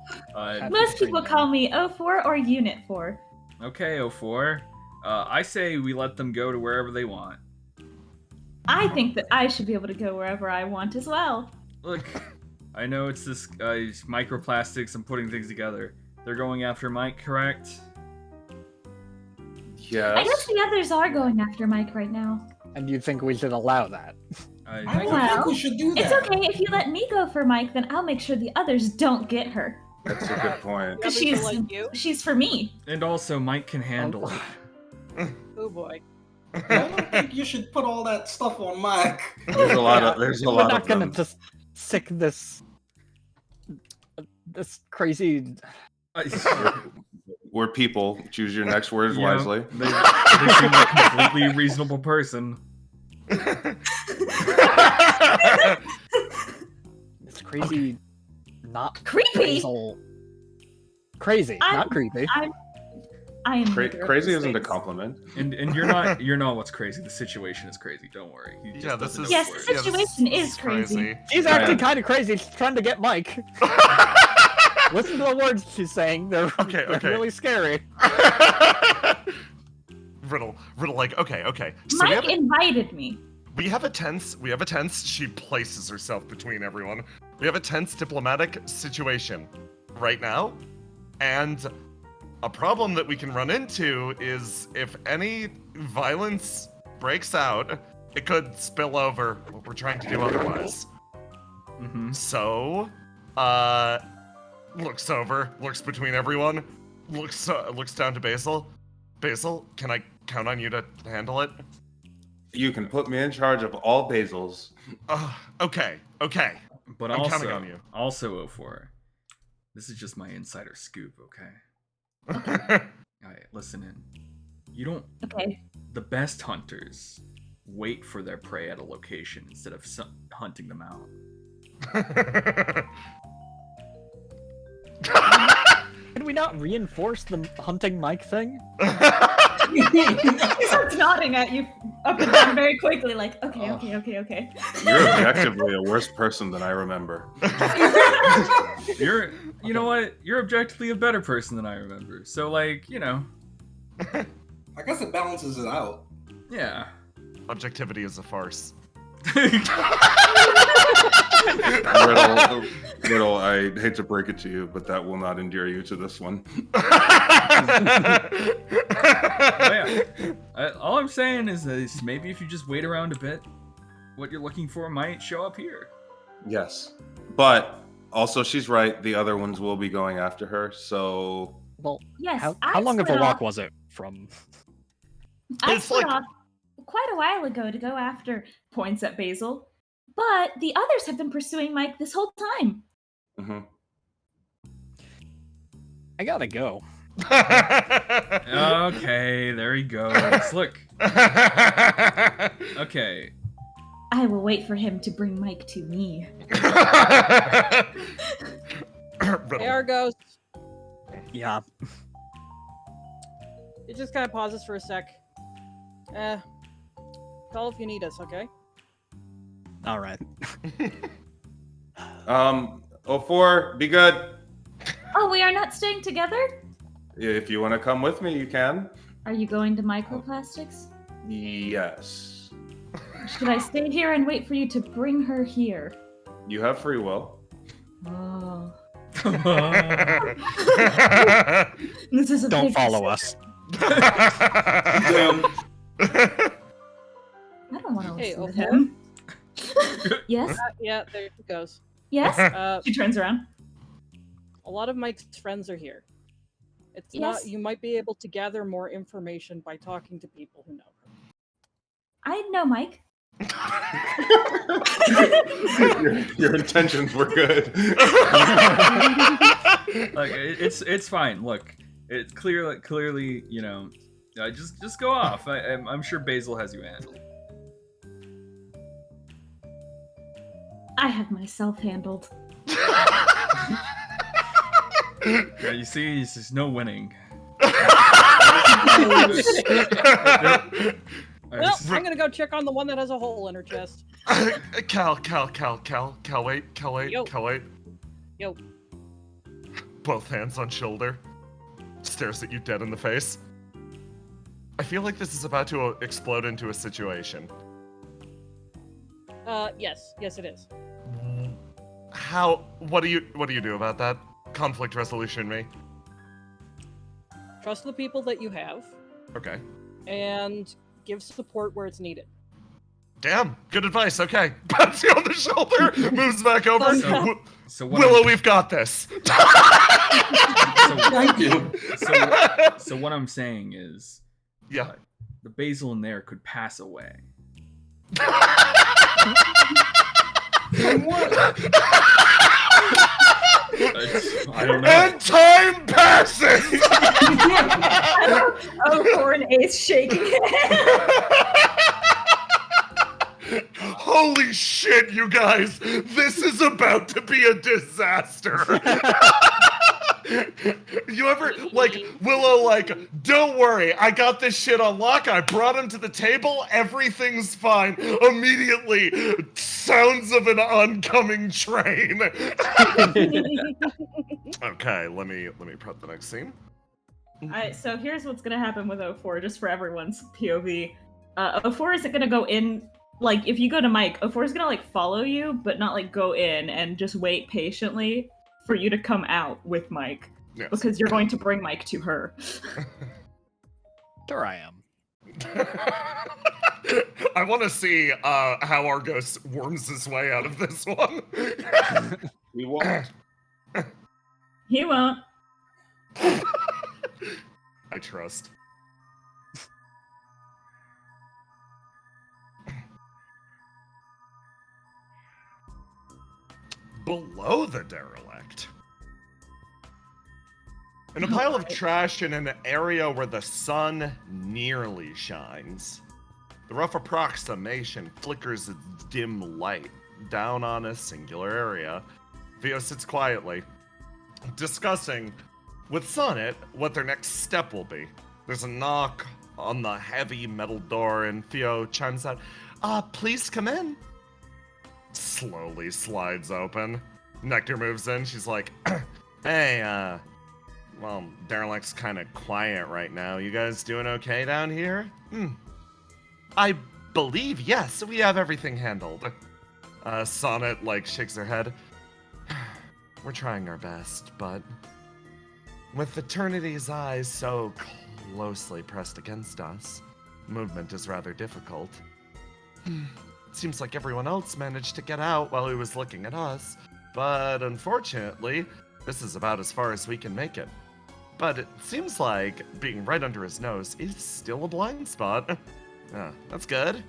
Most people call me 04 or Unit 4. Okay, 04. I say we let them go to wherever they want. I think that I should be able to go wherever I want as well. Look, I know it's this microplastics and putting things together. They're going after Mike, correct? I guess Yes. the others are going after Mike right now. And you think we should allow that? I I, don't Well, think we should do It's that. okay if you let me go for Mike, then I'll make sure the others don't get her. That's a good point. The others She's are like you. she's for me. and also, Mike can handle it. Oh boy. I don't think you should put all that stuff on Mike. There's a lot of We're lot not of gonna them. just sick this crazy. We're people. Choose your next words Yeah, wisely. They seem like a completely reasonable person. It's crazy. Not Creepy. Basil. Crazy, I'm- not creepy. I am neither of Crazy those isn't a things. compliment. And you're not what's crazy. The situation is crazy. Don't worry. He just Yeah, this doesn't is. know Yes, the the word. situation this is crazy. She's Yeah. acting kind of crazy. She's trying to get Mike. Listen to the words she's saying. They're, Okay, they're okay. really scary. Riddle, like, okay. So Mike invited me. we have a tense. She places herself between everyone. We have a tense diplomatic situation right now, and a problem that we can run into is if any violence breaks out, it could spill over what we're trying to do otherwise. Mhm. So, looks over, looks between everyone, looks down to Basil. Basil, can I count on you to handle it? You can put me in charge of all Basils. Okay. But I'm also, counting on you. also 04. This is just my insider scoop, okay? Alright, listen in. You don't. Okay. The best hunters wait for their prey at a location instead of hunting them out. Can we not reinforce the hunting Mike thing? He starts nodding at you up and down very quickly, like, okay. You're objectively a worse person than I remember. You know what? You're objectively a better person than I remember. So, like, you know, I guess it balances it out. yeah. Objectivity is a farce. Riddle, I hate to break it to you, but that will not endear you to this one. All I'm saying is that maybe if you just wait around a bit, what you're looking for might show up here. Yes. But also, she's right. The other ones will be going after her, so. Well, Yes. how I long of a split walk off- was it from? I It's split like- off quite a while ago to go after points at Basil, but the others have been pursuing Mike this whole time. Mhm. I gotta go. Okay, there he goes. Look, okay. I will wait for him to bring Mike to me. Hey, Argos. Yeah. It just kind of pauses for a sec. Call if you need us, okay? All right. 04, be good. Oh, we are not staying together? If you want to come with me, you can. Are you going to microplastics? Yes. Should I stay here and wait for you to bring her here? You have free will. Oh. Yeah. This is a Don't big follow us. Damn. I don't want to Hey, listen to okay. him. Yes? Yeah, there it goes. Yes? She turns around. A lot of Mike's friends are here. It's Yes. not. You might be able to gather more information by talking to people who know her. I know Mike. Your intentions were good. Like it's fine. Look, it's clearly, you know, just go off. I'm sure Basil has you handled. I have myself handled. Yeah, you see, there's no winning. Well, I'm gonna go check on the one that has a hole in her chest. Cal, wait. Yo. Cal, wait. Yo. Both hands on shoulder. Stares at you dead in the face. I feel like this is about to explode into a situation. Yes, it is. What do you do about that? Conflict resolution me. Trust the people that you have. Okay. and give support where it's needed. Damn, good advice. Okay. Pats you on the shoulder, moves back over. So what Willow, I'm- we've got this. Thank you. So what I'm saying is, Yeah. the basil in there could pass away. From what? I don't know. And time passes. Oh, for an ace shaking it. Holy shit, you guys! This is about to be a disaster. You ever, like, Willow, like, don't worry, I got this shit on lock, I brought him to the table, everything's fine. Immediately, sounds of an oncoming train. Okay, let me prep the next scene. So here's what's gonna happen with 04, just for everyone's POV. 04 isn't gonna go in, like, if you go to Mike, 04 is gonna, like, follow you, but not, like, go in and just wait patiently for you to come out with Mike. Yes. Because you're going to bring Mike to her. There I am. I want to see how Argos worms his way out of this one. We won't. He won't. I trust. Below the derelict. In a pile of trash in an area where the sun nearly shines, the rough approximation flickers its dim light down on a singular area. Theo sits quietly, discussing with Sonnet what their next step will be. There's a knock on the heavy metal door, and Theo chimes out, please come in. Slowly slides open. Nectar moves in. She's like, hey, well, Derelict's kind of quiet right now. You guys doing okay down here? I believe, yes, we have everything handled. Sonnet, like, shakes her head. We're trying our best, but with Eternity's eyes so closely pressed against us, movement is rather difficult. Seems like everyone else managed to get out while he was looking at us, but unfortunately, this is about as far as we can make it. But it seems like being right under his nose is still a blind spot. That's good.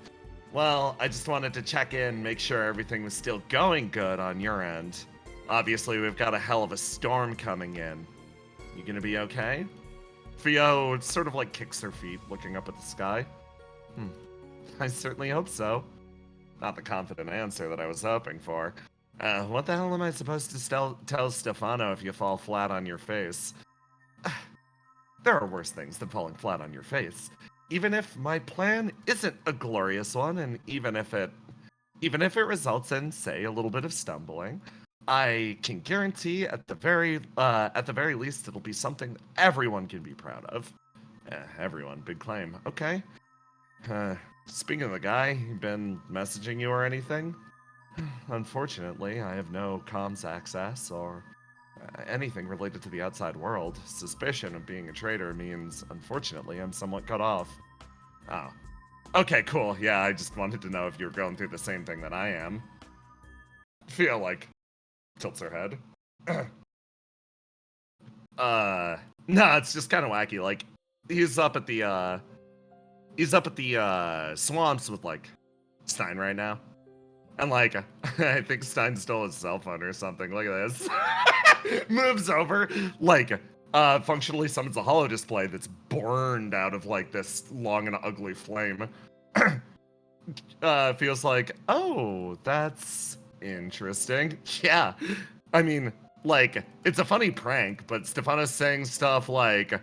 Well, I just wanted to check in, make sure everything was still going good on your end. Obviously, we've got a hell of a storm coming in. You gonna be okay? Theo sort of like kicks her feet, looking up at the sky. I certainly hope so. Not the confident answer that I was hoping for. What the hell am I supposed to tell Stefano if you fall flat on your face? There are worse things than falling flat on your face. Even if my plan isn't a glorious one, and even if it results in, say, a little bit of stumbling, I can guarantee at the very least it'll be something that everyone can be proud of. Everyone, big claim. Okay. Speaking of the guy, he been messaging you or anything? Unfortunately, I have no comms access or anything related to the outside world. Suspicion of being a traitor means, unfortunately, I'm somewhat cut off. Oh. Okay, cool. Yeah, I just wanted to know if you were going through the same thing that I am. Feel like tilts her head. No, it's just kind of wacky. Like, he's up at the swamps with, like, Stein right now. And, like, I think Stein stole his cell phone or something. Look at this. Moves over, like, functionally summons a holo display that's burned out of, like, this long and ugly flame. Feels like, oh, that's interesting. Yeah. I mean, like, it's a funny prank, but Stefano's saying stuff like,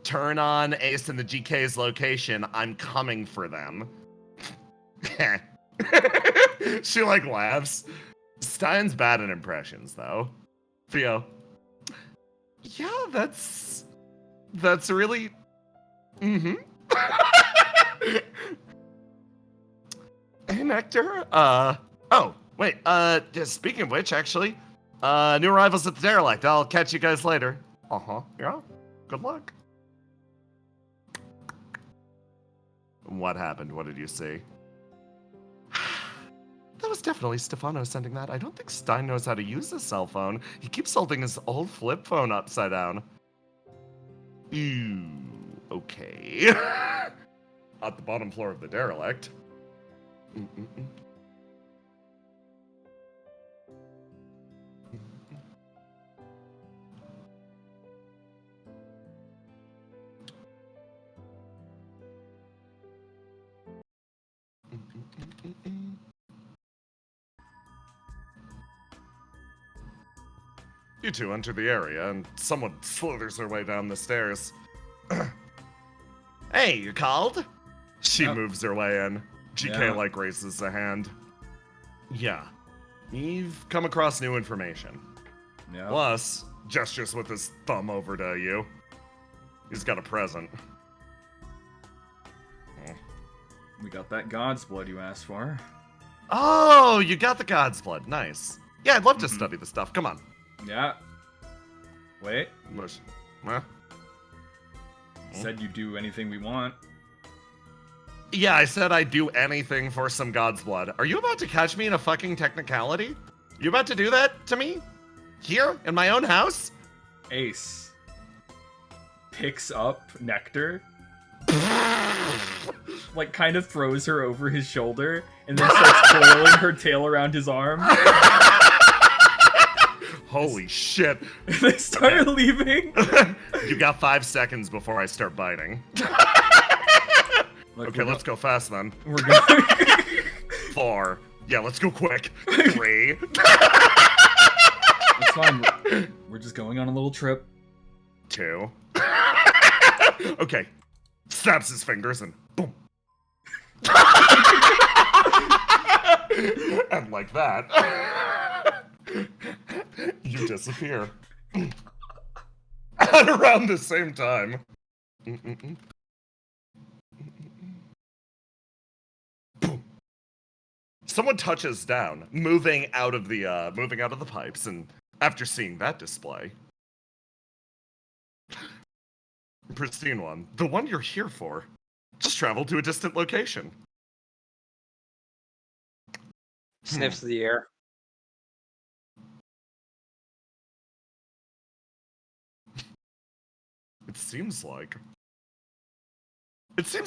turn on Ace and the GK's location, I'm coming for them. She, like, laughs. Stein's bad at impressions, though. Theo. Yeah, that's really... Hey, Nectar? Oh, wait, speaking of which, actually, new arrivals at the derelict. I'll catch you guys later. Yeah, good luck. What happened? What did you see? That was definitely Stefano sending that. I don't think Stein knows how to use a cell phone. He keeps holding his old flip phone upside down. Ew, okay. At the bottom floor of the derelict. Mm-mm-mm. You two enter the area, and someone slithers their way down the stairs. Hey, you called? She moves her way in. GK, like, raises a hand. Yeah. You've come across new information. Yeah. Plus, gestures with his thumb over to you. He's got a present. We got that God's blood you asked for. Oh, you got the God's blood. Nice. Yeah, I'd love to study the stuff. Come on. Yeah. Wait. Huh? Said you do anything we want. Yeah, I said I'd do anything for some God's blood. Are you about to catch me in a fucking technicality? You about to do that to me? Here? In my own house? Ace picks up Nectar, like kind of throws her over his shoulder, and then starts coiling her tail around his arm. Holy shit. They start leaving. You got 5 seconds before I start biting. Look, okay, let's go fast then. We're going. 4. Yeah, let's go quick. 3. It's fine. We're just going on a little trip. 2. Okay. Snaps his fingers and boom. And like that, you disappear. At around the same time. Boom. Someone touches down, moving out of the pipes, and after seeing that display, pristine one, the one you're here for, just traveled to a distant location. Sniffs the air. It seems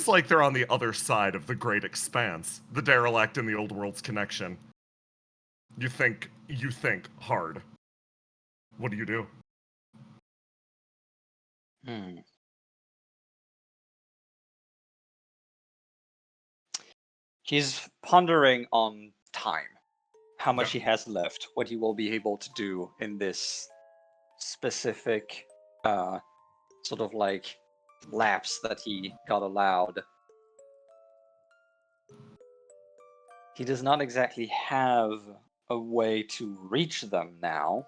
like they're on the other side of the great expanse, the derelict and the old world's connection. You think hard. What do you do? He's pondering on time. How much he has left, what he will be able to do in this specific sort of like lapse that he got allowed. He does not exactly have a way to reach them now.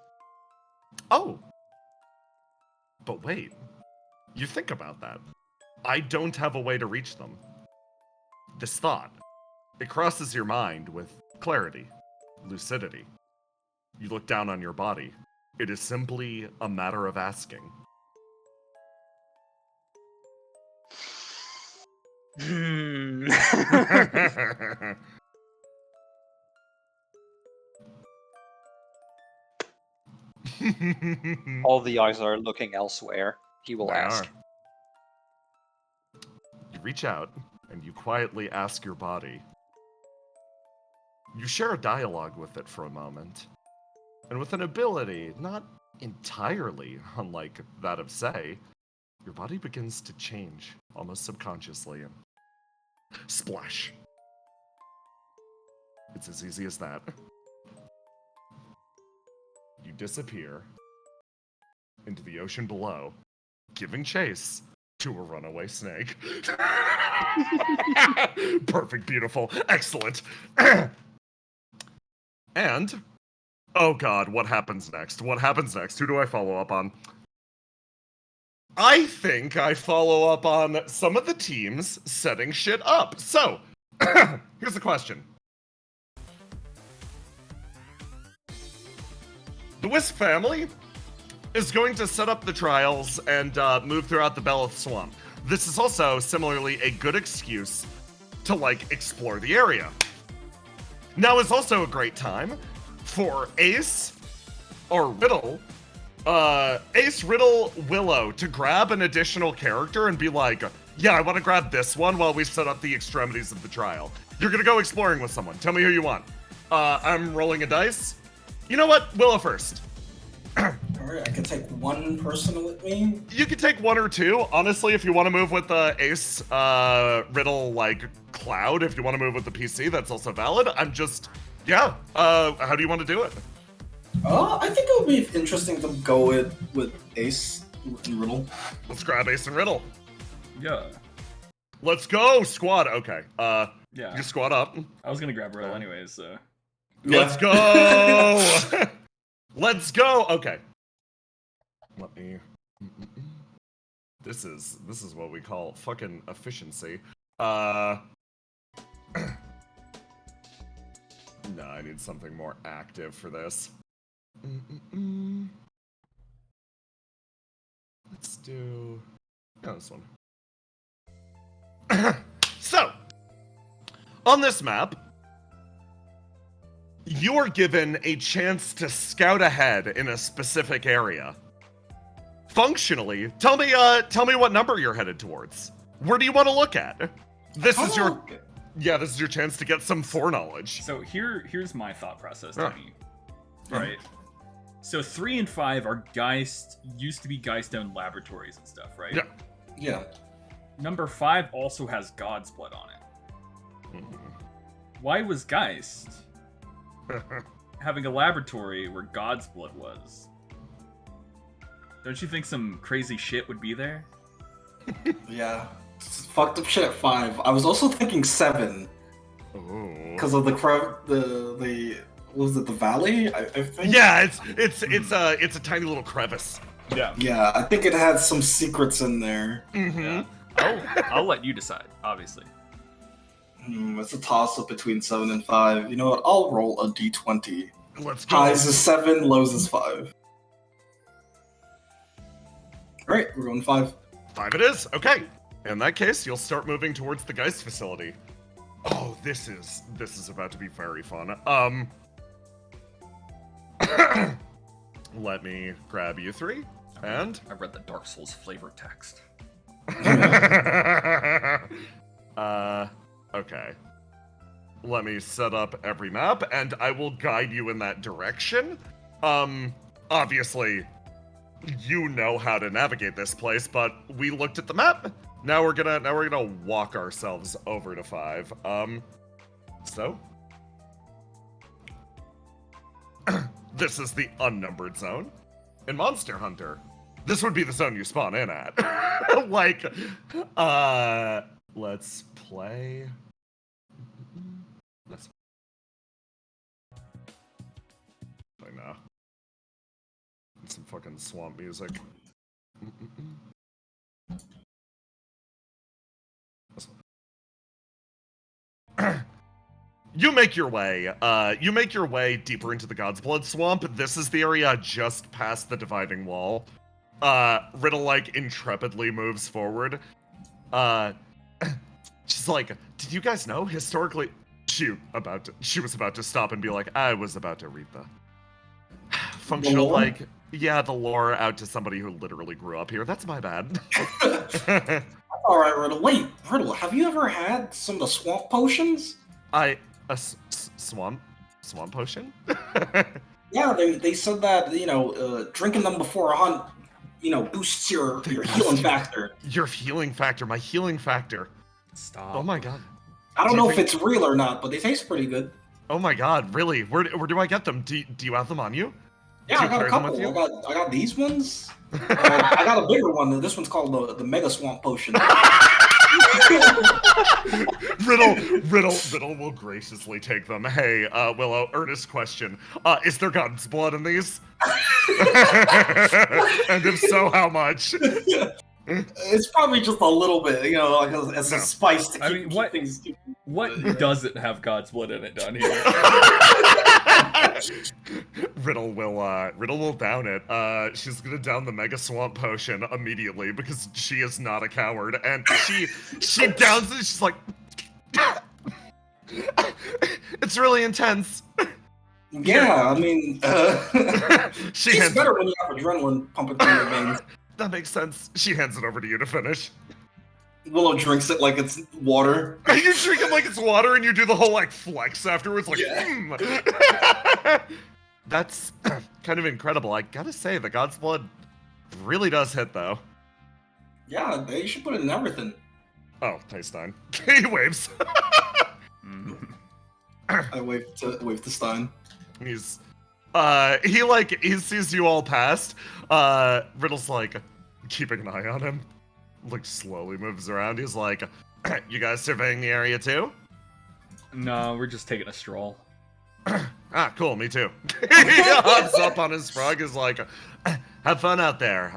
Oh. But wait. You think about that. I don't have a way to reach them. This thought, it crosses your mind with clarity, lucidity. You look down on your body. It is simply a matter of asking. All the eyes are looking elsewhere. He will ask. You reach out, and you quietly ask your body. You share a dialogue with it for a moment. And with an ability not entirely unlike that of Say, your body begins to change, almost subconsciously, and splash. It's as easy as that. You disappear into the ocean below, giving chase to a runaway snake. Perfect, beautiful, excellent. And, oh god, what happens next? What happens next? Who do I follow up on? I think I follow up on some of the teams setting shit up. So, here's the question. The Wisp family is going to set up the trials and move throughout the Belith Swamp. This is also, similarly, a good excuse to like explore the area. Now is also a great time for Ace or Riddle, Ace, Riddle, Willow to grab an additional character and be like, yeah, I want to grab this one while we set up the extremities of the trial. You're gonna go exploring with someone. Tell me who you want. I'm rolling a dice. You know what? Willow first. Alright, I can take one person with me. You can take one or two. Honestly, if you want to move with Ace, Riddle, like, Cloud, if you want to move with the PC, that's also valid. I'm just, yeah. How do you want to do it? I think it would be interesting to go with Ace and Riddle. Let's grab Ace and Riddle. Yeah. Let's go, squad. Okay. Yeah. You squad up. I was gonna grab Riddle anyways, so. Let's go! Let's go! Okay. Let me... This is what we call fucking efficiency. No, I need something more active for this. Let's do... Yeah, this one. So, on this map, you are given a chance to scout ahead in a specific area. Functionally, tell me what number you're headed towards. Where do you want to look at? This is your chance to get some foreknowledge. So here's my thought process, Tony. Right. So 3 and 5 are used to be Geiststone laboratories and stuff, right? Yeah. Yeah. Number 5 also has God's blood on it. Why was Geist having a laboratory where God's blood was? Don't you think some crazy shit would be there? Yeah. Fucked up shit at 5. I was also thinking 7. Because of the what was it, the valley? I think. Yeah, it's a tiny little crevice. Yeah. Yeah, I think it had some secrets in there. Yeah. I'll let you decide, obviously. It's a toss-up between 7 and 5. You know what? I'll roll a d20. Let's go. Highs is 7, lows is 5. Alright, we're going 5. 5 it is. Okay. In that case, you'll start moving towards the Geist facility. Oh, this is about to be very fun. Let me grab you 3, and I read the Dark Souls flavor text. Okay. Let me set up every map, and I will guide you in that direction. Obviously, you know how to navigate this place, but we looked at the map. Now we're gonna walk ourselves over to 5. So this is the unnumbered zone. In Monster Hunter, this would be the zone you spawn in at. Like, let's play. Let's play now. Some fucking swamp music. You make your way deeper into the God's Blood Swamp. This is the area just past the dividing wall. Riddle, like, intrepidly moves forward. She's like, did you guys know, historically... She was about to stop and be like, I was about to read the... Functional, like... Yeah, the lore out to somebody who literally grew up here. That's my bad. Alright, Riddle. Wait, Riddle, have you ever had some of the swamp potions? Swamp potion? Yeah, they said that, drinking them before a hunt, boosts your healing factor. Your healing factor, my healing factor. Stop. Oh my god. I don't know if it's real or not, but they taste pretty good. Oh my god, really? Where do I get them? Do you have them on you? Yeah, I got a couple. I got these ones. I got a bigger one. This one's called the Mega Swamp Potion. Riddle will graciously take them. Hey, Willow, earnest question. Is there God's blood in these? And if so, how much? It's probably just a little bit, as a spice to keep things. What doesn't have God's blood in it down here? Riddle will down it. She's gonna down the Mega Swamp Potion immediately because she is not a coward, and she downs it. She's like, It's really intense. Yeah, I mean, She it's hands better when you have adrenaline pumping through your veins. That makes sense. She hands it over to you to finish. Willow drinks it like it's water. You drink it like it's water, and you do the whole like flex afterwards, like. Yeah. That's kind of incredible. I gotta say, the God's Blood really does hit, though. Yeah, you should put it in everything. Oh, thanks, Stein. He waves. I wave to Stein. He's, he sees you all past. Riddle's like, keeping an eye on him. Like, slowly moves around. He's like, you guys surveying the area too? No, we're just taking a stroll. Ah, cool, me too. He hops up on his frog, is like, have fun out there.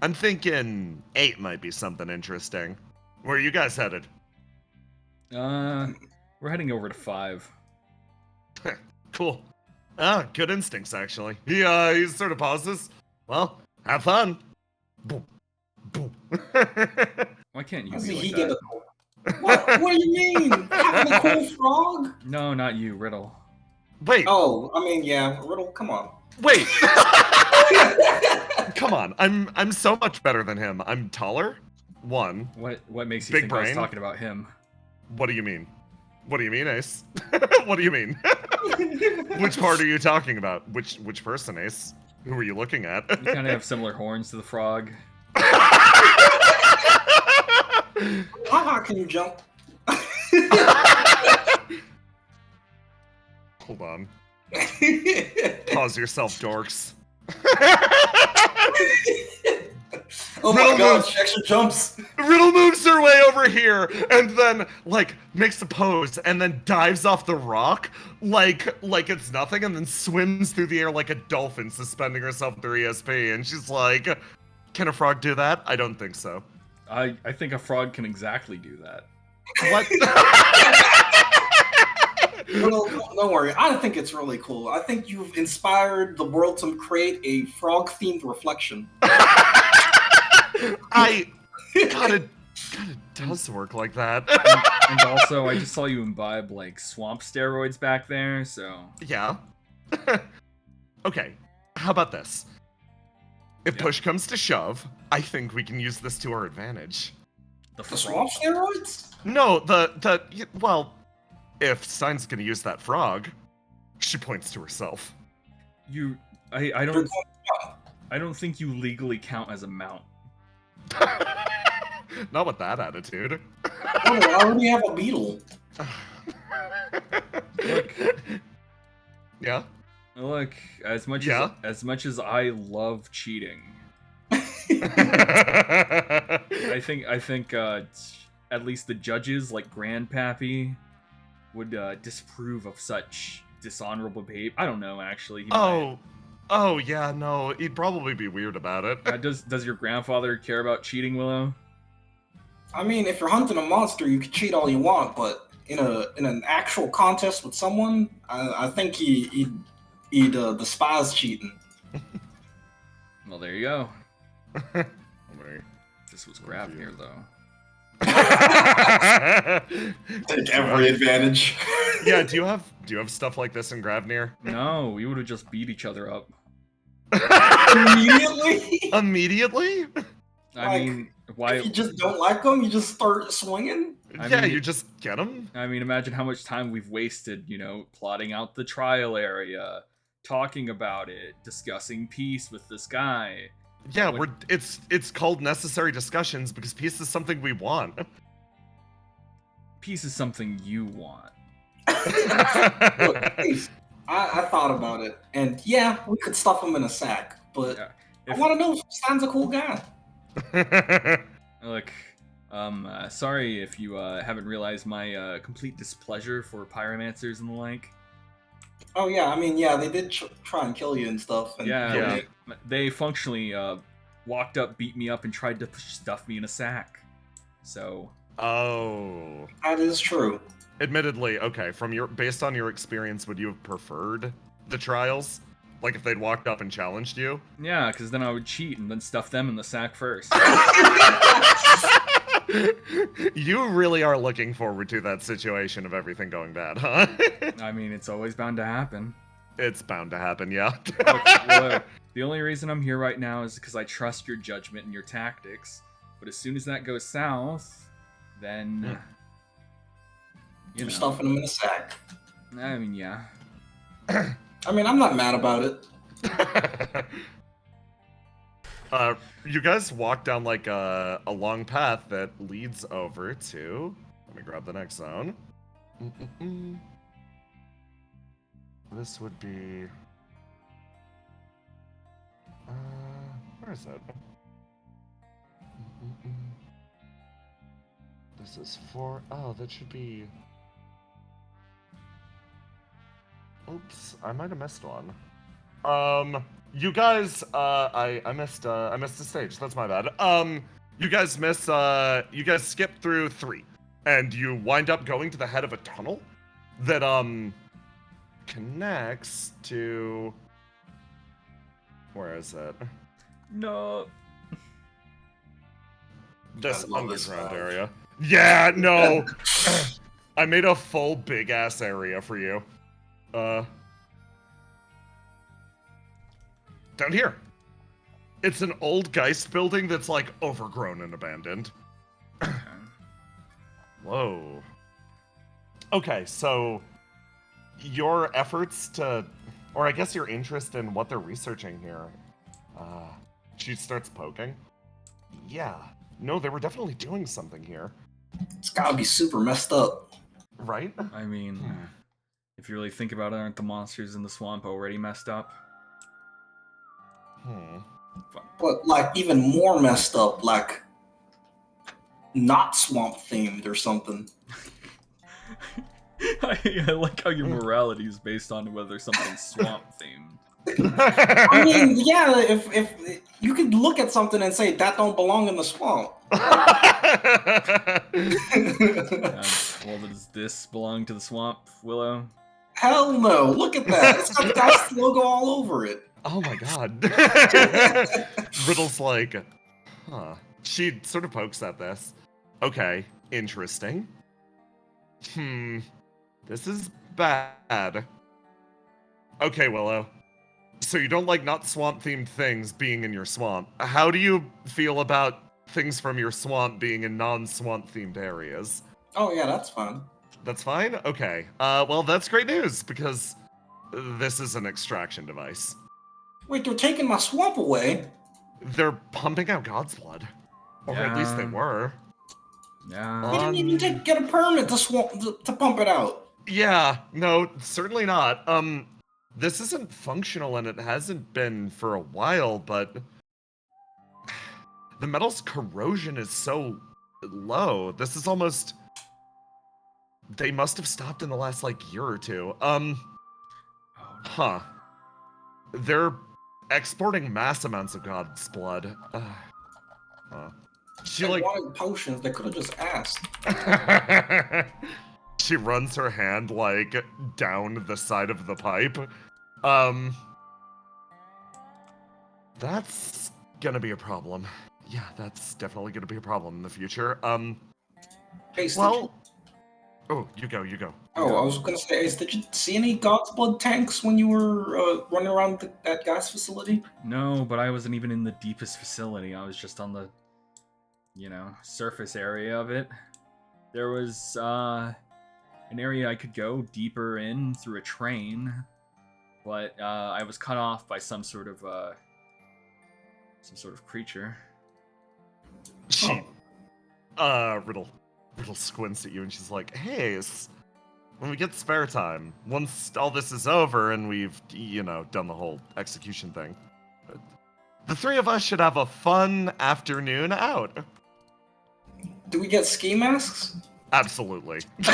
I'm thinking 8 might be something interesting. Where are you guys headed? We're heading over to 5. Cool. Ah, good instincts, actually. He sort of pauses. Well, have fun. Boom. Boom. Why can't you I be see like he that? get a What do you mean? Having a cool frog? No, not you, Riddle. Wait, Oh, I mean, yeah, Riddle, come on. wait. Come on, I'm so much better than him. I'm taller. 1. What makes you Big think I was brain. talking about him? What do you mean? What do you mean, Ace? What do you mean? Which part are you talking about? Which person, Ace? Who are you looking at? You kind of have similar horns to the frog. How high can you jump? Hold on. Pause yourself, dorks. Oh my Riddle god, moves. she extra jumps. Riddle moves her way over here and then, like, makes a pose and then dives off the rock like it's nothing and then swims through the air like a dolphin suspending herself through ESP. And she's like, can a frog do that? I don't think so. I think a frog can exactly do that. What? Riddle, don't worry, I think it's really cool. I think you've inspired the world to create a frog-themed reflection. God, it does work like that. And also, I just saw you imbibe, like, swamp steroids back there, so... Yeah. Okay, how about this? If Yeah. push comes to shove, I think we can use this to our advantage. The The frog. swamp steroids? No, well, if Stein's gonna use that frog, she points to herself. I don't think you legally count as a mount. Not with that attitude. Oh, I already have a beetle. Look. Yeah? Look, as much Yeah? as I love cheating, I think at least the judges, like Grandpappy, would disapprove of such dishonorable behavior. I don't know, actually. He might. Oh, yeah, no, he'd probably be weird about it. Does your grandfather care about cheating, Willow? I mean, if you're hunting a monster, you can cheat all you want, but in an actual contest with someone, I think he'd despise cheating. Well, there you go. Wait. This was Gravnir, though. Take every advantage. Yeah, do you have stuff like this in Gravnir? No, we would have just beat each other up. Immediately? Immediately? I mean, why? If you just don't like them, you just start swinging? Yeah, you just get them? I mean, imagine how much time we've wasted, plotting out the trial area, talking about it, discussing peace with this guy. Yeah, it's called necessary discussions because peace is something we want. Peace is something you want. Look, please, I thought about it, and yeah, we could stuff him in a sack, but Yeah, I want to know if Stein's a cool guy. Look, sorry if you haven't realized my complete displeasure for pyromancers and the like. Oh yeah, I mean, yeah, they did try and kill you and stuff. And Yeah, they functionally walked up, beat me up, and tried to stuff me in a sack. So. Oh. That is true. Admittedly, okay, based on your experience, would you have preferred the trials? Like if they'd walked up and challenged you? Yeah, because then I would cheat and then stuff them in the sack first. You really are looking forward to that situation of everything going bad, huh? I mean, it's always bound to happen. It's bound to happen, yeah. Well, the only reason I'm here right now is because I trust your judgment and your tactics. But as soon as that goes south, then You're stuffing them in a sack. I mean, yeah. I mean, I'm not mad about it. You guys walk down like a long path that leads over to. Let me grab the next zone. This would be. Where is it? This is for. Oh, that should be. Oops, I might have missed one. You guys, I missed a stage. That's my bad. You guys you guys skip through 3, and you wind up going to the head of a tunnel that connects to. Where is it? No. This I love this underground vibe. area. Yeah, no. I made a full big ass area for you. Down here. It's an old Geist building that's like overgrown and abandoned. Whoa. Okay, so your efforts to, or I guess your interest in what they're researching here. She starts poking. Yeah. No, they were definitely doing something here. It's gotta be super messed up. Right? I mean, if you really think about it, aren't the monsters in the swamp already messed up? But, like, even more messed up, like, not swamp themed or something. I like how your morality is based on whether something's swamp themed. I mean, yeah, if you could look at something and say that don't belong in the swamp. Well, does this belong to the swamp, Willow? Hell no! Look at that. It's got the Geist logo all over it. Oh my god. Riddle's like, huh. She sort of pokes at this. Okay, interesting. This is bad. Okay, Willow. So you don't like not swamp-themed things being in your swamp. How do you feel about things from your swamp being in non-swamp-themed areas? Oh yeah, that's fine. That's fine? Okay. Well, that's great news, because this is an extraction device. Wait, they're taking my swamp away? They're pumping out God's blood. Or at least they Yeah. were. Yeah. They didn't even get a permit to pump it out. Yeah, no, certainly not. This isn't functional and it hasn't been for a while, but the metal's corrosion is so low. This is almost. They must have stopped in the last like year or two. Huh. They're exporting mass amounts of God's blood. She They like wanted potions. They could have just asked. She runs her hand like down the side of the pipe. That's gonna be a problem. Yeah, that's definitely gonna be a problem in the future. Hey, did Well, oh, you go. Oh, I was gonna say, Ace, did you see any God's Blood tanks when you were running around that gas facility? No, but I wasn't even in the deepest facility. I was just on the, surface area of it. There was an area I could go deeper in through a train, but I was cut off by some sort of creature. She, Riddle squints at you and she's like, "Hey, when we get spare time, once all this is over and we've, done the whole execution thing, the 3 of us should have a fun afternoon out." Do we get ski masks? Absolutely. It's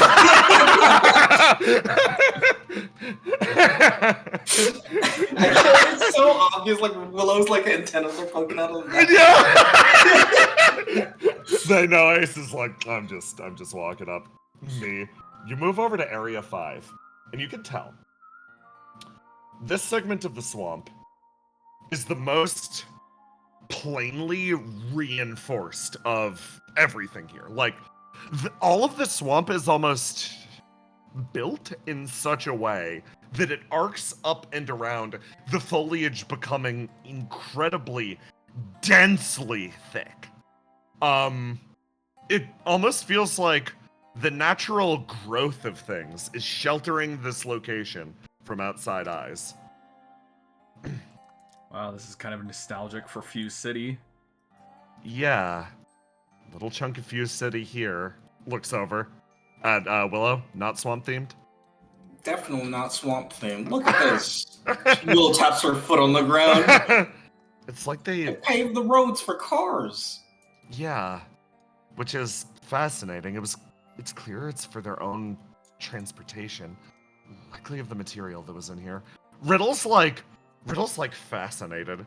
so obvious, like Willow's like antennas are poking out of the Yeah. They know Ace is like, I'm just walking up. Me. You move over to Area 5, and you can tell this segment of the swamp is the most plainly reinforced of everything here. Like, all of the swamp is almost built in such a way that it arcs up and around, the foliage becoming incredibly densely thick. It almost feels like the natural growth of things is sheltering this location from outside eyes. Wow, this is kind of nostalgic for Fuse City. Yeah. Little chunk of Fuse City here. Looks over at Willow, not swamp themed. Definitely not swamp themed. Look at this. Willow taps her foot on the ground. It's like They they, paved the roads for cars. yeah, which is fascinating. It's clear it's for their own transportation, likely of the material that was in here. Riddle's like fascinated.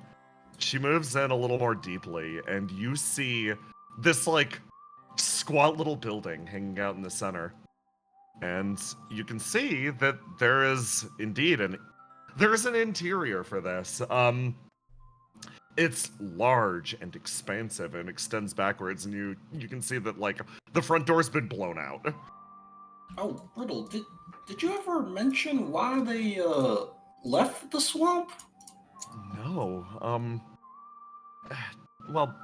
She moves in a little more deeply, and you see this like squat little building hanging out in the center. And you can see that there is indeed an interior for this. It's large and expansive and extends backwards, and you can see that like the front door's been blown out. Oh, Riddle, did you ever mention why they left the swamp? No, well,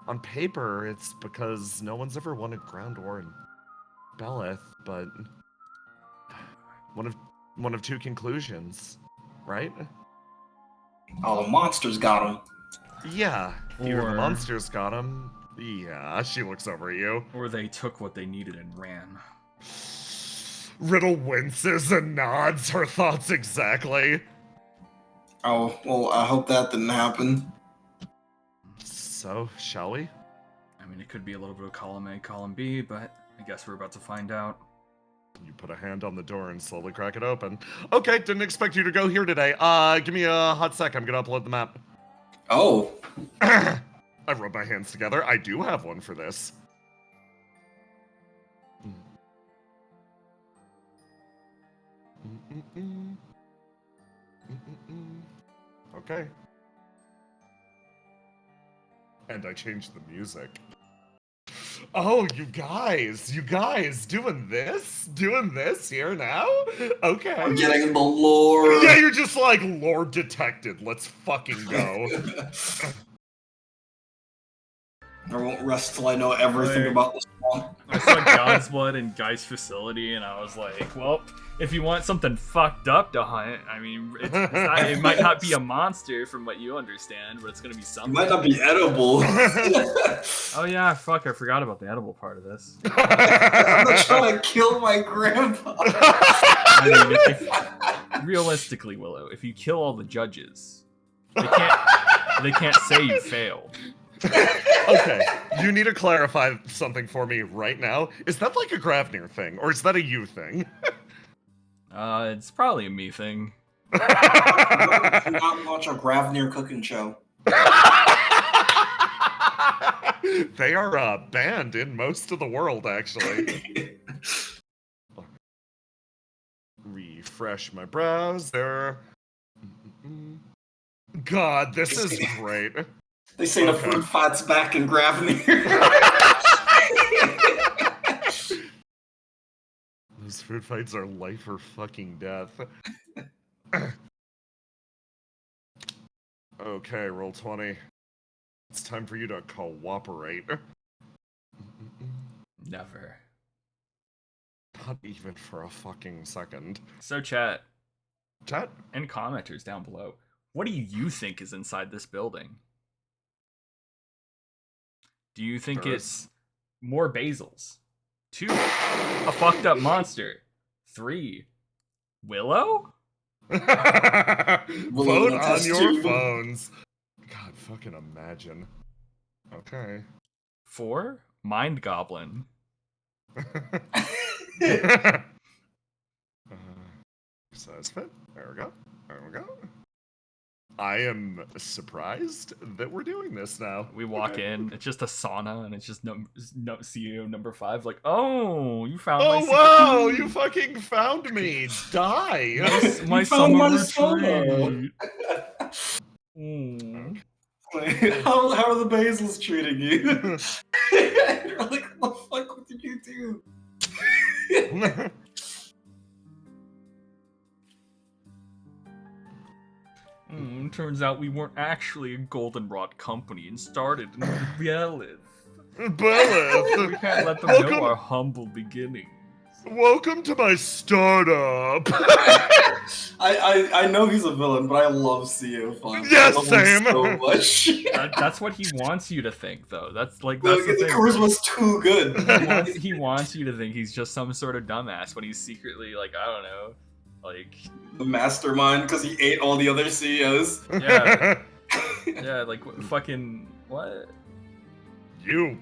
on paper it's because no one's ever wanted ground ore in Belith, but one of two conclusions, right? Oh, the monsters got him. Yeah, either the Or- monsters got him. Yeah, she looks over at you. Or they took what they needed and ran. Riddle winces and nods her thoughts exactly. Oh, well, I hope that didn't happen. So, shall we? I mean, it could be a little bit of column A, column B, but I guess we're about to find out. You put a hand on the door and slowly crack it open. Okay, didn't expect you to go here today. Give me a hot sec. I'm gonna upload the map. Oh, I rub my hands together. I do have one for this. Okay. And I changed the music. Oh, you guys, doing this here now? Okay. I'm getting the lore. Yeah, you're just like, lore detected. Let's fucking go. I won't rest till I know everything about this swamp. I saw God's Blood in Guy's facility, and I was like, well, if you want something fucked up to hunt, I mean, it might not be a monster from what you understand, but it's gonna be It something. might not be edible. Oh yeah, fuck, I forgot about the edible part of this. I'm not trying to kill my grandpa. I mean, realistically, Willow, if you kill all the judges, they can't say you failed. Okay, you need to clarify something for me right now. Is that like a Gravnir thing, or is that a you thing? It's probably a me thing. Do not watch a Gravnir cooking show. They are banned in most of the world, actually. Refresh my browser. God, this is great. They say the Okay. food fight's back in Gravnir. Those food fights are life or fucking death. Okay, roll 20. It's time for you to cooperate. Never. Not even for a fucking second. So chat Chat? and commenters down below, what do you think is inside this building? Do you think Sure. it's more Basils? 2, a fucked up monster. 3, Willow? Vote Willow on test your tube. phones. God, fucking imagine. Okay. 4, Mind Goblin. Size fit. There we go. There we go. I am surprised that we're doing this now. We walk in, it's just a sauna, and it's just CEO number 5. Like, oh, you found my Oh secret- wow! You fucking found me. Die. my You found my summer sauna. retreat. Mm. How are the Basils treating you? You're like, what the fuck did you do? Turns out we weren't actually a goldenrod company and started in Belith. Belith! We can't let them Welcome- know our humble beginnings. Welcome to my startup. I know he's a villain, but I love CEO Fun. Yes, I love him same. so much. That's what he wants you to think, though. That's the the thing. charisma's too good. He wants you to think he's just some sort of dumbass when he's secretly, like, I don't know, like... The mastermind, because he ate all the other CEOs. Yeah. Yeah, like, fucking... What? You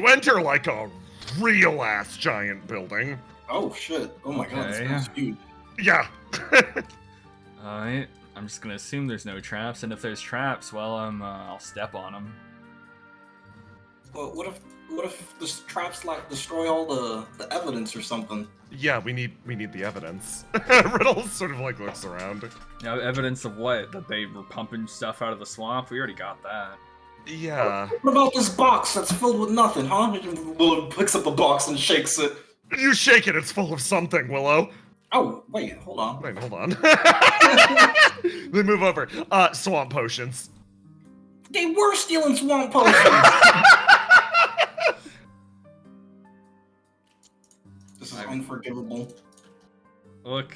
enter like a real-ass giant building. Oh, shit. Oh my god, this Okay. guy's huge. Yeah. Alright, I'm just gonna assume there's no traps, and if there's traps, well, I'll step on them. Well, what if the traps like destroy all the evidence or something? Yeah, we need the evidence. Riddle sort of like looks around. Now, evidence of what? That they were pumping stuff out of the swamp? We already got that. Yeah. What about this box that's filled with nothing, huh? Willow picks up the box and shakes it. You shake it, it's full of something, Willow. Oh, wait, hold on. Wait, hold on. They move over. Swamp potions. They were stealing swamp potions! This is unforgivable. Look,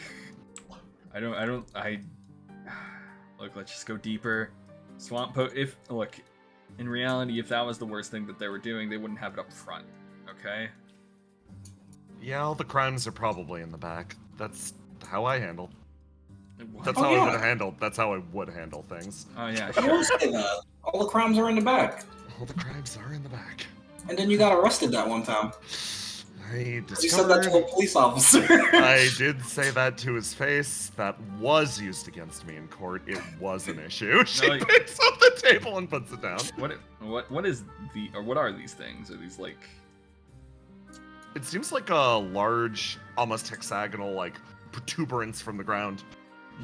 look, let's just go deeper. Look, in reality, if that was the worst thing that they were doing, they wouldn't have it up front, okay? Yeah, all the crimes are probably in the back. That's how I handle. That's Oh, how yeah. I would handle. That's how I would handle things. Oh yeah, I sure. will say that. All the crimes are in the back. All the crimes are in the back. And then you got arrested that one time. I You said that to a discovered. police officer. I did say that to his face. That was used against me in court. It was an issue. She like- picks up the table and puts it down. What are these things? Are these like... It seems like a large, almost hexagonal, like protuberance from the ground.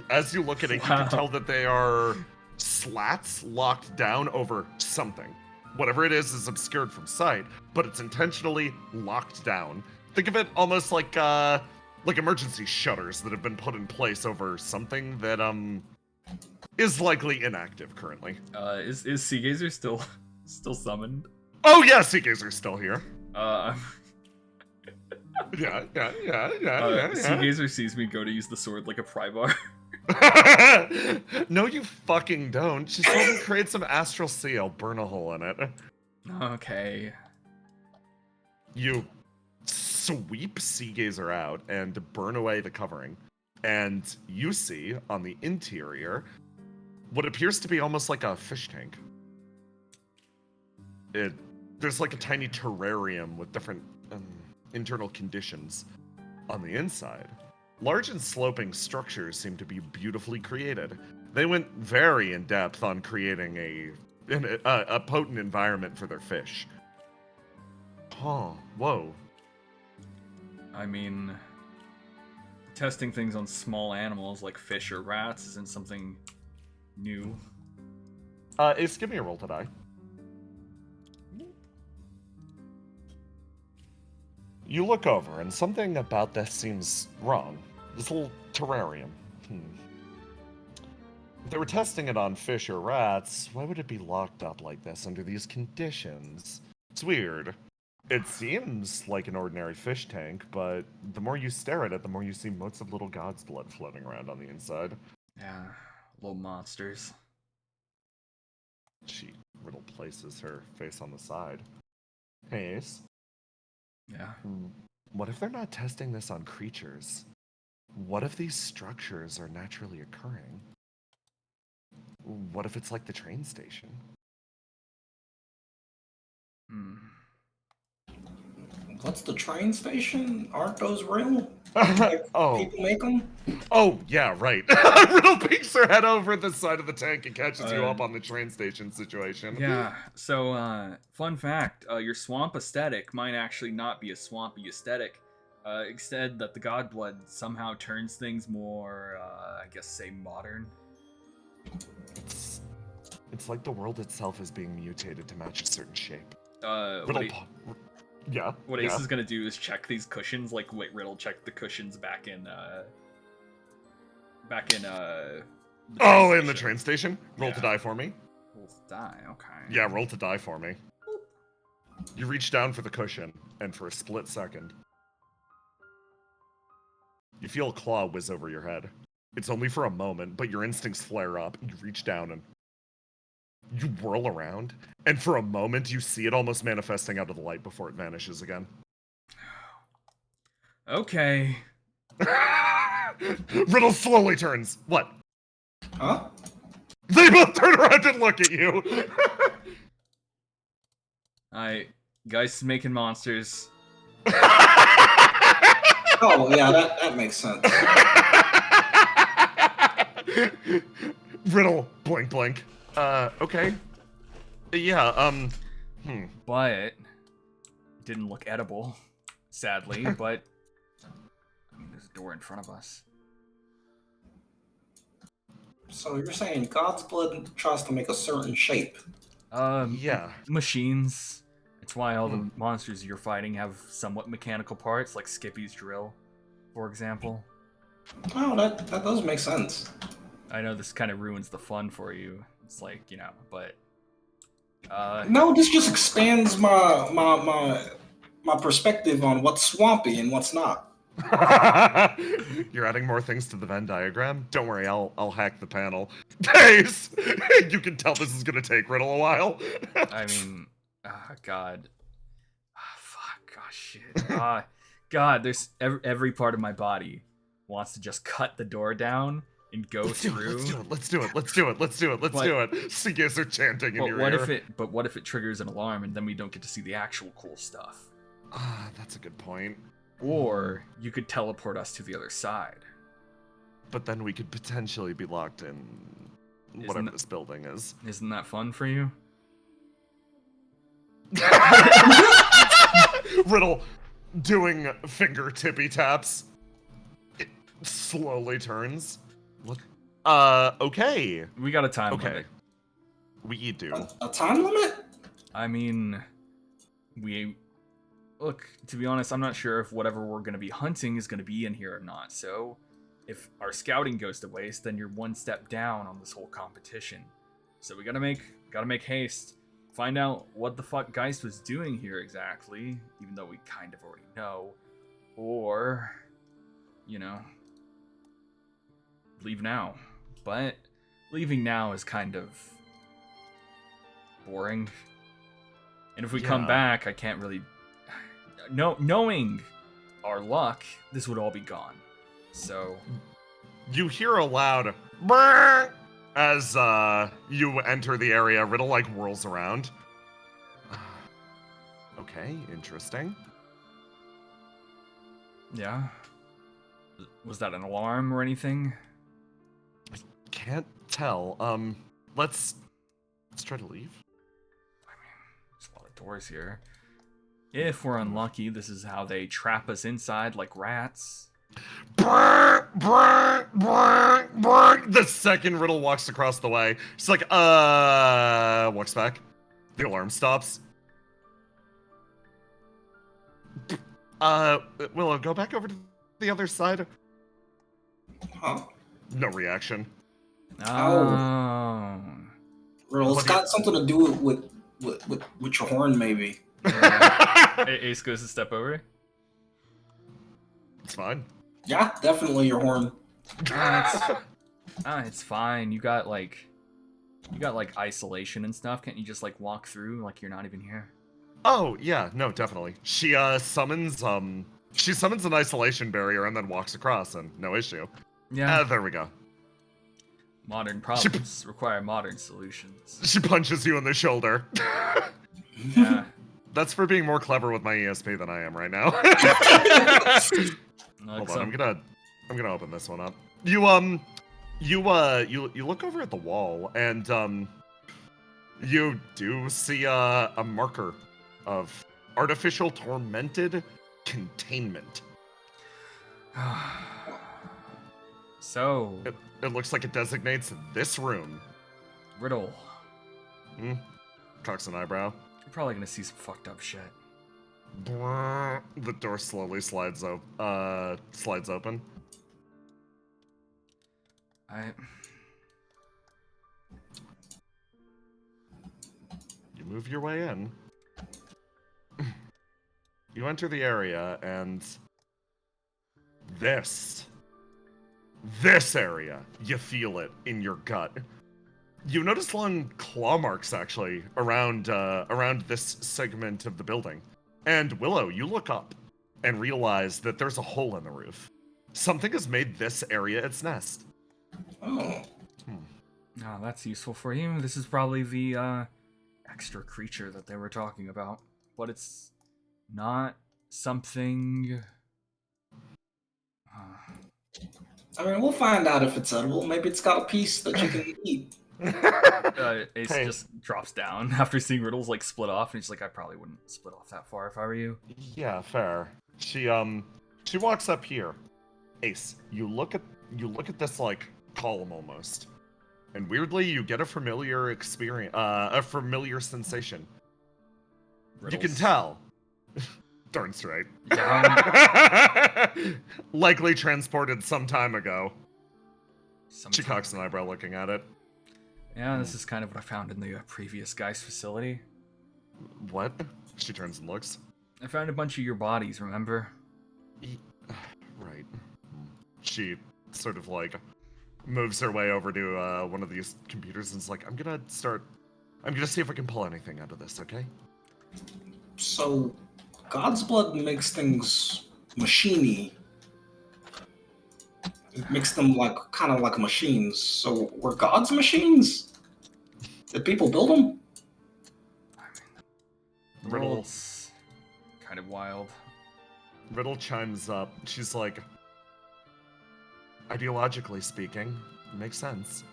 As you look at it, you Wow. can tell that they are slats locked down over something. Whatever it is obscured from sight, but it's intentionally locked down. Think of it almost like emergency shutters that have been put in place over something that is likely inactive currently. Is Seagazer still summoned? Oh yeah, Seagazer's still here. Yeah. Seagazer sees me go to use the sword like a pry bar. No, you fucking don't. Just let me create some astral sea. I'll burn a hole in it. Okay. You sweep Seagazer out and burn away the covering. And you see on the interior what appears to be almost like a fish tank. There's like a tiny terrarium with different internal conditions on the inside. Large and sloping structures seem to be beautifully created. They went very in depth on creating a potent environment for their fish. Huh, whoa. I mean, testing things on small animals like fish or rats isn't something new. Ace, give me a roll to die. You look over, and something about this seems wrong. This little terrarium. If they were testing it on fish or rats, why would it be locked up like this under these conditions? It's weird. It seems like an ordinary fish tank, but the more you stare at it, the more you see motes of little god's blood floating around on the inside. Yeah, little monsters. She Riddle places her face on the side. Hey, Ace. Yeah. What if they're not testing this on creatures? What if these structures are naturally occurring? What if it's like the train station? What's the train station? Aren't those real? Like, Oh. people make them? Oh, yeah, right. Riddle peeks her head over the side of the tank and catches you up on the train station situation. Yeah, so, fun fact, your swamp aesthetic might actually not be a swampy aesthetic. Instead, that the godblood somehow turns things more, I guess, say, modern. It's it's like the world itself is being mutated to match a certain shape. What Yeah. Ace is gonna do is check these cushions. Like, wait, Riddle check the cushions back in. Oh, in the train station. Roll to die for me. Roll to die. Okay. Yeah, roll to die for me. You reach down for the cushion, and for a split second, you feel a claw whiz over your head. It's only for a moment, but your instincts flare up. You reach down and you whirl around, and for a moment you see it almost manifesting out of the light before it vanishes again. Okay. Riddle slowly turns. What? Huh? They both turn around and look at you. Guys making monsters. Oh, yeah, that makes sense. Riddle, blink, blink. Okay. Yeah, But it didn't look edible, sadly, but I mean, there's a door in front of us. So you're saying God's blood tries to make a certain shape? Yeah. Machines. It's why all the monsters you're fighting have somewhat mechanical parts, like Skippy's drill, for example. Oh, that does make sense. I know this kind of ruins the fun for you. It's like, you know, but No, this just expands my perspective on what's swampy and what's not. You're adding more things to the Venn diagram? Don't worry, I'll hack the panel. Pace! You can tell this is gonna take Riddle a while. I mean, God. Fuck, gosh, shit. God, there's every part of my body wants to just cut the door down and go through. Let's do it. Seagulls are chanting in your ear. But what if it triggers an alarm and then we don't get to see the actual cool stuff? That's a good point. Or you could teleport us to the other side. But then we could potentially be locked in whatever this building is. Isn't that fun for you? Riddle doing finger tippy taps. It slowly turns. Look. Okay. We got a time limit. We do. A time limit? I mean, look, to be honest, I'm not sure if whatever we're going to be hunting is going to be in here or not. So, if our scouting goes to waste, then you're one step down on this whole competition. So we gotta make haste. Find out what the fuck Geist was doing here exactly, even though we kind of already know. Or, you know, leave now. But leaving now is kind of boring. And if we come back, I can't really... Knowing our luck, this would all be gone. So... You hear a loud brrr as you enter the area. Riddle like whirls around. Okay, interesting. Yeah. Was that an alarm or anything? I can't tell. Let's try to leave. I mean, there's a lot of doors here. If we're unlucky, this is how they trap us inside like rats. Brrr, brrr, brrr, brrr. The second Riddle walks across the way, she's like, walks back. The alarm stops. Willow, go back over to the other side. Huh? No reaction. Oh. Riddle, it's got something to do with your horn, maybe. Ace goes a step over. It's fine. Yeah, definitely your horn. It's fine. You got like isolation and stuff. Can't you just like walk through like you're not even here? Oh yeah, no, definitely. She summons an isolation barrier and then walks across, and no issue. Yeah. There we go. Modern problems require modern solutions. She punches you in the shoulder. Yeah. That's for being more clever with my ESP than I am right now. Hold on, I'm gonna open this one up. You look over at the wall and you do see a marker of artificial tormented containment. So it looks like it designates this room. Riddle, Cocks an eyebrow. You're probably gonna see some fucked up shit. The door slowly slides open. You move your way in. You enter the area, and this area, you feel it in your gut. You notice long claw marks, actually, around this segment of the building. And Willow, you look up and realize that there's a hole in the roof. Something has made this area its nest. Oh. Oh, that's useful for you. This is probably the extra creature that they were talking about. But it's not something... I mean, we'll find out if it's edible. Maybe it's got a piece that you can eat. Ace Hey. just drops down after seeing Riddle's like split off, and he's like, I probably wouldn't split off that far if I were you. Yeah, fair. She walks up here. Ace, you look at this like column almost. And weirdly, you get a familiar experience, a familiar sensation. Riddles. You can tell. Darn straight. Yeah. Likely transported some time ago. Some She time cocks an eyebrow looking at it. Yeah, this is kind of what I found in the previous guy's facility. What? She turns and looks. I found a bunch of your bodies, remember? Right. She sort of like moves her way over to one of these computers and is like, I'm gonna see if I can pull anything out of this, okay? So, God's blood makes things machiney. It makes them kind of like machines. So, were God's machines? Did people build them? Riddle. It's kind of wild. Riddle chimes up. She's like, ideologically speaking, it makes sense.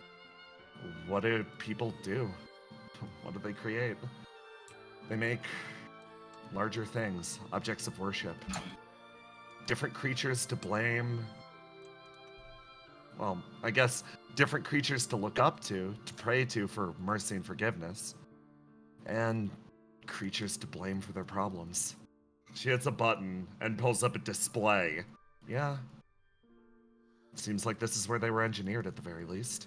What do people do? What do they create? They make larger things, objects of worship. Different creatures to blame. Well, I guess different creatures to look up to pray to for mercy and forgiveness. And creatures to blame for their problems. She hits a button and pulls up a display. Yeah. Seems like this is where they were engineered at the very least.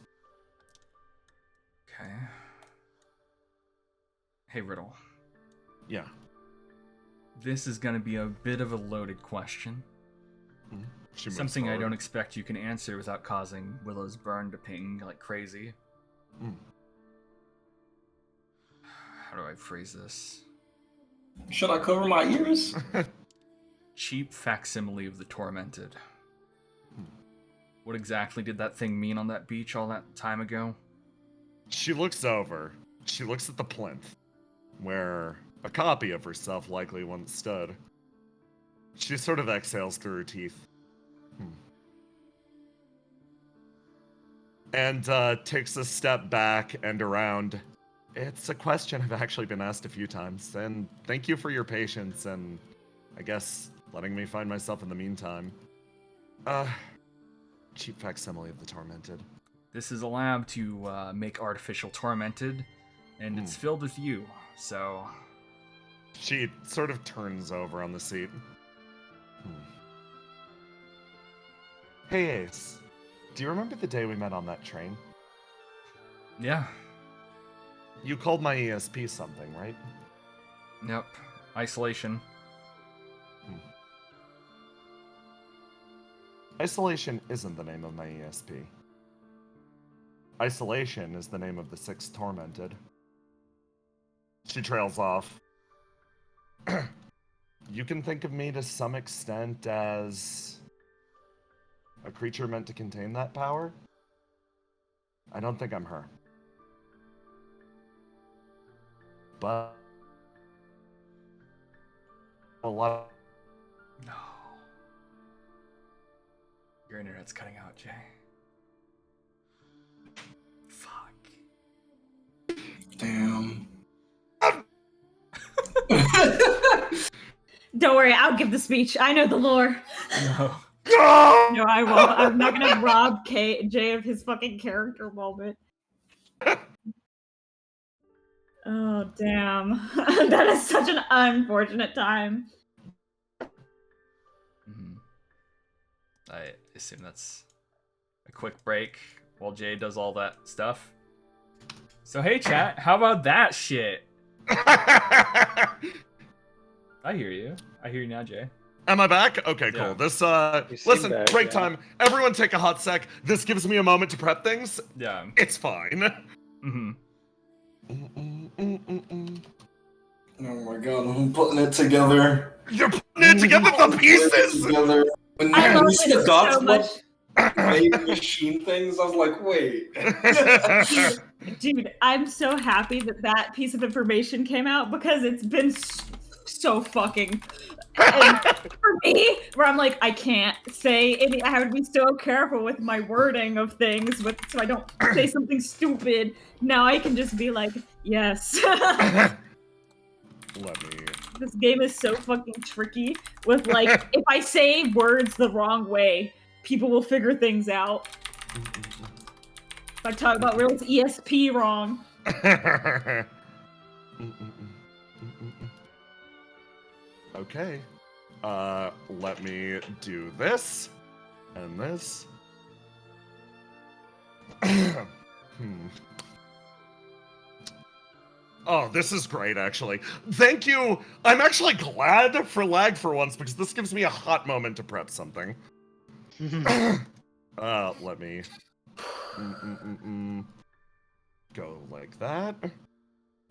Okay. Hey, Riddle. Yeah. This is going to be a bit of a loaded question. She moves Something I forward. don't expect you can answer without causing Willow's burn to ping like crazy. How do I phrase this? Should I cover my ears? Cheap facsimile of the tormented. What exactly did that thing mean on that beach all that time ago? She looks over. She looks at the plinth, where a copy of herself likely once stood. She sort of exhales through her teeth. And takes a step back and around. It's a question I've actually been asked a few times, and thank you for your patience and, I guess, letting me find myself in the meantime. Cheap facsimile of the tormented. This is a lab to make artificial tormented, and it's filled with you, so... She sort of turns over on the seat. Hey, Ace. Do you remember the day we met on that train? Yeah. You called my ESP something, right? Yep. Isolation. Isolation isn't the name of my ESP. Isolation is the name of the 6 tormented. She trails off. You can think of me to some extent as a creature meant to contain that power. I don't think I'm her. But a lot No. Your internet's cutting out, Jay. Fuck. Damn. Don't worry, I'll give the speech. I know the lore. No. No, I won't. I'm not gonna rob Jay of his fucking character moment. Oh, damn. That is such an unfortunate time. Mhm. I assume that's a quick break while Jay does all that stuff. So hey chat, how about that shit? I hear you. I hear you now, Jay. Am I back? Okay, cool. Yeah. This You seem listen, back, break yeah. time. Everyone take a hot sec. This gives me a moment to prep things. Yeah. It's fine. Mm-hmm. Oh my god, I'm putting it together. You're putting it together, the pieces! Together. When I love you see the it dots so much. machine things, I was like, wait. Dude, I'm so happy that that piece of information came out because it's been so fucking. And for me, where I'm like, I can't say any. I have to be so careful with my wording of things, so I don't say something stupid. Now I can just be like, yes. Let me. This game is so fucking tricky. With like, if I say words the wrong way, people will figure things out. If I talk about Real's ESP wrong. Okay. Let me do this and this. Oh, this is great, actually. Thank you. I'm actually glad for lag for once because this gives me a hot moment to prep something. Let me go like that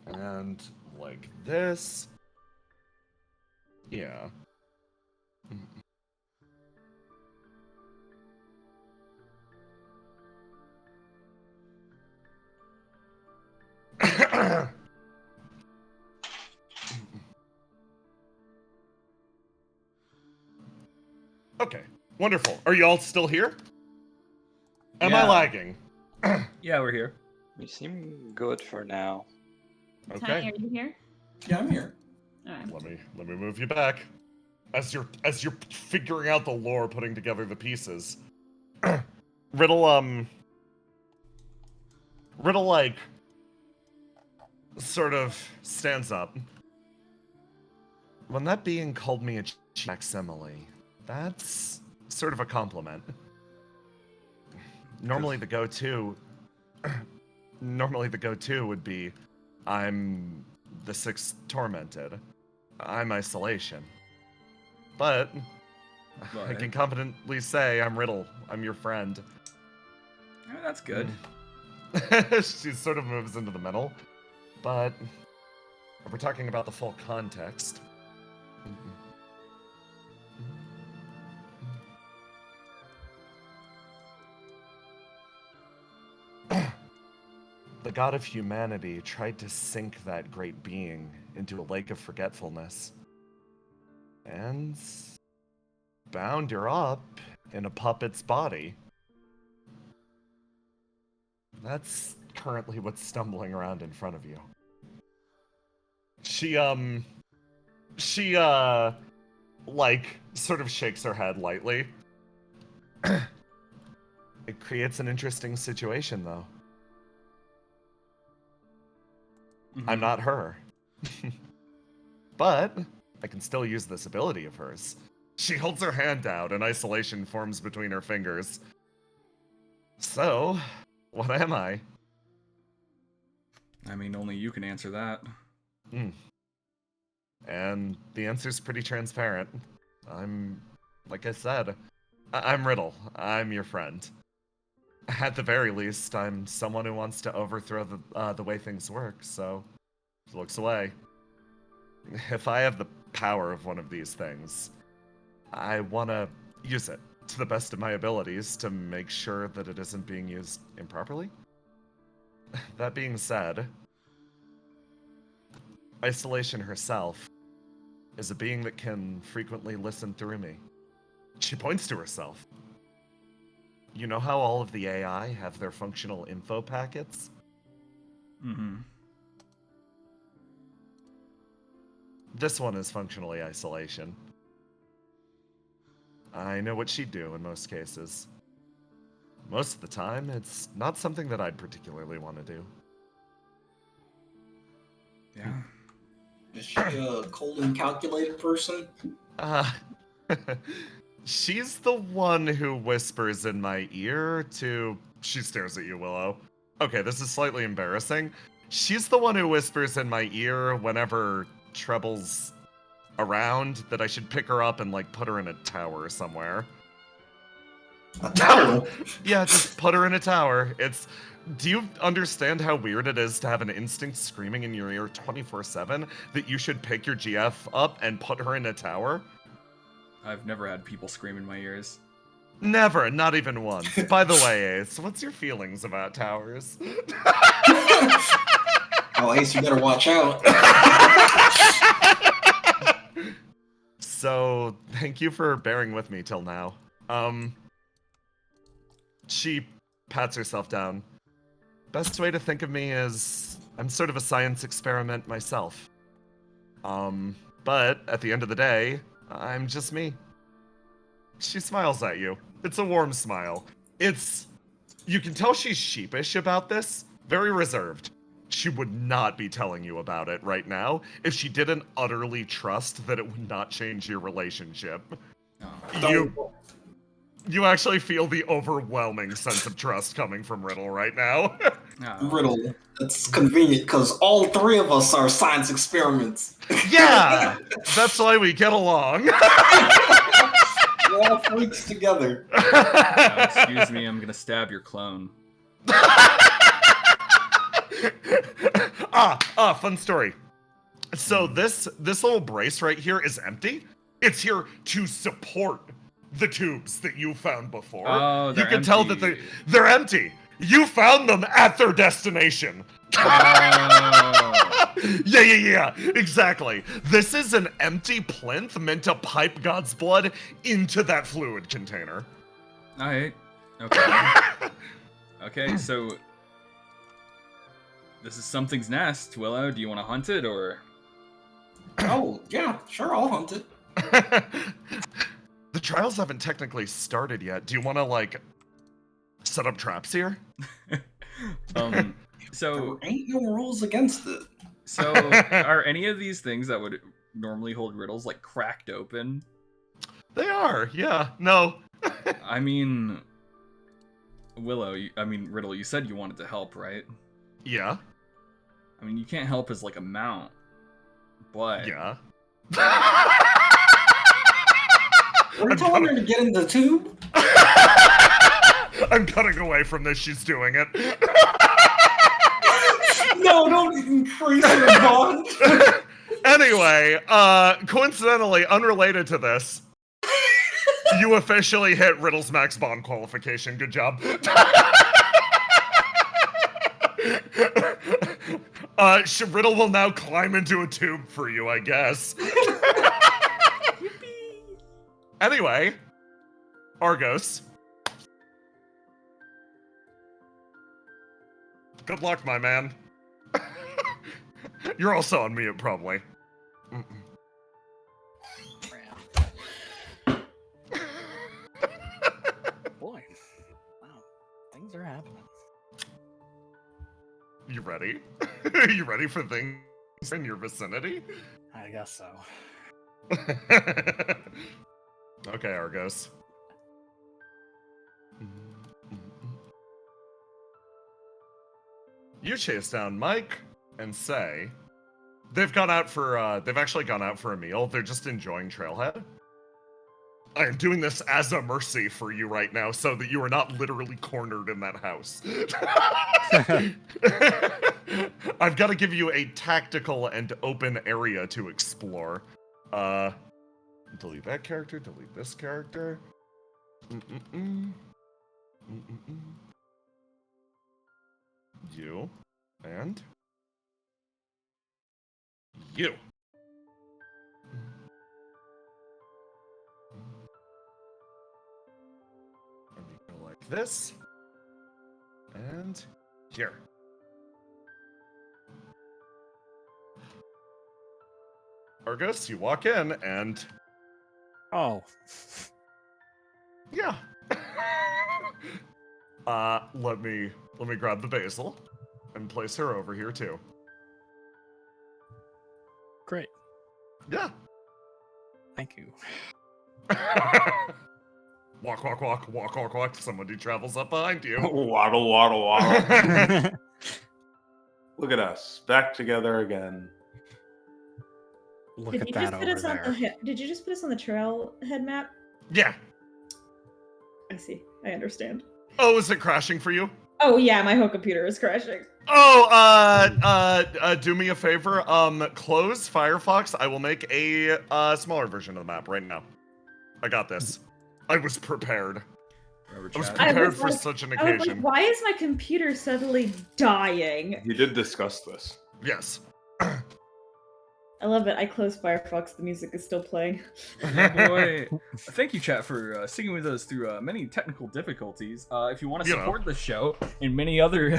and like this. Yeah. Okay, wonderful. Are you all still here? Am I Yeah. lagging? Yeah, we're here. You seem good for now. Okay. Tiny, are you here? Yeah, I'm here. Alright. Let me move you back. As you're figuring out the lore, putting together the pieces. Riddle like sort of stands up. When that being called me a facsimile, that's sort of a compliment. Normally the go-to would be I'm the sixth tormented. I'm isolation. But I can confidently say I'm Riddle. I'm your friend. Oh, that's good. She sort of moves into the middle. But if we're talking about the full context. The god of humanity tried to sink that great being into a lake of forgetfulness. And bound her up in a puppet's body. That's currently what's stumbling around in front of you. She like, sort of shakes her head lightly. It creates an interesting situation, though. I'm not her. But I can still use this ability of hers. She holds her hand out and isolation forms between her fingers. So, what am I? I mean, only you can answer that. And the answer's pretty transparent. I'm, like I said, I'm Riddle. I'm your friend. At the very least, I'm someone who wants to overthrow the way things work, so she looks away. If I have the power of one of these things, I want to use it to the best of my abilities to make sure that it isn't being used improperly. That being said, Isolation herself is a being that can frequently listen through me. She points to herself. You know how all of the AI have their functional info packets? Mm-hmm. This one is functionally isolation. I know what she'd do in most cases. Most of the time, it's not something that I'd particularly want to do. Yeah. Is she a cold and calculated person? She's the one who whispers in my ear to... She stares at you, Willow. Okay, this is slightly embarrassing. She's the one who whispers in my ear whenever Treble's around that I should pick her up and, like, put her in a tower somewhere. A tower? Yeah, just put her in a tower. Do you understand how weird it is to have an instinct screaming in your ear 24/7 that you should pick your GF up and put her in a tower? I've never had people scream in my ears. Never, not even once. By the way, Ace, what's your feelings about towers? Oh, Ace, you better watch out. So, thank you for bearing with me till now. She pats herself down. Best way to think of me is I'm sort of a science experiment myself. But at the end of the day, I'm just me. She smiles at you. It's a warm smile. You can tell she's sheepish about this, very reserved. She would not be telling you about it right now if she didn't utterly trust that it would not change your relationship. You actually feel the overwhelming sense of trust coming from Riddle right now. Riddle, it's convenient because all three of us are science experiments. Yeah, that's why we get along. We're all freaks together. Excuse me, I'm gonna stab your clone. Fun story. So this little brace right here is empty. It's here to support the tubes that you found before. Oh, you can tell that they're empty. You found them at their destination. Oh. Yeah, exactly. This is an empty plinth meant to pipe God's blood into that fluid container. Alright. Okay. Okay, so this is something's nest, Willow. Do you want to hunt it, or? Oh, yeah, sure, I'll hunt it. The trials haven't technically started yet. Do you want to, like, set up traps here? So... There ain't no rules against it. So, are any of these things that would normally hold riddles, like, cracked open? They are, yeah. No. I mean... Willow, Riddle, you said you wanted to help, right? Yeah. I mean, you can't help as, like, a mount. But... Yeah. We're telling her to get in the tube? I'm cutting away from this. She's doing it. No, don't increase her bond. Anyway, coincidentally, unrelated to this, you officially hit Riddle's max bond qualification. Good job. Riddle will now climb into a tube for you, I guess. Anyway, Argos. Good luck, my man. You're also on mute, probably. Boy, wow, things are happening. You ready? You ready for things in your vicinity? I guess so. Okay, Argos. You chase down Mike and say they've actually gone out for a meal. They're just enjoying Trailhead. I am doing this as a mercy for you right now so that you are not literally cornered in that house. I've got to give you a tactical and open area to explore. Delete that character, delete this character. You. And you. And we go like this. And here. Argos, you walk in and Oh. yeah. Let me grab the Basil and place her over here too. Yeah. Thank you. Walk, walk, walk, walk, walk, walk. Somebody travels up behind you. Waddle, waddle, waddle. Look at us, back together again. Look Did at you that just put over us on there. the Did you just put us on the trailhead map? Yeah. I see. I understand. Oh, is it crashing for you? Oh yeah, my whole computer is crashing. Oh, do me a favor. Close Firefox. I will make a smaller version of the map right now. I got this. I was prepared. Remember I was chat? prepared for such an I was like, occasion. why is my computer suddenly dying? We did discuss this. Yes. I love it. I closed Firefox. The music is still playing. Yeah, boy. Thank you, chat, for sticking with us through many technical difficulties. If you want to You know. support the show and many other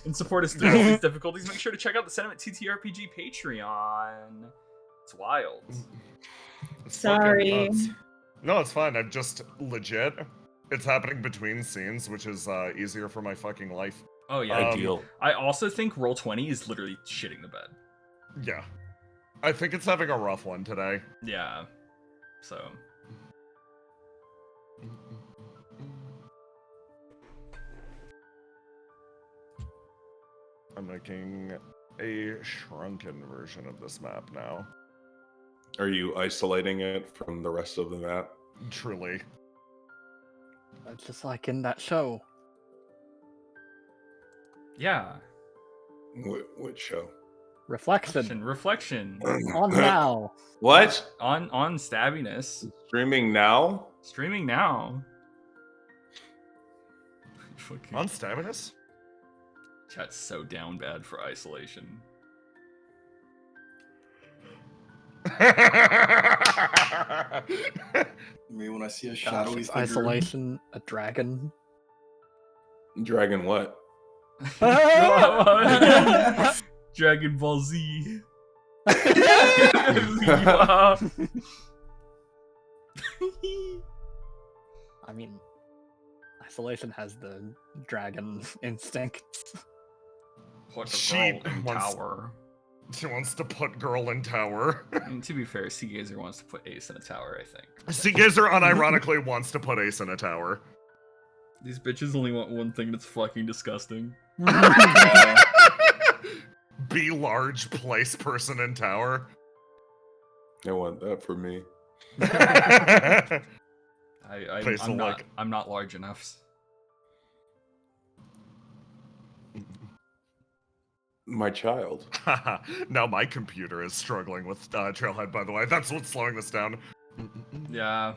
and support us through all these difficulties, make sure to check out the Sentiment TTRPG Patreon. It's wild. It's Sorry. fucking nuts. No, it's fine. I'm just legit. It's happening between scenes, which is easier for my fucking life. Oh yeah, Ideal. I also think Roll20 is literally shitting the bed. Yeah. I think it's having a rough one today. Yeah. So. I'm making a shrunken version of this map now. Are you isolating it from the rest of the map? Truly. Just like in that show. Yeah. Which show? Reflection. Reflection. On now. What? On Stabbyness. Streaming now? Streaming now. Fucking On Stabbyness? chat's so down bad for isolation. Me when I see a Gosh, shadowy it's figure. isolation, a dragon. Dragon what? Dragon Ball Z. I mean, isolation has the dragon instincts. Put a She girl in wants- tower. She wants to put girl in tower. And to be fair, Seagazer wants to put Ace in a tower, I think. Seagazer unironically wants to put Ace in a tower. These bitches only want one thing that's fucking disgusting. Be large, place person in tower. I want that for me. Basil, I'm not. like- I'm not large enough. My child. Now my computer is struggling with Trailhead, by the way. That's what's slowing this down. Yeah.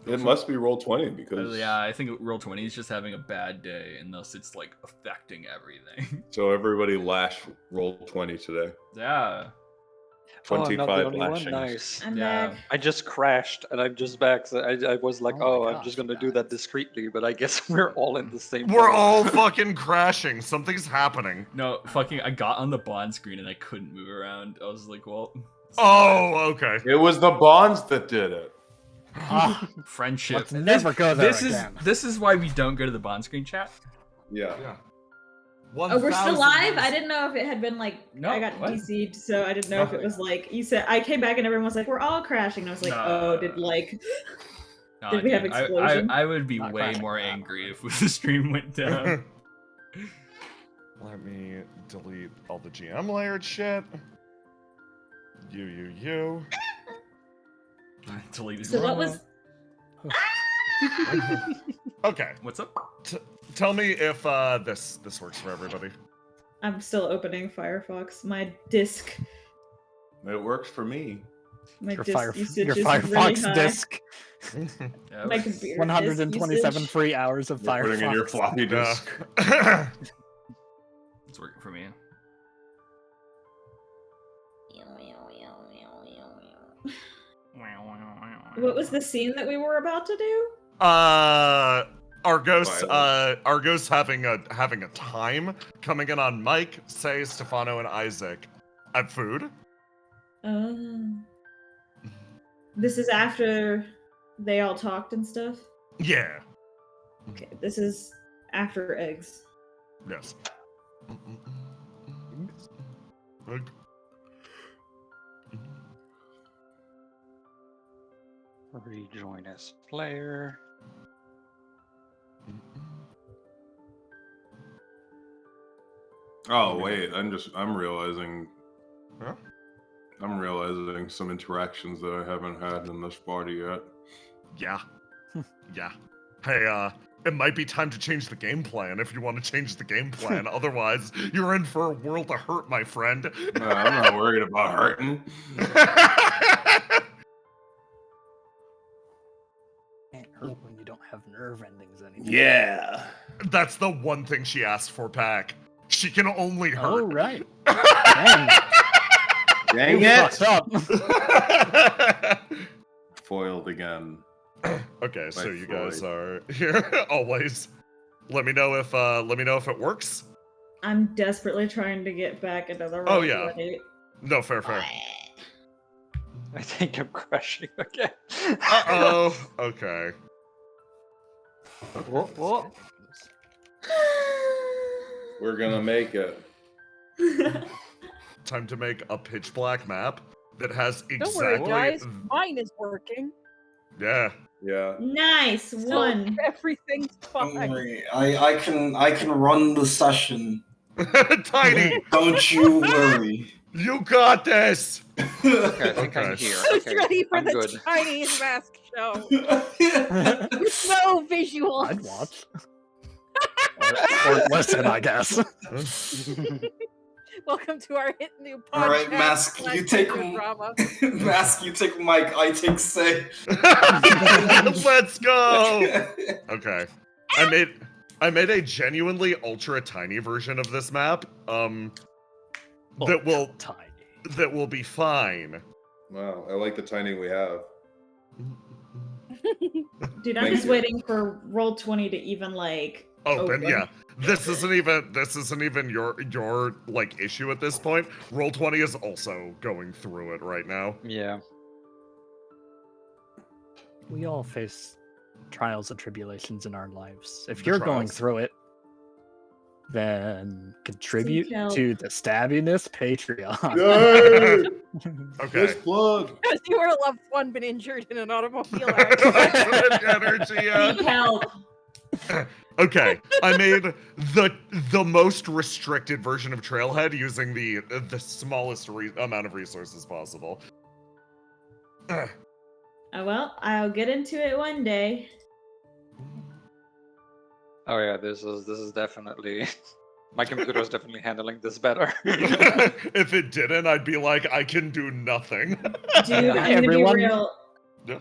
It must be Roll20 because Yeah, I think Roll20 is just having a bad day, and thus it's like affecting everything. so everybody lash Roll20 today. Yeah. Oh, I'm not the 25 only one. lashings. Nice. I'm Yeah. back. I just crashed and I'm just back. So I was like, Oh my I'm just gosh, gonna do that guys. discreetly, but I guess we're all in the same. We're boat. all fucking crashing. Something's happening. No, fucking. I got on the bond screen and I couldn't move around. I was like, well. Oh, okay. It was the bonds that did it. Friendship. Let's never go there this again. This is why we don't go to the bond screen chat. Yeah. Oh, we're still live? I didn't know if it had been like No, I got what? DC'd, so I didn't know if it was like you said. I came back and everyone was like, "We're all crashing." And I was like, No. "Oh, did like Nah, Did we have dude, explosion? I would be Not way crashing. more angry if the stream went down. Let me delete all the GM layered shit. You. Deleted so? What Roma. was Okay. What's up? Tell me if this works for everybody. I'm still opening Firefox. My disk, It works for me. my Your, disk usage your is Firefox really high. disk. Yeah, My it was- computer 127 disk free hours of You're Firefox. putting in your floppy disk. It's working for me. What was the scene that we were about to do? Argos having a time coming in on Mike, Say, Stefano, and Isaac at food. This is after they all talked and stuff. Yeah. Okay, this is after eggs. Yes. Egg. Rejoin as player. Oh wait, I'm realizing. Huh? I'm realizing some interactions that I haven't had in this party yet. Yeah. Yeah. Hey, it might be time to change the game plan if you want to change the game plan. Otherwise, you're in for a world of hurt, my friend. I'm not worried about hurting. Can't hurt when you don't have nerve endings anymore. Yeah. That's the one thing she asked for, Pack. She can only hurt. Oh, right. Dang. Dang You it! fucked up. Foiled again. Okay, so By you guys Freud. are here always. Let me know if it works. I'm desperately trying to get back into the Oh, roll yeah. 20. No, fair. I think I'm crashing again. Uh-oh. Okay. What? We're gonna make it. Time to make a pitch black map that has Don't worry, exactly. guys. Mine is working. Yeah. Yeah. Nice So one. everything's Don't fine. worry, I can run the session. Tiny, Don't you worry. you got this. Okay, I think I'm Okay. here. Who's Okay, ready for I'm the good. Chinese mask show? With no visuals. I'd watch. or listen, I guess. Welcome to our hit new podcast. All right, Mask, you take drama. Mask, you take Mike, I take Say. Let's go. Okay. I made a genuinely ultra tiny version of this map. Tiny. That will be fine. Wow, I like the tiny we have. Dude, I'm Thank just you. waiting for roll 20 to even like Open, yeah. This isn't even your like issue at this point. Roll20 is also going through it right now. Yeah. We all face trials and tribulations in our lives. If The you're going trials. through it, then contribute Seek help. to the Stabbyness Patreon. Yay! Okay. This plug. Because you or a loved one been injured in an automobile accident. Energy, seek help. Okay, I made the most restricted version of Trailhead using the smallest amount of resources possible. Oh, well, I'll get into it one day. Oh yeah, this is definitely my computer is definitely handling this better. If it didn't, I'd be like, I can do nothing. Dude, I'm gonna everyone. be real. Yeah.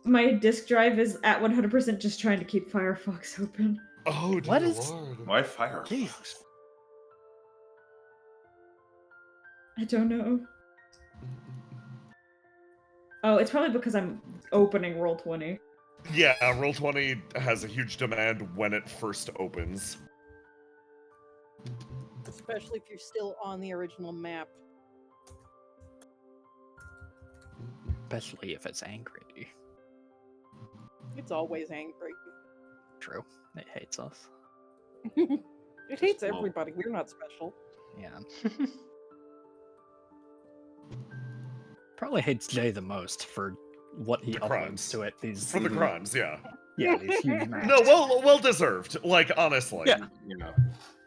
My disk drive is at 100% just trying to keep Firefox open. Oh, dear What is- Lord. Why fire? Jesus. I don't know. Oh, it's probably because I'm opening roll 20. Yeah, Roll20 has a huge demand when it first opens. Especially if you're still on the original map. Especially if it's angry. It's always angry. True. It hates us. It hates Well- everybody. We're not special. Yeah. Probably hates Jay the most for what he The uploads crimes. to it. These For the crimes, yeah. Yeah, these huge maps. No, well deserved. Like, honestly. Yeah. You know.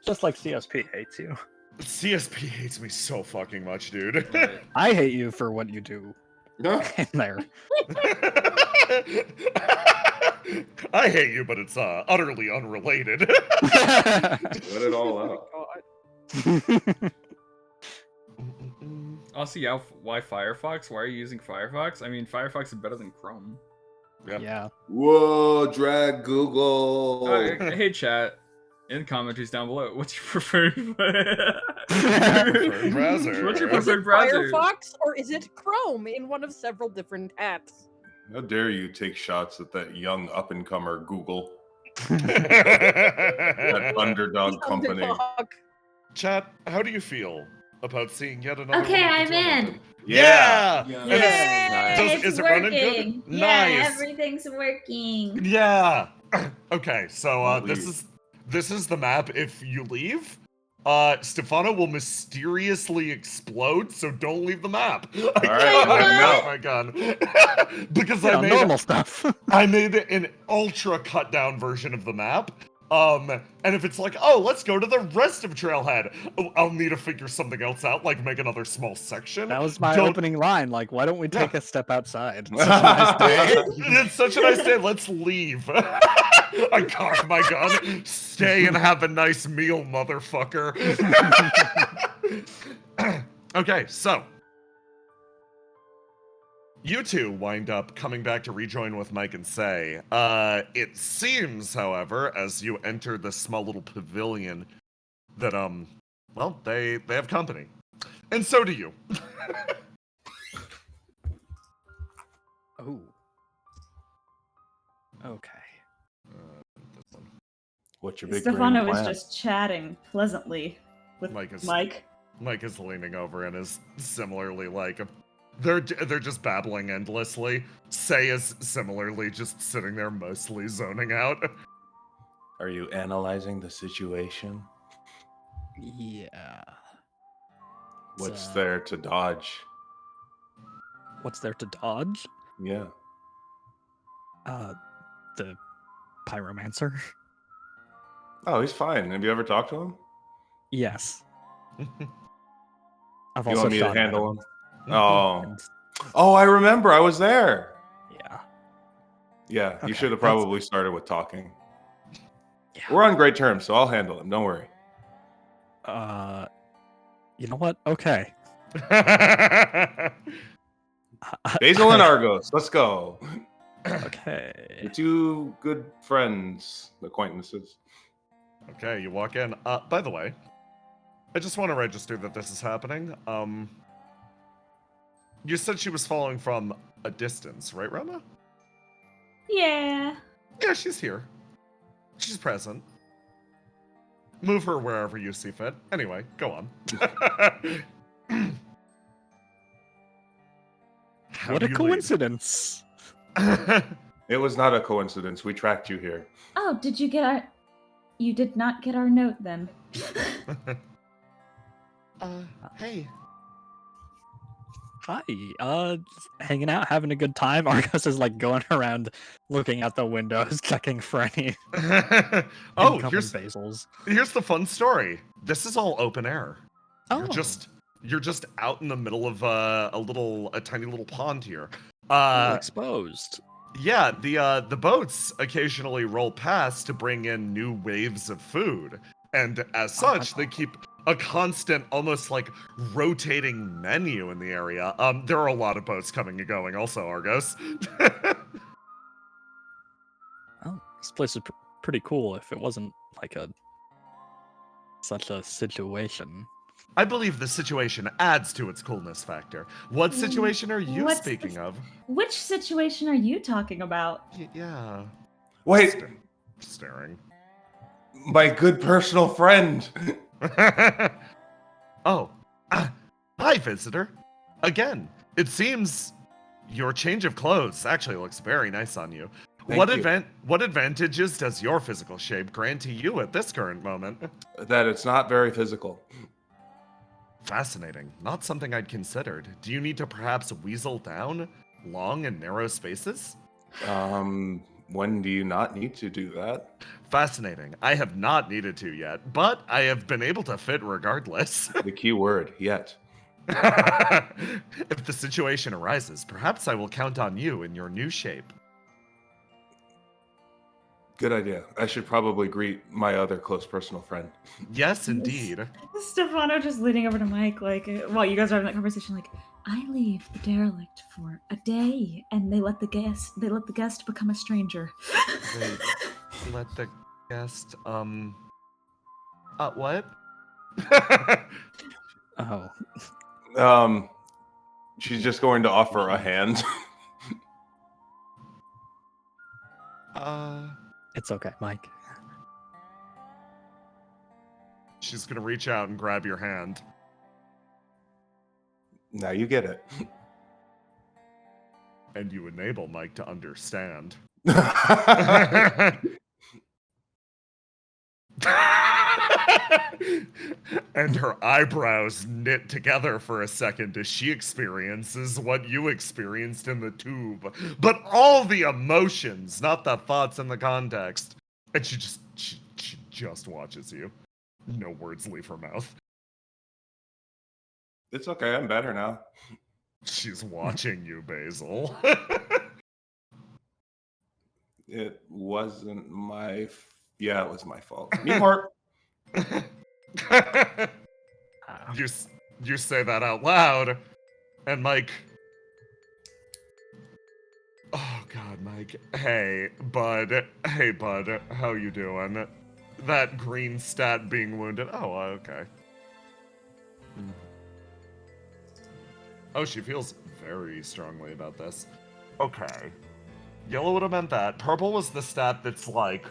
Just like CSP hates you. CSP hates me so fucking much, dude. I hate you for what you do No. in there. I hate you, but it's utterly unrelated. Let it all out. God. Also, yeah, why Firefox? Why are you using Firefox? I mean, Firefox is better than Chrome. Yeah. Whoa, drag Google. Alright, hey chat, in the commentaries down below, what's your preferred Preferred browser. What's your Is it preferred browser? Firefox or is it Chrome in one of several different hats? How dare you take shots at that young up-and-comer Google, Chat, that underdog company. Underdog. how do you feel about seeing yet another Okay, one of I'm the in. open? Yeah! Yeah. And it's- Yay! Is it running good? working. Nice. Yeah, everything's working. Yeah. Okay, so Don't this leave. is the map if you leave. Stefano will mysteriously explode, so don't leave the map. All right, let him know. My gun. Because You know, I made normal stuff. I made an ultra cut down version of the map. And if it's like, oh, let's go to the rest of Trailhead, I'll need to figure something else out, like make another small section. That was my Don't- opening line. Like, why don't we take a step outside? It's such a nice day. It's such a nice day. Let's leave. I cock my gun. Stay and have a nice meal, motherfucker. Okay, so you two wind up coming back to rejoin with Mike and Say. It seems, however, as you enter the small little pavilion, that well, they have company, and so do you. Oh. Okay. This one. What's your big Stefano grand is plan? just chatting pleasantly with Mike is Mike. Mike is leaning over and is similarly like they're just babbling endlessly. Say is similarly just sitting there mostly zoning out. Are you analyzing the situation? Yeah. What's So- there to dodge? What's there to dodge? Yeah. The pyromancer. Oh, he's fine. Have you ever talked to him? Yes. I've You also want me to shot at handle him. him? Oh. And- Oh, I remember. I was there. yeah. Yeah, you Okay, should have that's- probably started with talking. Yeah. We're on great terms, so I'll handle him. Don't worry. You know what? Okay. Basil and Argos, let's go. Okay. You're two good friends, acquaintances. Okay, you walk in. By the way, I just want to register that this is happening. You said she was following from a distance, right, Roma? Yeah. Yeah, she's here. She's present. Move her wherever you see fit. Anyway, go on. How What do a you coincidence. lead? It was not a coincidence. We tracked you here. Oh, did you get our... You did not get our note then. Hey. Hi. Just hanging out, having a good time. Argos is like going around looking out the windows, checking for any Oh, incoming here's basils. the fun story. This is all open air. Oh. You're just out in the middle of a tiny little pond here. Exposed. Yeah, the boats occasionally roll past to bring in new waves of food, and as such, they keep a constant, almost like rotating menu in the area. There are a lot of boats coming and going. Also, Argos. Oh, this place is pretty cool. If it wasn't like such a situation. I believe the situation adds to its coolness factor. What situation are you What's the- speaking of? Which situation are you talking about? Yeah. Wait, Staring. my good personal friend. Oh, hi, visitor. Again, it seems your change of clothes actually looks very nice on you. Thank What you. What advantages does your physical shape grant to you at this current moment? That it's not very physical. Fascinating. Not something I'd considered. Do you need to perhaps weasel down long and narrow spaces? When do you not need to do that? Fascinating. I have not needed to yet, but I have been able to fit regardless. The key word, yet. If the situation arises, perhaps I will count on you in your new shape. Good idea. I should probably greet my other close personal friend. Yes, indeed. Stefano just leaning over to Mike, like, while you guys are having that conversation, like, I leave the derelict for a day, and they let the guest become a stranger. They let the guest, what? Oh. She's just going to offer a hand. It's okay, Mike. She's gonna reach out and grab your hand. Now you get it. And you enable Mike to understand. All All And her eyebrows knit together for a second as she experiences what you experienced in the tube. But all the emotions, not the thoughts and the context. And she just watches you. No words leave her mouth. It's okay, I'm better now. She's watching you, Basil. It wasn't my... Yeah, it was my fault. Need more. You say that out loud, and Mike... Oh god, Mike. Hey, bud, how you doing? That green stat being wounded. Oh, okay. Oh, she feels very strongly about this. Okay. Yellow would have meant that. Purple was the stat that's like...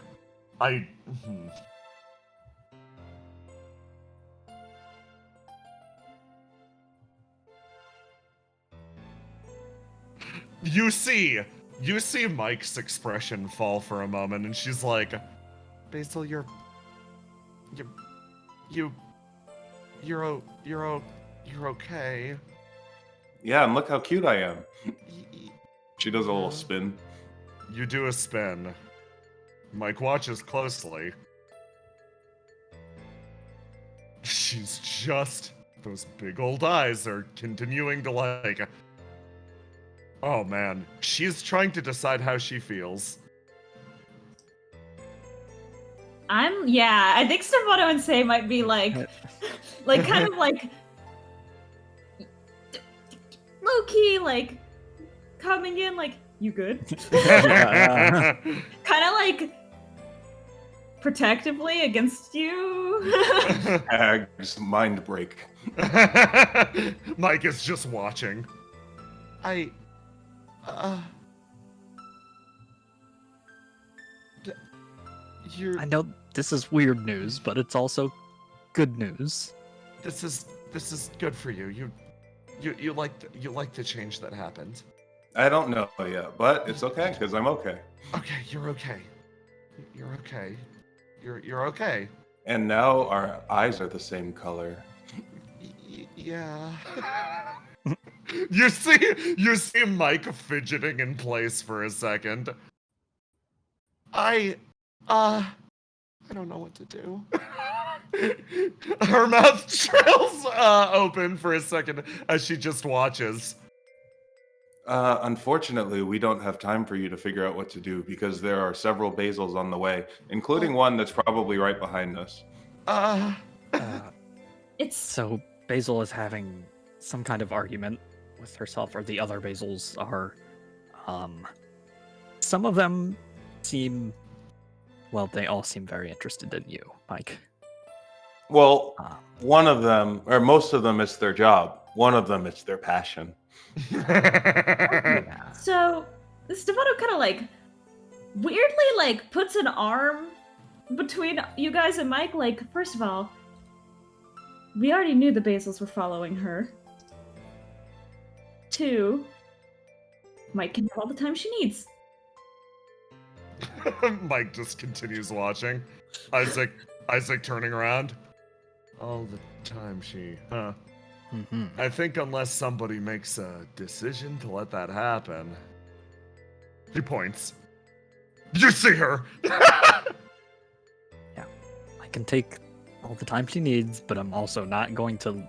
You see Mike's expression fall for a moment, and she's like, Basil, you're okay. Yeah, and look how cute I am. She does a little spin. You do a spin. Mike watches closely. She's just... Those big old eyes are continuing to like... Oh man, she's trying to decide how she feels. I think Stefano and Say might be like kind of like low key, like coming in, like, you good? Kind of like protectively against you. Ag's mind break. Mike is just watching. I know this is weird news, but it's also good news. This is good for you. You like the change that happened. I don't know yet, but it's okay because I'm okay. Okay, you're okay. You're okay. You're okay. And now our eyes are the same color. Yeah. You see Mike fidgeting in place for a second. I don't know what to do. Her mouth trails open for a second as she just watches. Unfortunately, we don't have time for you to figure out what to do because there are several Basils on the way, including one that's probably right behind us. So Basil is having some kind of argument with herself, or the other Basils are. Some of them seem. Well, they all seem very interested in you, Mike. Well, one of them, or most of them, it's their job. One of them, it's their passion. Yeah. So Stefano kind of like weirdly like puts an arm between you guys and Mike. Like, first of all, we already knew the Basils were following her. 2, Mike can have all the time she needs. Mike just continues watching. Isaac turning around. All the time Mm-hmm. I think unless somebody makes a decision to let that happen. He points. You see her! Yeah. I can take all the time she needs, but I'm also not going to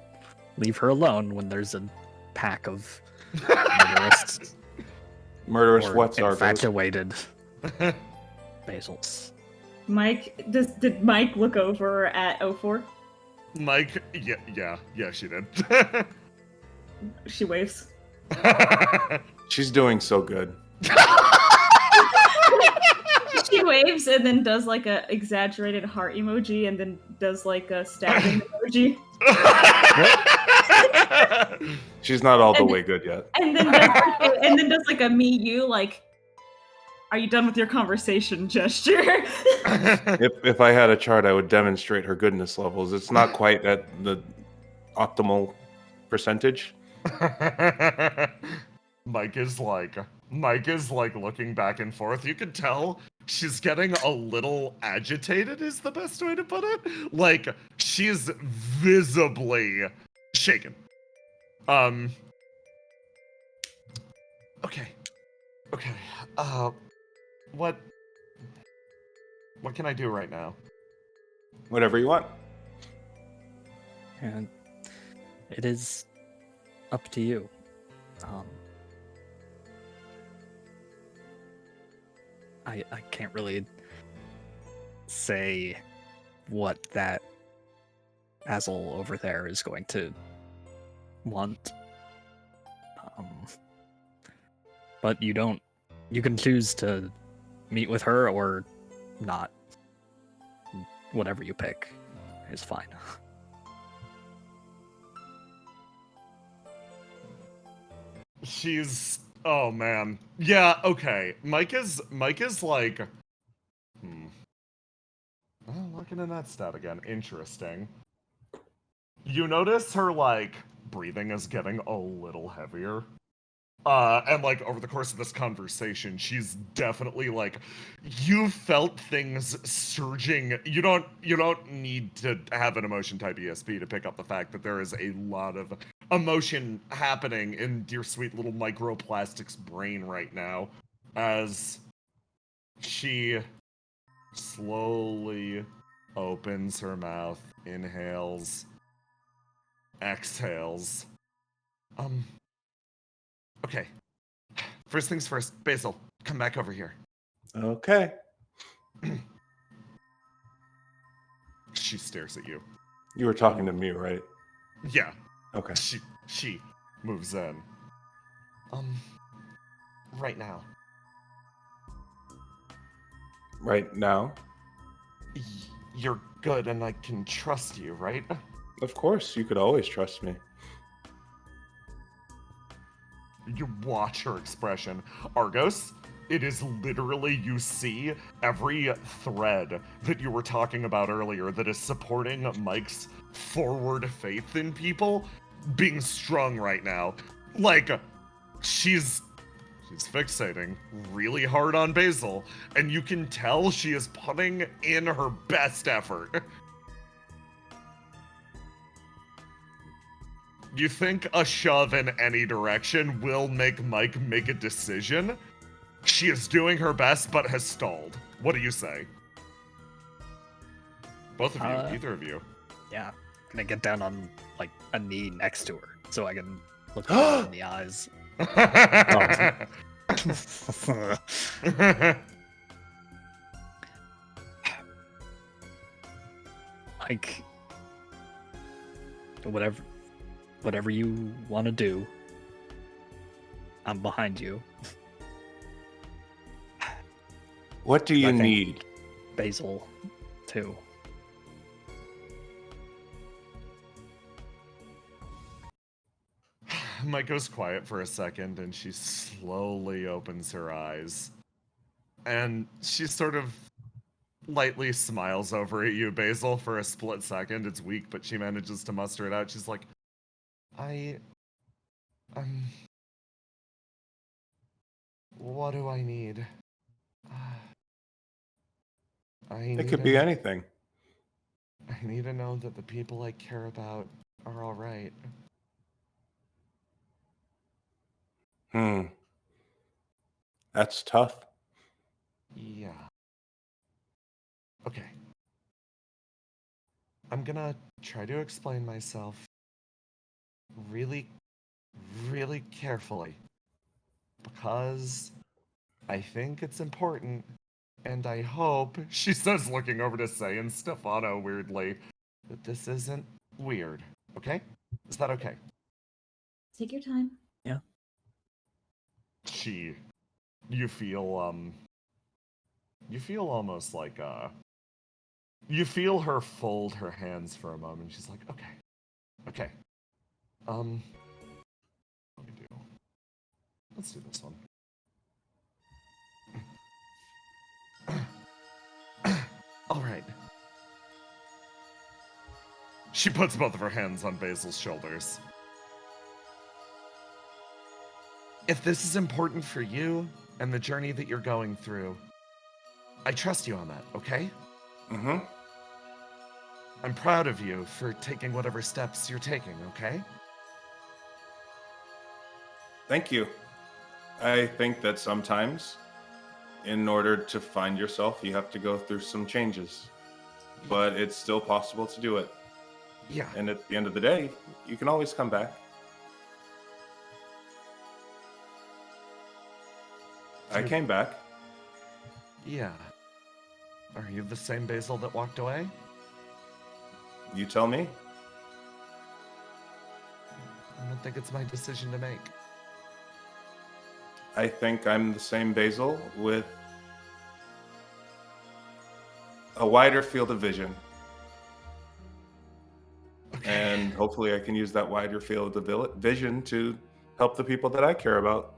leave her alone when there's a pack of Murderous or what's our infatuated Basils. Mike, did Mike look over at 04? Mike, yeah, she did. She waves. She's doing so good. She waves and then does like a exaggerated heart emoji and then does like a stabbing emoji. She's not all the way good yet. And then does like a me you, like, are you done with your conversation gesture? If I had a chart, I would demonstrate her goodness levels. It's not quite at the optimal percentage. Mike is like looking back and forth. You could tell she's getting a little agitated is the best way to put it. Like, she's visibly shaken. Okay. Okay. What can I do right now? Whatever you want. And it is up to you. I can't really say what that Basil over there is going to want. But you can choose to meet with her or not. Whatever you pick is fine. Oh man. Yeah, okay. Mike is like, oh, looking in that stat again. Interesting. You notice her, like, breathing is getting a little heavier. And like over the course of this conversation, she's definitely like, you felt things surging. You don't need to have an emotion type ESP to pick up the fact that there is a lot of emotion happening in dear sweet little microplastics brain right now, as she slowly opens her mouth, inhales, exhales. Okay. First things first, Basil, come back over here. Okay. She stares at you. You were talking to me, right? Yeah. Okay. She moves in. Right now. Right now? You're good and I can trust you, right? Of course, you could always trust me. You watch her expression. Argos, it is literally, you see every thread that you were talking about earlier that is supporting Mike's forward faith in people being strung right now. Like, she's fixating really hard on Basil, and you can tell she is putting in her best effort. You think a shove in any direction will make Mike make a decision? She is doing her best, but has stalled. What do you say? Both of you, either of you. Yeah, gonna get down on like a knee next to her so I can look her in the eyes. Like, whatever you want to do, I'm behind you. What do you need? Basil, too. Mike goes quiet for a second, and she slowly opens her eyes. And she sort of lightly smiles over at you, Basil, for a split second. It's weak, but she manages to muster it out. She's like, what do I need? It could be anything. I need to know that the people I care about are all right. That's tough. Yeah. Okay. I'm gonna try to explain myself really, really carefully. Because I think it's important, and I hope, she says, looking over to Say and Stefano weirdly, that this isn't weird. Okay? Is that okay? Take your time. Yeah. You feel almost like, you feel her fold her hands for a moment. She's like, okay. Let's do this one. All right. She puts both of her hands on Basil's shoulders. If this is important for you and the journey that you're going through, I trust you on that, okay? Mm-hmm. I'm proud of you for taking whatever steps you're taking, okay? Thank you. I think that sometimes, in order to find yourself, you have to go through some changes. But it's still possible to do it. Yeah. And at the end of the day, you can always come back. I came back. Yeah. Are you the same Basil that walked away? You tell me. I don't think it's my decision to make. I think I'm the same Basil with a wider field of vision. Okay. And hopefully I can use that wider field of vision to help the people that I care about.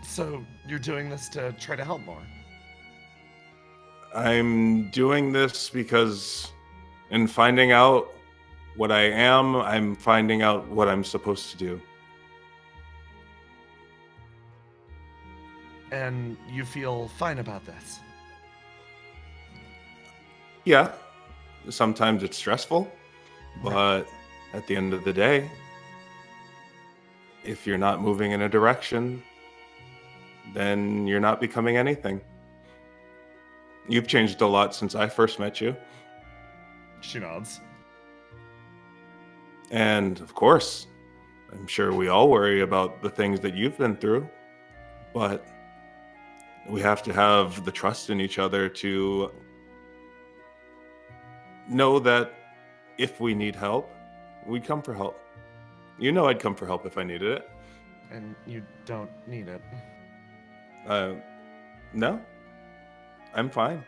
So you're doing this to try to help more? I'm doing this because in finding out what I am, I'm finding out what I'm supposed to do. And you feel fine about this? Yeah, sometimes it's stressful, but at the end of the day, if you're not moving in a direction, then you're not becoming anything. You've changed a lot since I first met you. She nods. And of course, I'm sure we all worry about the things that you've been through, but we have to have the trust in each other to know that if we need help, we'd come for help. You know I'd come for help if I needed it. And you don't need it. No, I'm fine.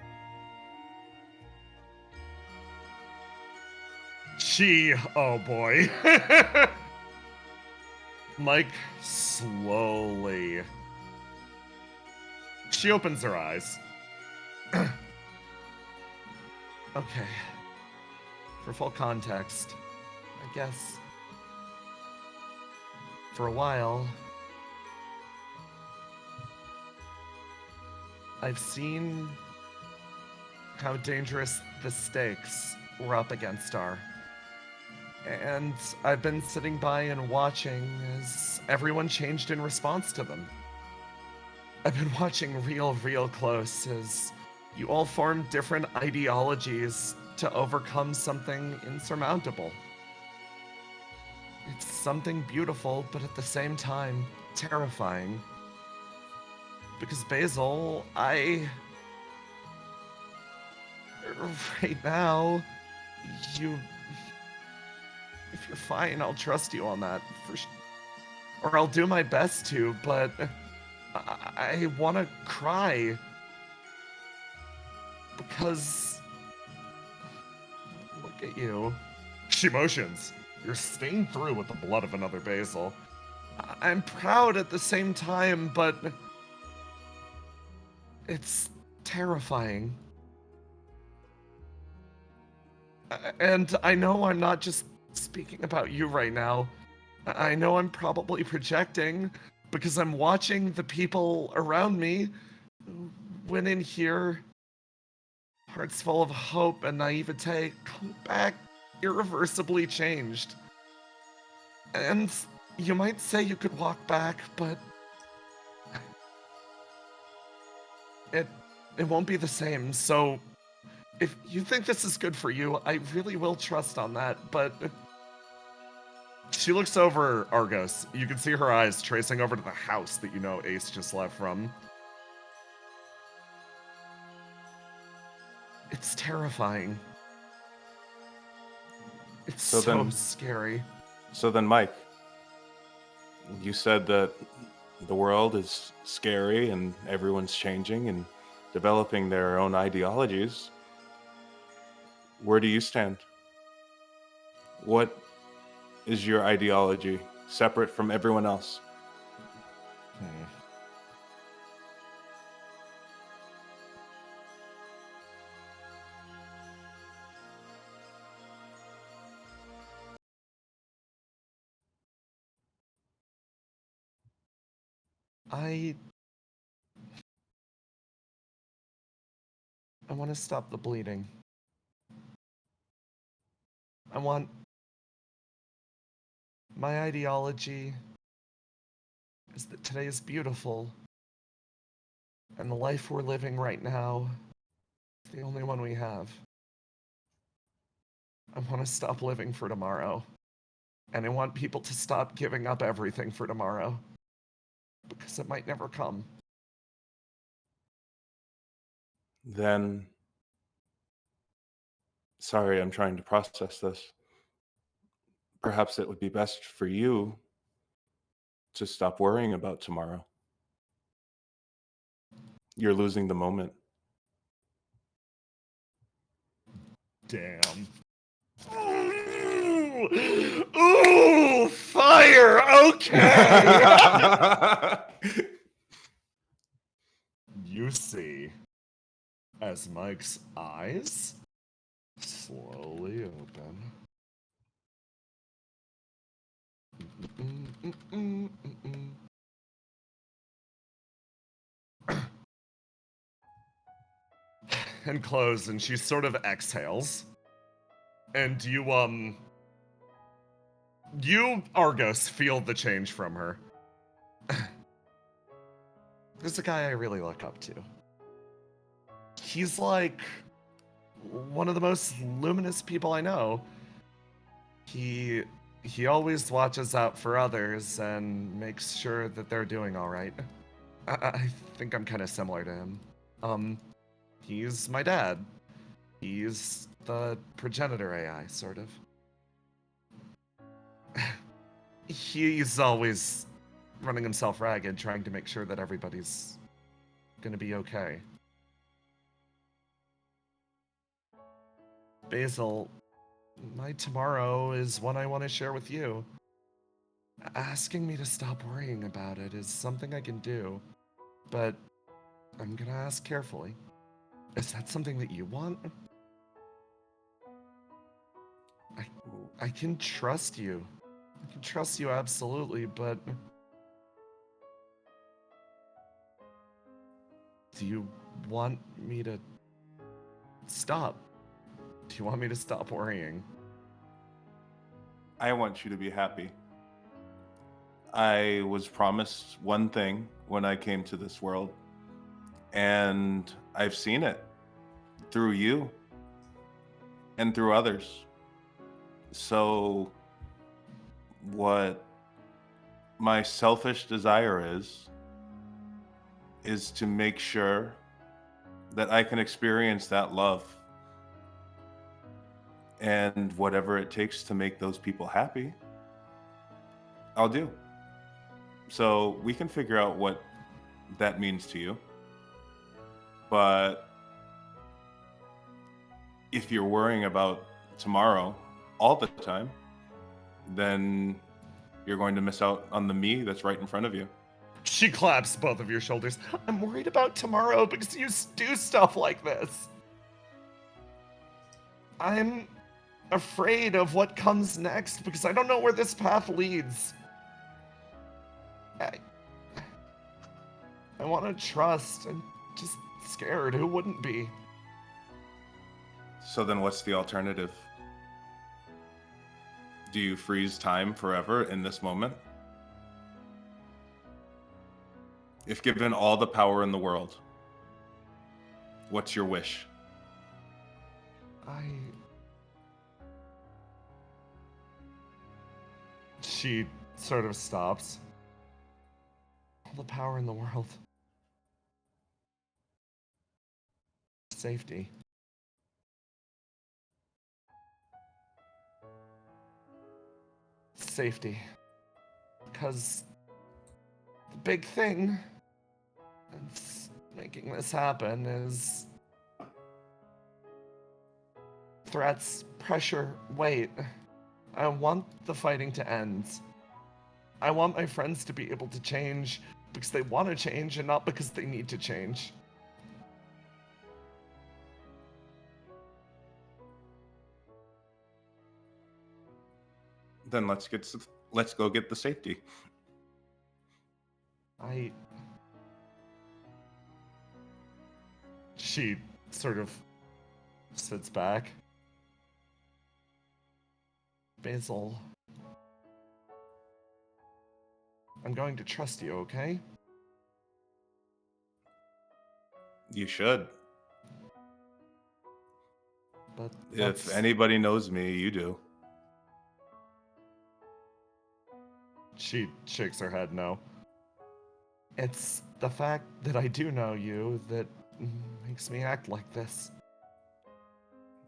Oh boy. Mike slowly. She opens her eyes. Okay. For full context, I guess. For a while, I've seen how dangerous the stakes we're up against are. And I've been sitting by and watching as everyone changed in response to them. I've been watching real close as you all form different ideologies to overcome something insurmountable. It's something beautiful, but at the same time, terrifying. Because Basil, right now, if you're fine, I'll trust you on that, or I'll do my best to, but I want to cry. Because, look at you. She motions. You're stained through with the blood of another Basil. I'm proud at the same time, but it's terrifying. And I know I'm not just speaking about you right now. I know I'm probably projecting because I'm watching the people around me who went in here, hearts full of hope and naivete, come back irreversibly changed. And you might say you could walk back, but it won't be the same. So if you think this is good for you, I really will trust on that, but she looks over Argos. You can see her eyes tracing over to the house that you know Ace just left from. It's terrifying. It's so scary. So then, Mike, you said that the world is scary and everyone's changing and developing their own ideologies. Where do you stand? What is your ideology separate from everyone else? I I want to stop the bleeding. I want my ideology is that today is beautiful, and the life we're living right now is the only one we have. I want to stop living for tomorrow, and I want people to stop giving up everything for tomorrow, because it might never come. Then, sorry, I'm trying to process this. Perhaps it would be best for you to stop worrying about tomorrow. You're losing the moment. Damn. Ooh, fire! Okay! You see, as Mike's eyes slowly open. And close, and she sort of exhales. And you Argos feel the change from her. There's a guy I really look up to. He's like one of the most luminous people I know. He always watches out for others and makes sure that they're doing all right. I think I'm kind of similar to him. He's my dad. He's the progenitor AI, sort of. He's always running himself ragged, trying to make sure that everybody's gonna be okay. Basil, my tomorrow is one I want to share with you. Asking me to stop worrying about it is something I can do, but I'm gonna ask carefully. Is that something that you want? I can trust you. I can trust you absolutely, but do you want me to stop? Do you want me to stop worrying? I want you to be happy. I was promised one thing when I came to this world, and I've seen it through you and through others. So, what my selfish desire is to make sure that I can experience that love. And whatever it takes to make those people happy, I'll do. So we can figure out what that means to you. But if you're worrying about tomorrow all the time, then you're going to miss out on the me that's right in front of you. She claps both of your shoulders. I'm worried about tomorrow because you do stuff like this. I'm afraid of what comes next because I don't know where this path leads. I want to trust. I'm just scared. Who wouldn't be? So then what's the alternative? Do you freeze time forever in this moment? If given all the power in the world, what's your wish? She sort of stops. All the power in the world. Safety. Safety. Because the big thing that's making this happen is threats, pressure, weight. I want the fighting to end. I want my friends to be able to change because they want to change and not because they need to change. Then let's go get the safety. She sort of sits back. Basil, I'm going to trust you, okay? You should. But If anybody knows me, you do. She shakes her head no. It's the fact that I do know you that makes me act like this.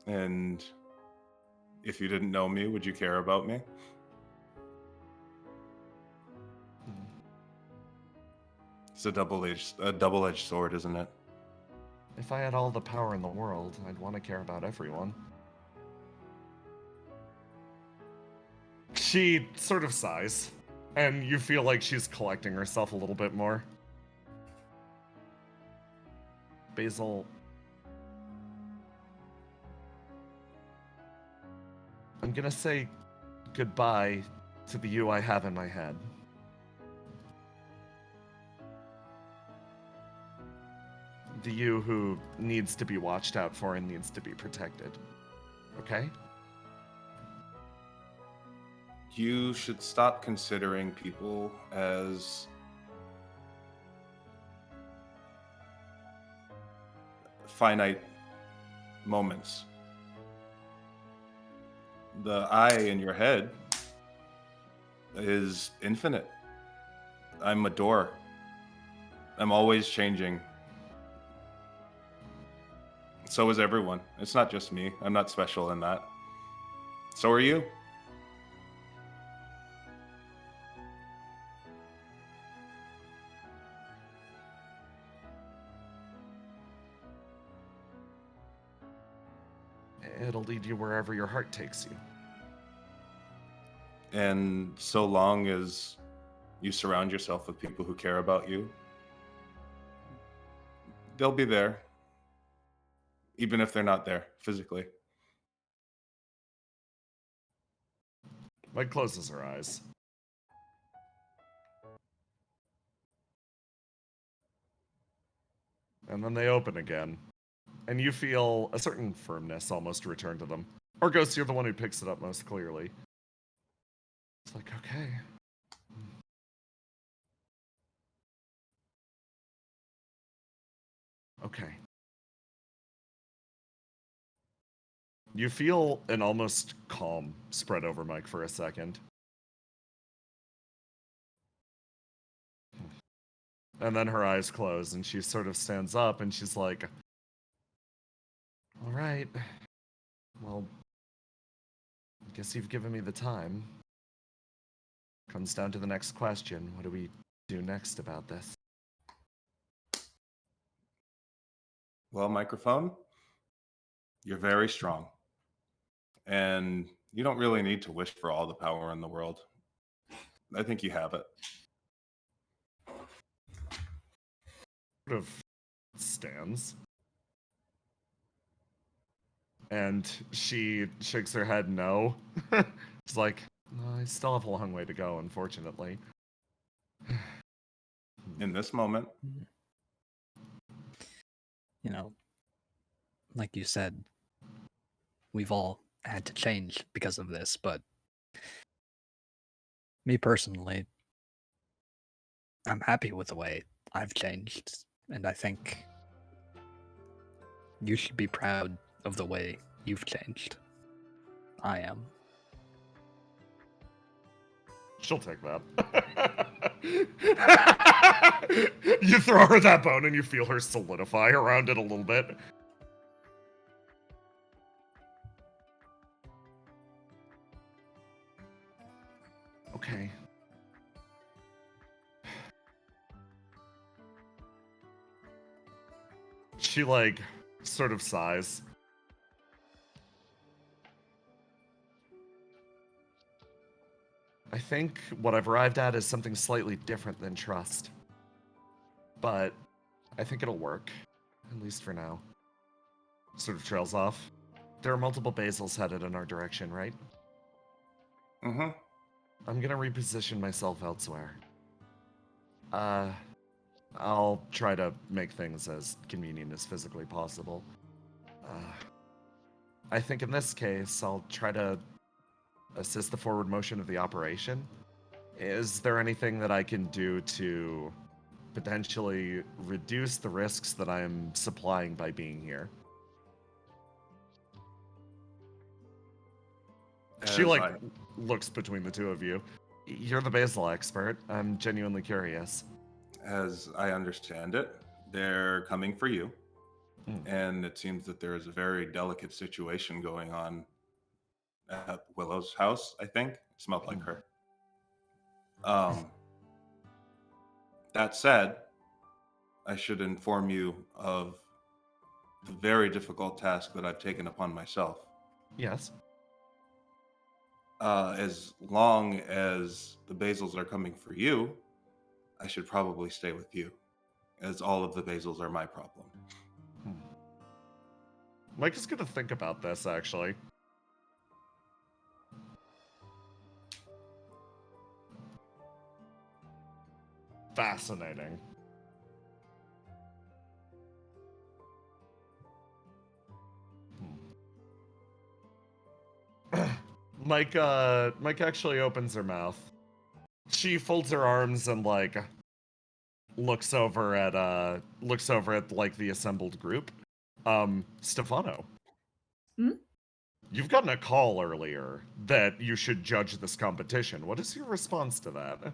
And if you didn't know me, would you care about me? It's a double-edged sword, isn't it? If I had all the power in the world, I'd want to care about everyone. She sort of sighs, and you feel like she's collecting herself a little bit more. Basil, I'm gonna say goodbye to the you I have in my head. The you who needs to be watched out for and needs to be protected. Okay? You should stop considering people as finite moments. The I in your head is infinite. I'm a door. I'm always changing. So is everyone. It's not just me. I'm not special in that. So are you. It'll lead you wherever your heart takes you. And so long as you surround yourself with people who care about you, they'll be there. Even if they're not there physically. Meg closes her eyes. And then they open again. And you feel a certain firmness almost return to them. Or Ghost, you're the one who picks it up most clearly. It's like, okay. Okay. You feel an almost calm spread over Mike for a second. And then her eyes close and she sort of stands up and she's like, all right. Well, I guess you've given me the time. Comes down to the next question. What do we do next about this? Well, microphone, you're very strong. And you don't really need to wish for all the power in the world. I think you have it. Sort of stands. And she shakes her head no. It's like, no, I still have a long way to go, unfortunately. In this moment. You know, like you said, we've all had to change because of this, but me personally, I'm happy with the way I've changed, and I think you should be proud of the way you've changed. I am. She'll take that. You throw her that bone and you feel her solidify around it a little bit. Okay. She, like, sort of sighs. I think what I've arrived at is something slightly different than trust. But I think it'll work, at least for now. Sort of trails off. There are multiple Basils headed in our direction, right? Mm-hmm. I'm gonna reposition myself elsewhere. I'll try to make things as convenient as physically possible. I think in this case, I'll try to assist the forward motion of the operation. Is there anything that I can do to potentially reduce the risks that I am supplying by being here? She, like, looks between the two of you. You're the Basil expert. I'm genuinely curious. As I understand it, they're coming for you. And it seems that there is a very delicate situation going on at Willow's house, I think. It smelled like her. That said, I should inform you of the very difficult task that I've taken upon myself. Yes. As long as the Basils are coming for you, I should probably stay with you, as all of the Basils are my problem. Mike is gonna think about this, actually. Fascinating. Mike actually opens her mouth. She folds her arms and, like, looks over at like the assembled group. Stefano. You've gotten a call earlier that you should judge this competition. What is your response to that?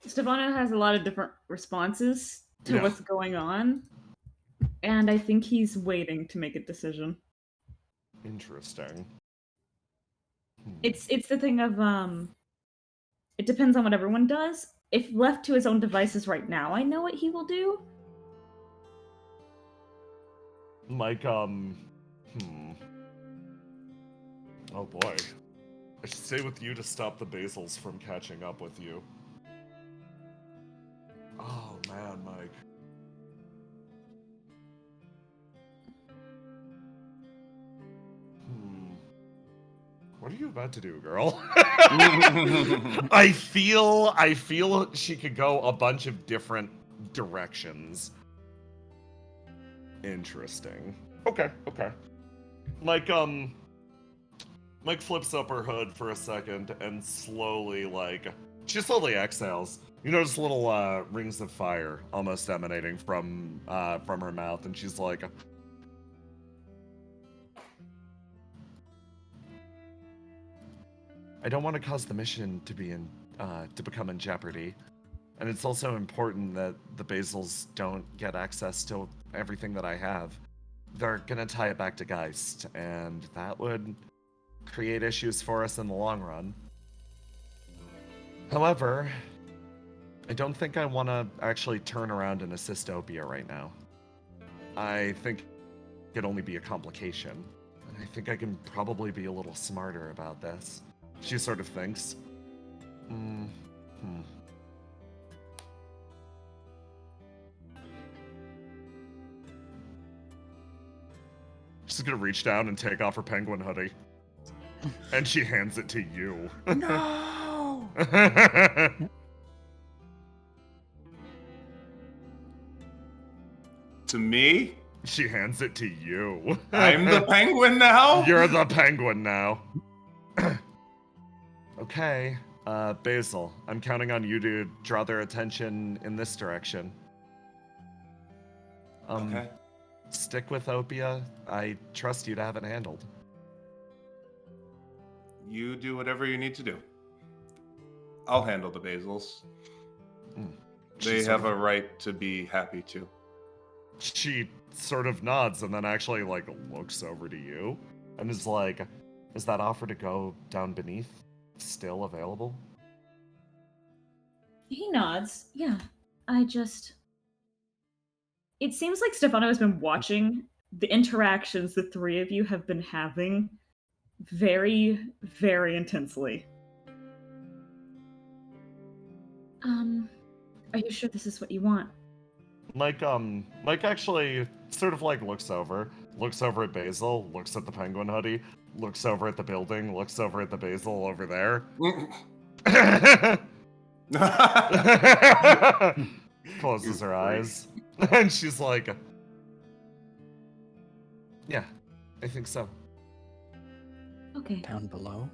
Stefano has a lot of different responses to Yeah. what's going on, and I think he's waiting to make a decision. Interesting. It's the thing of it depends on what everyone does. If left to his own devices right now, I know what he will do. Mike, Oh boy. I should stay with you to stop the Basils from catching up with you. Oh man, Mike. What are you about to do, girl? I feel she could go a bunch of different directions. Interesting. Okay. Mike flips up her hood for a second and slowly, she slowly exhales. You notice little rings of fire almost emanating from her mouth, and she's like, I don't want to cause the mission to become in jeopardy. And it's also important that the Basils don't get access to everything that I have. They're gonna tie it back to Geist, and that would create issues for us in the long run. However, I don't think I want to actually turn around and assist Opia right now. I think it could only be a complication. And I think I can probably be a little smarter about this. She sort of thinks. She's gonna reach down and take off her penguin hoodie. And she hands it to you. No! To me? She hands it to you. I'm the penguin now? You're the penguin now. Okay, Basil, I'm counting on you to draw their attention in this direction. Okay. Stick with Opia. I trust you to have it handled. You do whatever you need to do. I'll handle the Basils. They have a right to be happy too. She sort of nods and then actually, looks over to you and is like, is that offer to go down beneath still available? He nods. Yeah, it seems like Stefano has been watching the interactions the three of you have been having very, very intensely. Are you sure this is what you want? Mike actually sort of looks over at Basil, looks at the penguin hoodie, looks over at the building, looks over at the Basil over there. Closes her eyes. And she's like, Yeah, I think so. Okay. Down below.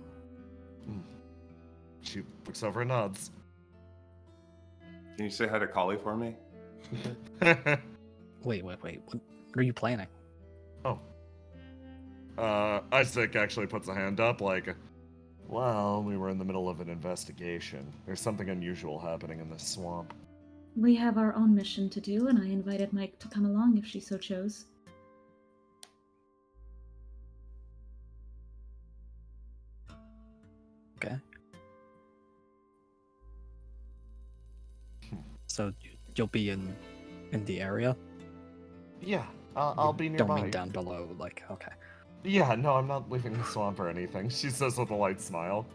She looks over and nods. Can you say hi to Kali for me? Wait. What are you planning? Oh. Isaac actually puts a hand up like, well, we were in the middle of an investigation. There's something unusual happening in this swamp. We have our own mission to do, and I invited Mike to come along if she so chose. Okay. So you'll be in the area? Yeah, I'll be nearby. Don't mean down below, like, okay. Yeah, no, I'm not leaving the swamp or anything. She says with a light smile.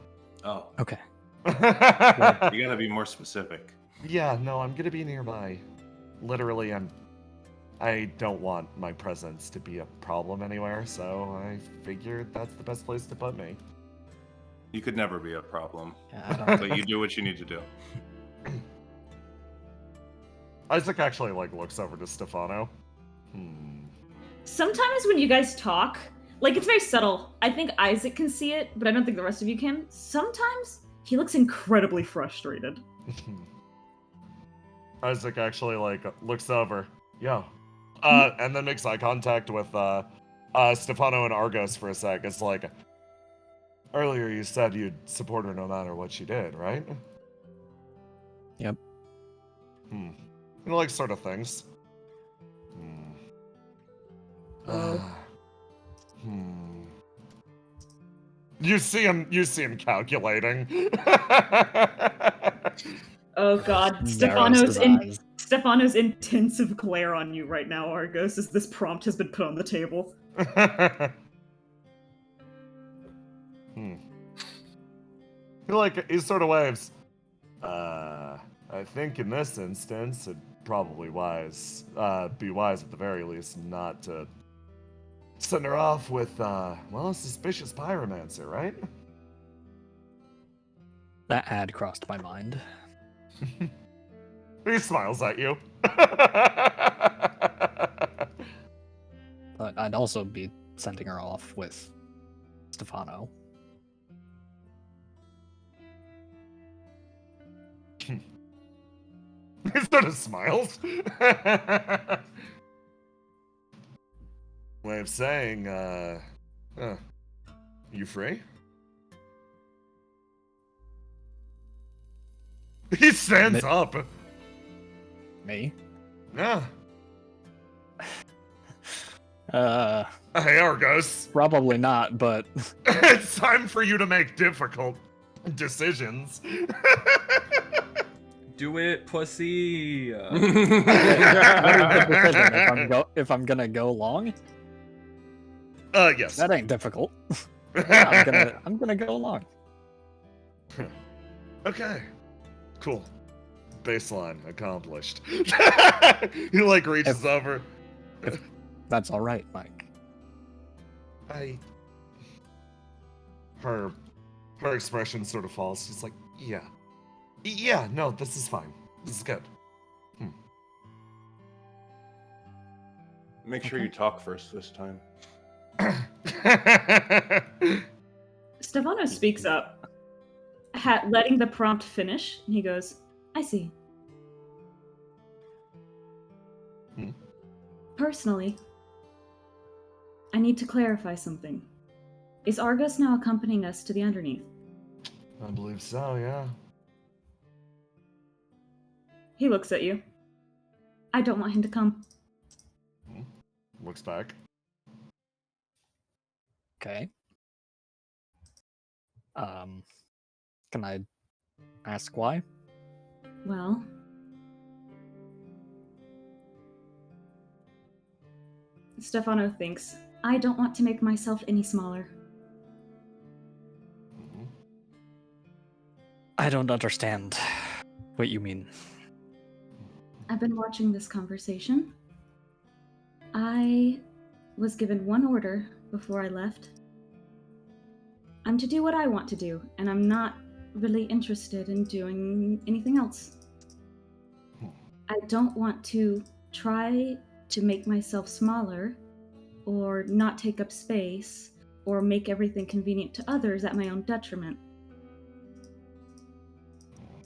Oh, Okay. you gotta be more specific. Yeah, no, I'm gonna be nearby. Literally, I don't want my presence to be a problem anywhere, so I figured that's the best place to put me. You could never be a problem, Yeah, I don't but you do what you need to do. Isaac actually looks over to Stefano. Sometimes when you guys talk, it's very subtle. I think Isaac can see it, but I don't think the rest of you can. Sometimes he looks incredibly frustrated. Isaac actually looks over. Yo. And then makes eye contact with Stefano and Argos for a sec. It's like, earlier you said you'd support her no matter what she did, right? Yep. Sort of things. You see him calculating. Oh god, Stefano's intensive glare on you right now, Argos, as this prompt has been put on the table. He sort of waves. I think in this instance, it'd probably be wise at the very least not to send her off with, a suspicious pyromancer, right? That ad crossed my mind. He smiles at you. But I'd also be sending her off with Stefano. He sort of smiles. Way of saying, you free? He stands up. Me? Yeah. Hey, Argos. Probably not, but It's time for you to make difficult decisions. Do it, pussy. If I'm gonna go long? Yes. That ain't difficult. I'm gonna go long. Okay. Cool. Baseline accomplished. He reaches over. If that's all right, Mike. Her expression sort of falls. She's like, yeah, no, this is fine. This is good. Make sure you talk first this time. Stefano speaks up, letting the prompt finish, and he goes, I see. Personally, I need to clarify something. Is Argos now accompanying us to the Underneath? I believe so, yeah. He looks at you. I don't want him to come. Looks back. Okay. Can I ask why? Well, Stefano thinks, I don't want to make myself any smaller. I don't understand what you mean. I've been watching this conversation. I was given one order before I left. I'm to do what I want to do, and I'm not really interested in doing anything else. I don't want to try to make myself smaller or not take up space, or make everything convenient to others at my own detriment.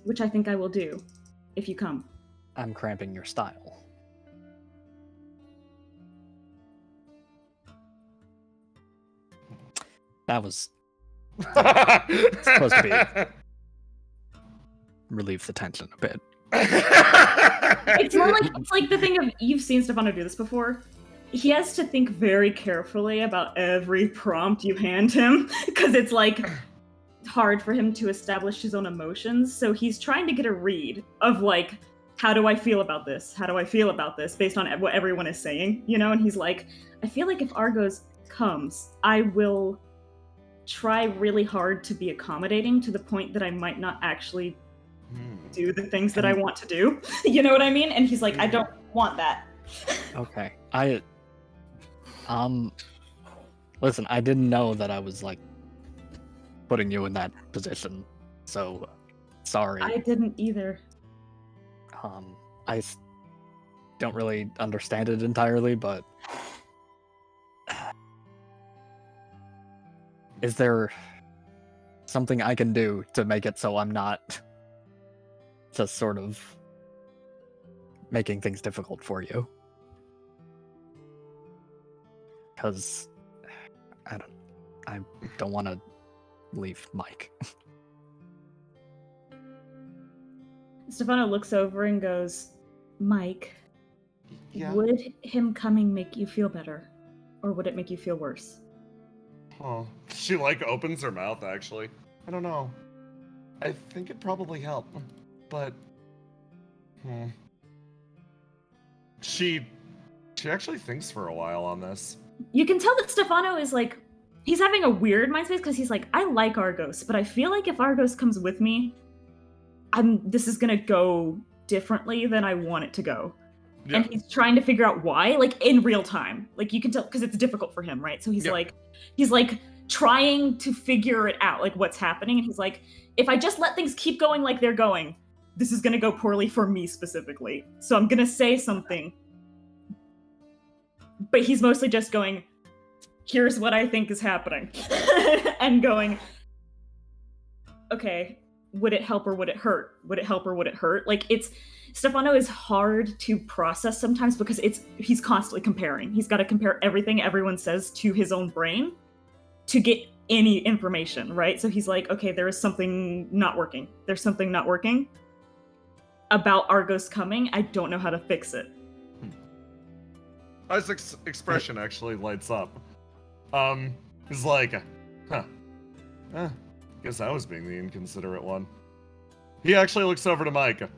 Which I think I will do, if you come. I'm cramping your style. That was supposed to be relieve the tension a bit. It's more like it's like the thing of you've seen Stefano do this before. He has to think very carefully about every prompt you hand him because it's like hard for him to establish his own emotions. So he's trying to get a read of like, how do I feel about this? How do I feel about this based on what everyone is saying, you know? And he's like, I feel like if Argos comes, I will try really hard to be accommodating to the point that I might not actually do the things that I want to do. You know what I mean? And he's like, I don't want that. Okay. Listen, I didn't know that I was like putting you in that position, so sorry. I didn't either. Don't really understand it entirely, but is there something I can do to make it so I'm not just sort of making things difficult for you? Because I don't want to leave Mike. Stefano looks over and goes, Mike, Yeah. would him coming make you feel better? Or would it make you feel worse? Oh, she like opens her mouth actually. I don't know. I think it'd probably help, but She actually thinks for a while on this. You can tell that Stefano is like, he's having a weird mind space because he's like, I like Argos, but I feel like if Argos comes with me, this is gonna go differently than I want it to go. Yeah. And he's trying to figure out why, like in real time. Like you can tell because it's difficult for him, right? So he's like trying to figure it out, like what's happening. And he's like, if I just let things keep going like they're going, this is gonna go poorly for me specifically. So I'm gonna say something. But he's mostly just going, here's what I think is happening. And going, okay, would it help or would it hurt? Would it help or would it hurt? Like Stefano is hard to process sometimes because he's constantly comparing. He's got to compare everything everyone says to his own brain to get any information, right? So he's like, okay, there is something not working. There's something not working about Argos coming. I don't know how to fix it. Isaac's expression actually lights up. He's like, guess I was being the inconsiderate one. He actually looks over to Mike.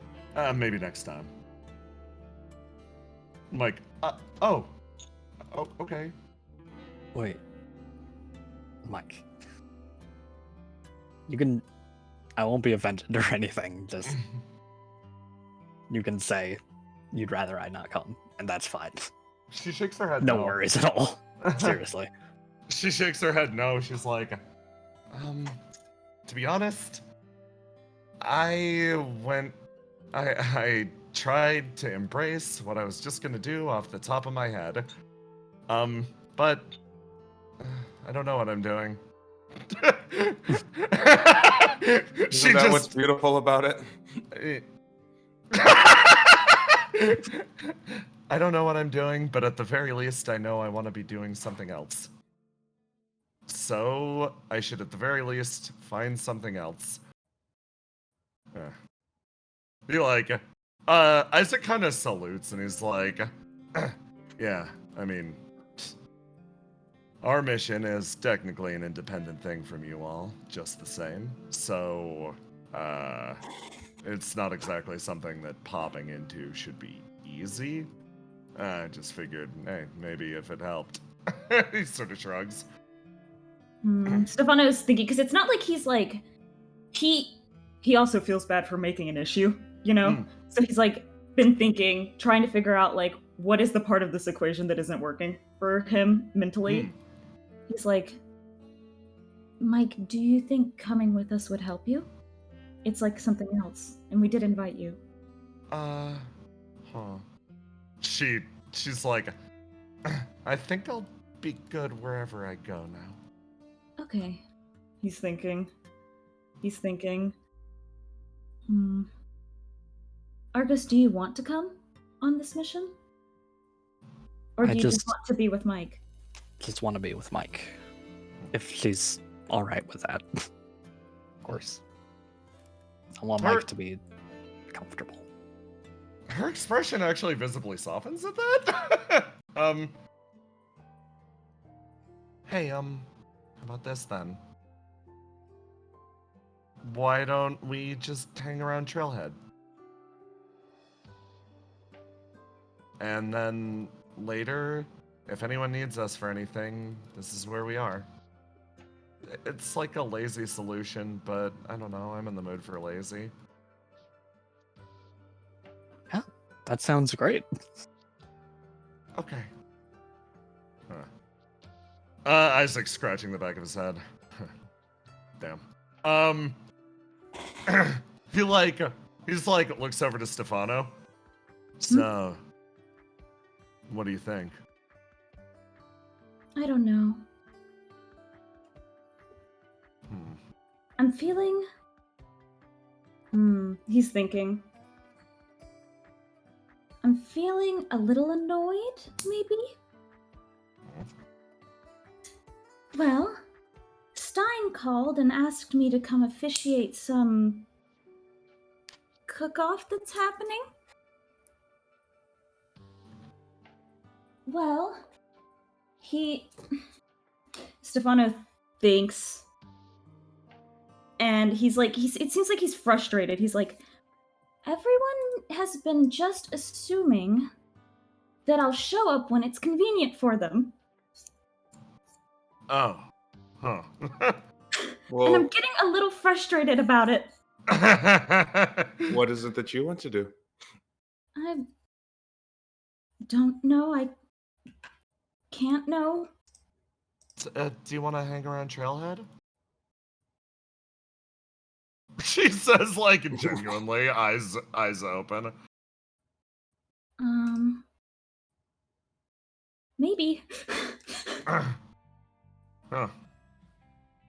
Maybe next time. Mike, oh, okay. Wait. Mike. I won't be offended or anything, just you can say you'd rather I not come, and that's fine. She shakes her head no. No worries at all. Seriously. She shakes her head no. She's like, to be honest, I tried to embrace what I was just gonna do off the top of my head. But I don't know what I'm doing. Isn't that what's beautiful about it? I don't know what I'm doing, but at the very least, I know I want to be doing something else. So, I should at the very least find something else. Be like, Isaac kind of salutes and he's like, yeah, I mean, our mission is technically an independent thing from you all, just the same. So, it's not exactly something that popping into should be easy. I just figured, hey, maybe if it helped. He sort of shrugs. Stefano is thinking, because it's not like he's like, he also feels bad for making an issue, you know? So he's like, been thinking, trying to figure out like, what is the part of this equation that isn't working for him mentally? He's like, Mike, do you think coming with us would help you? It's like something else, and we did invite you. She's like, I think I'll be good wherever I go now. Okay. He's thinking. Argus, do you want to come on this mission? Or do you just want to be with Mike? Just want to be with Mike. If she's alright with that. Of course. I want Mike to be comfortable. Her expression actually visibly softens at that. Hey, how about this then? Why don't we just hang around Trailhead? And then later, if anyone needs us for anything, this is where we are. It's like a lazy solution, but I don't know, I'm in the mood for lazy. Yeah, that sounds great. Okay. Isaac's scratching the back of his head. Damn. He's like looks over to Stefano. So, what do you think? I don't know. I'm feeling... He's thinking. I'm feeling a little annoyed, maybe? Well, Stein called and asked me to come officiate some cook-off that's happening. Well, Stefano thinks, and he's like, it seems like he's frustrated. He's like, everyone has been just assuming that I'll show up when it's convenient for them. Oh. Huh. Well, And I'm getting a little frustrated about it. what is it that you want to do? I don't know. I can't know. Do you want to hang around Trailhead? She says, like, genuinely, eyes open. Maybe. Huh.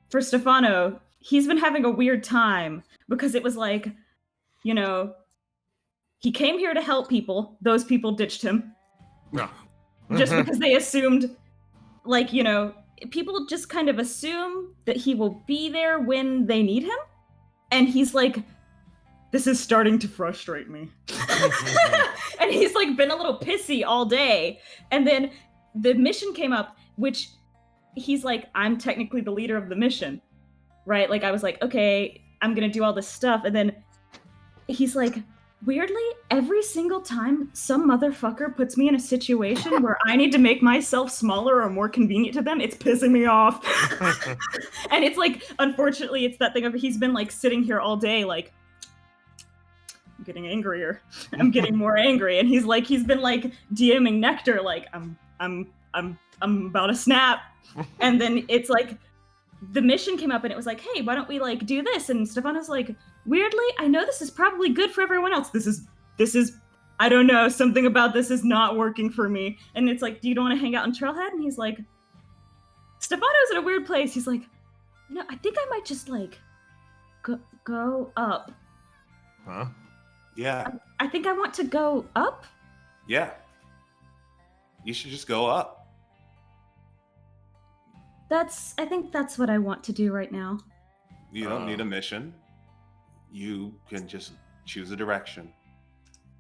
For Stefano, he's been having a weird time because it was like, you know, he came here to help people. Those people ditched him. No. Just because they assumed, like, you know, people just kind of assume that he will be there when they need him. And he's like, this is starting to frustrate me. And he's like been a little pissy all day. And then the mission came up, which he's like, I'm technically the leader of the mission, right? Like, I was like, okay, I'm gonna do all this stuff. And then he's like, weirdly, every single time some motherfucker puts me in a situation where I need to make myself smaller or more convenient to them, it's pissing me off. And it's like, unfortunately, it's that thing of he's been like sitting here all day, like, I'm getting angrier. I'm getting more angry. And he's been like DMing Nectar, like, I'm about to snap. And then it's like, the mission came up and it was like, hey, why don't we like do this? And Stefano's like, weirdly, I know this is probably good for everyone else. This is, I don't know, something about this is not working for me. And it's like, do you want to hang out in Trailhead? And he's like, Stefano's in a weird place. He's like, no, I think I might just like go up. Huh? Yeah. I think I want to go up. Yeah. You should just go up. I think that's what I want to do right now. You don't need a mission. You can just choose a direction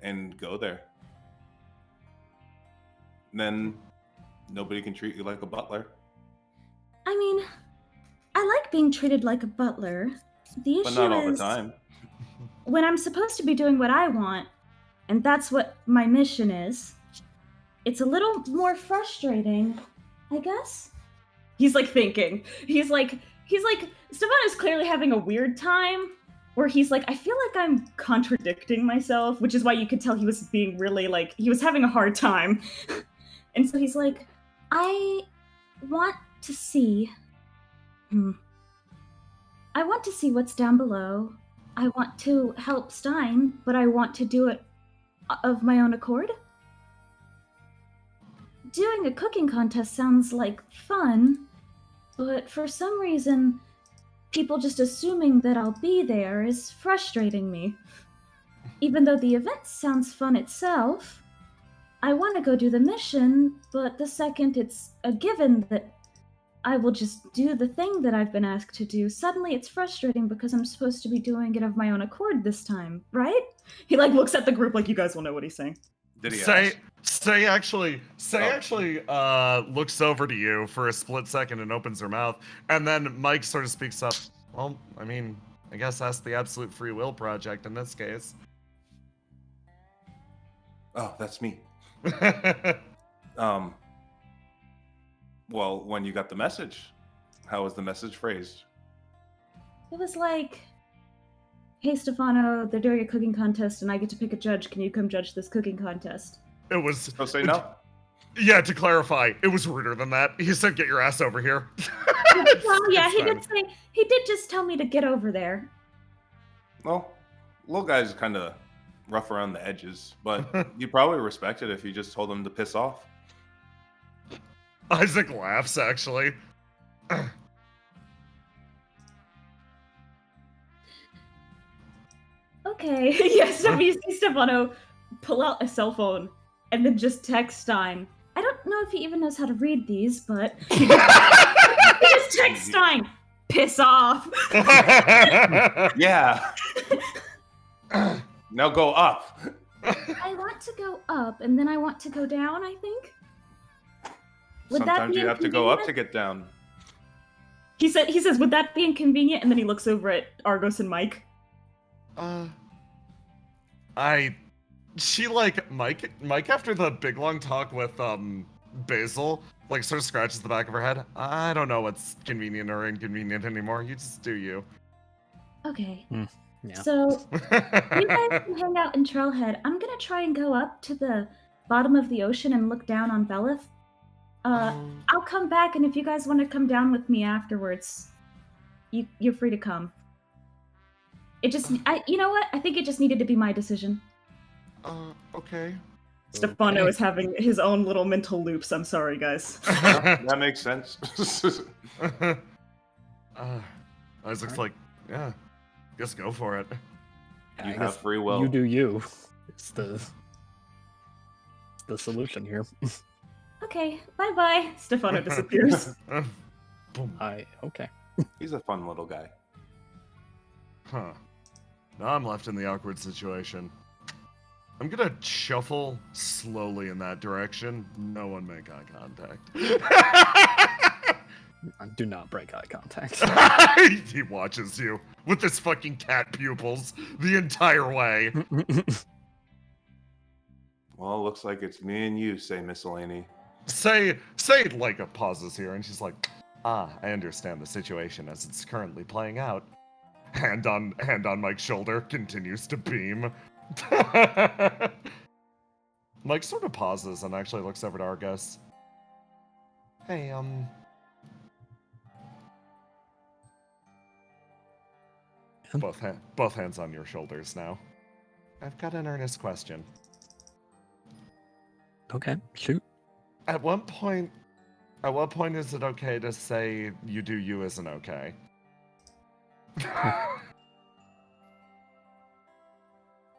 and go there. Then nobody can treat you like a butler. I mean, I like being treated like a butler. The issue But not all the is time. when I'm supposed to be doing what I want, and that's what my mission is, it's a little more frustrating, I guess. He's like thinking. He's like, Stefano's clearly having a weird time where he's like, I feel like I'm contradicting myself, which is why you could tell he was being really like, he was having a hard time. And so he's like, I want to see what's down below. I want to help Stein, but I want to do it of my own accord. doing a cooking contest sounds like fun, but for some reason, people just assuming that I'll be there is frustrating me. Even though the event sounds fun itself, I want to go do the mission, but the second it's a given that I will just do the thing that I've been asked to do, suddenly it's frustrating because I'm supposed to be doing it of my own accord this time, right? He like looks at the group like you guys will know what he's saying. Did he Say ask? actually looks over to you for a split second and opens her mouth, and then Mike sort of speaks up. Well, I mean, I guess that's the Absolute Free Will Project in this case. Oh, that's me. Well, when you got the message, how was the message phrased? It was like, hey Stefano, they're doing a cooking contest and I get to pick a judge. Can you come judge this cooking contest? It was. So say no. Yeah, to clarify, it was ruder than that. He said, "Get your ass over here." Well, yeah, It's he fine. did say, he did just tell me to get over there. Well, little guy's kind of rough around the edges, but you'd probably respect it if you just told him to piss off. Isaac laughs, actually. Okay. Yes, so you see Stefano pull out a cell phone and then just text Stein. I don't know if he even knows how to read these, but He just text Stein. Piss off. Yeah. Now go up. I want to go up and then I want to go down, I think. Would that Sometimes be you have to go up inconvenient? to get down. He says, would that be inconvenient? And then he looks over at Argos and Mike. She like Mike after the big long talk with Basil, like sort of scratches the back of her head. I don't know what's convenient or inconvenient anymore. You just do you. Okay. Yeah. So you guys can hang out in Trailhead. I'm gonna try and go up to the bottom of the ocean and look down on Belith. I'll come back, and if you guys want to come down with me afterwards, you're free to come. It just, you know what? I think it just needed to be my decision. Okay. Stefano is having his own little mental loops. I'm sorry, guys. That makes sense. Isaac's like, yeah, guess go for it. I You guess have free will. You do you. It's the solution here. Okay, bye-bye. Stefano disappears. Boom. Okay. He's a fun little guy. Huh. Now I'm left in the awkward situation. I'm gonna shuffle slowly in that direction. No one make eye contact. Do not break eye contact. He watches you with his fucking cat pupils the entire way. Well, looks like it's me and you, say Miscellany. Say like a pauses here, and she's like, I understand the situation as it's currently playing out. Hand on Mike's shoulder, continues to beam. Mike sort of pauses and actually looks over to Argos. Hey, both hands on your shoulders now. I've got an earnest question. Okay, shoot. At what point is it okay to say you do you isn't okay?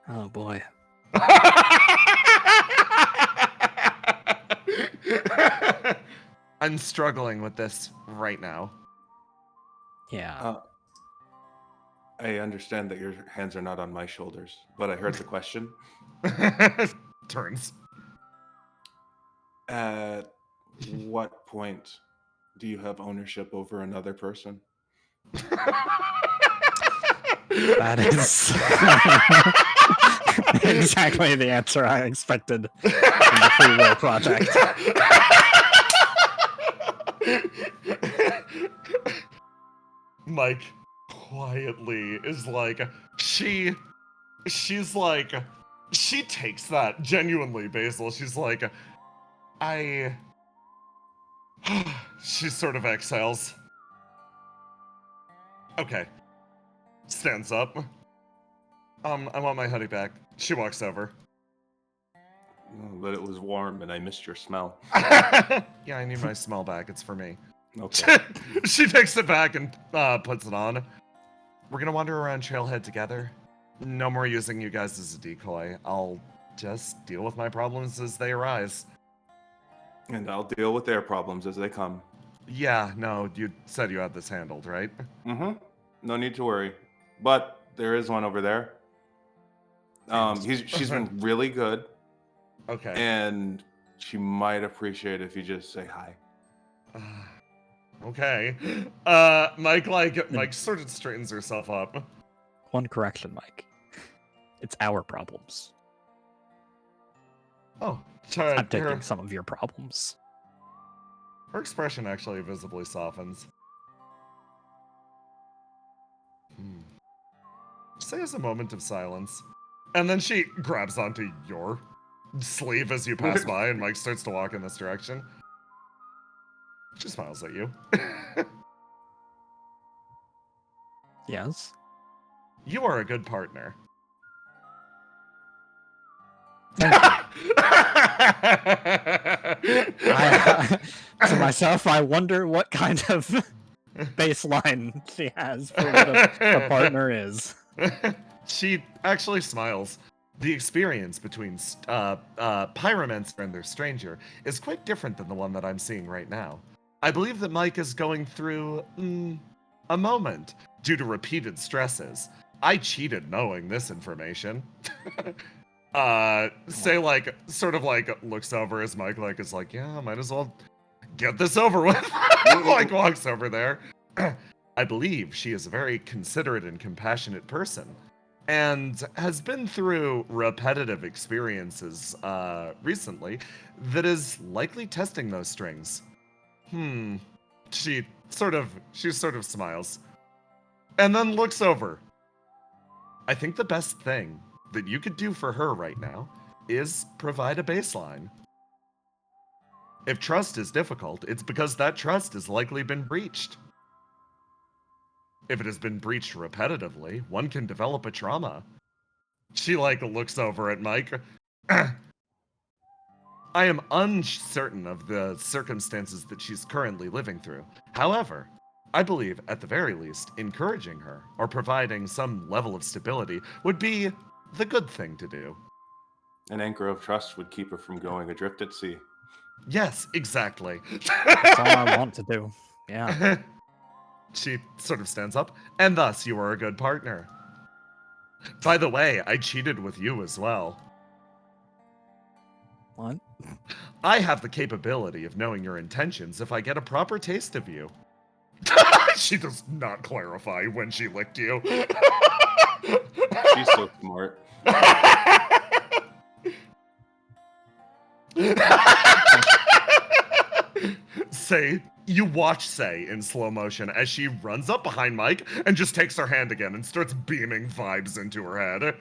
Oh boy. I'm struggling with this right now. Yeah. I understand that your hands are not on my shoulders, but I heard the question. Turns. At what point do you have ownership over another person? That is exactly the answer I expected in the Free Will Project. Mike quietly is like, she's like, she takes that genuinely, Basil. She's like, she sort of exhales. Okay. Stands up. I want my hoodie back. She walks over. Oh, but it was warm and I missed your smell. Yeah, I need my smell back. It's for me. Okay. She takes it back and puts it on. We're gonna wander around Trailhead together. No more using you guys as a decoy. I'll just deal with my problems as they arise. And I'll deal with their problems as they come. Yeah, no, you said you had this handled, right? Mm-hmm. No need to worry. But there is one over there. She's been really good, Okay. and she might appreciate if you just say hi. Okay. Mike sort of straightens herself up. One correction, Mike. It's our problems. Oh, I'm taking some of your problems. her expression actually visibly softens. Say as a moment of silence. And then she grabs onto your sleeve as you pass by, and Mike starts to walk in this direction. She smiles at you. Yes. You are a good partner. To myself, I wonder what kind of baseline she has for what a partner is. She actually smiles. The experience between Pyromancer and their stranger is quite different than the one that I'm seeing right now. I believe that Mike is going through a moment due to repeated stresses. I cheated knowing this information. Sort of looks over as Mike is like, yeah, might as well get this over with. Like walks over there. I believe she is a very considerate and compassionate person, and has been through repetitive experiences recently that is likely testing those strings. She sort of smiles, and then looks over. I think the best thing that you could do for her right now is provide a baseline. If trust is difficult, it's because that trust has likely been breached. If it has been breached repetitively, one can develop a trauma. She looks over at Mike. I am uncertain of the circumstances that she's currently living through. However, I believe, at the very least, encouraging her or providing some level of stability would be the good thing to do. An anchor of trust would keep her from going adrift at sea. Yes, exactly. That's all I want to do. Yeah. She sort of stands up, and thus you are a good partner. By the way, I cheated with you as well. What? I have the capability of knowing your intentions if I get a proper taste of you. She does not clarify when she licked you. She's so smart. You watch Say in slow motion as she runs up behind Mike and just takes her hand again and starts beaming vibes into her head.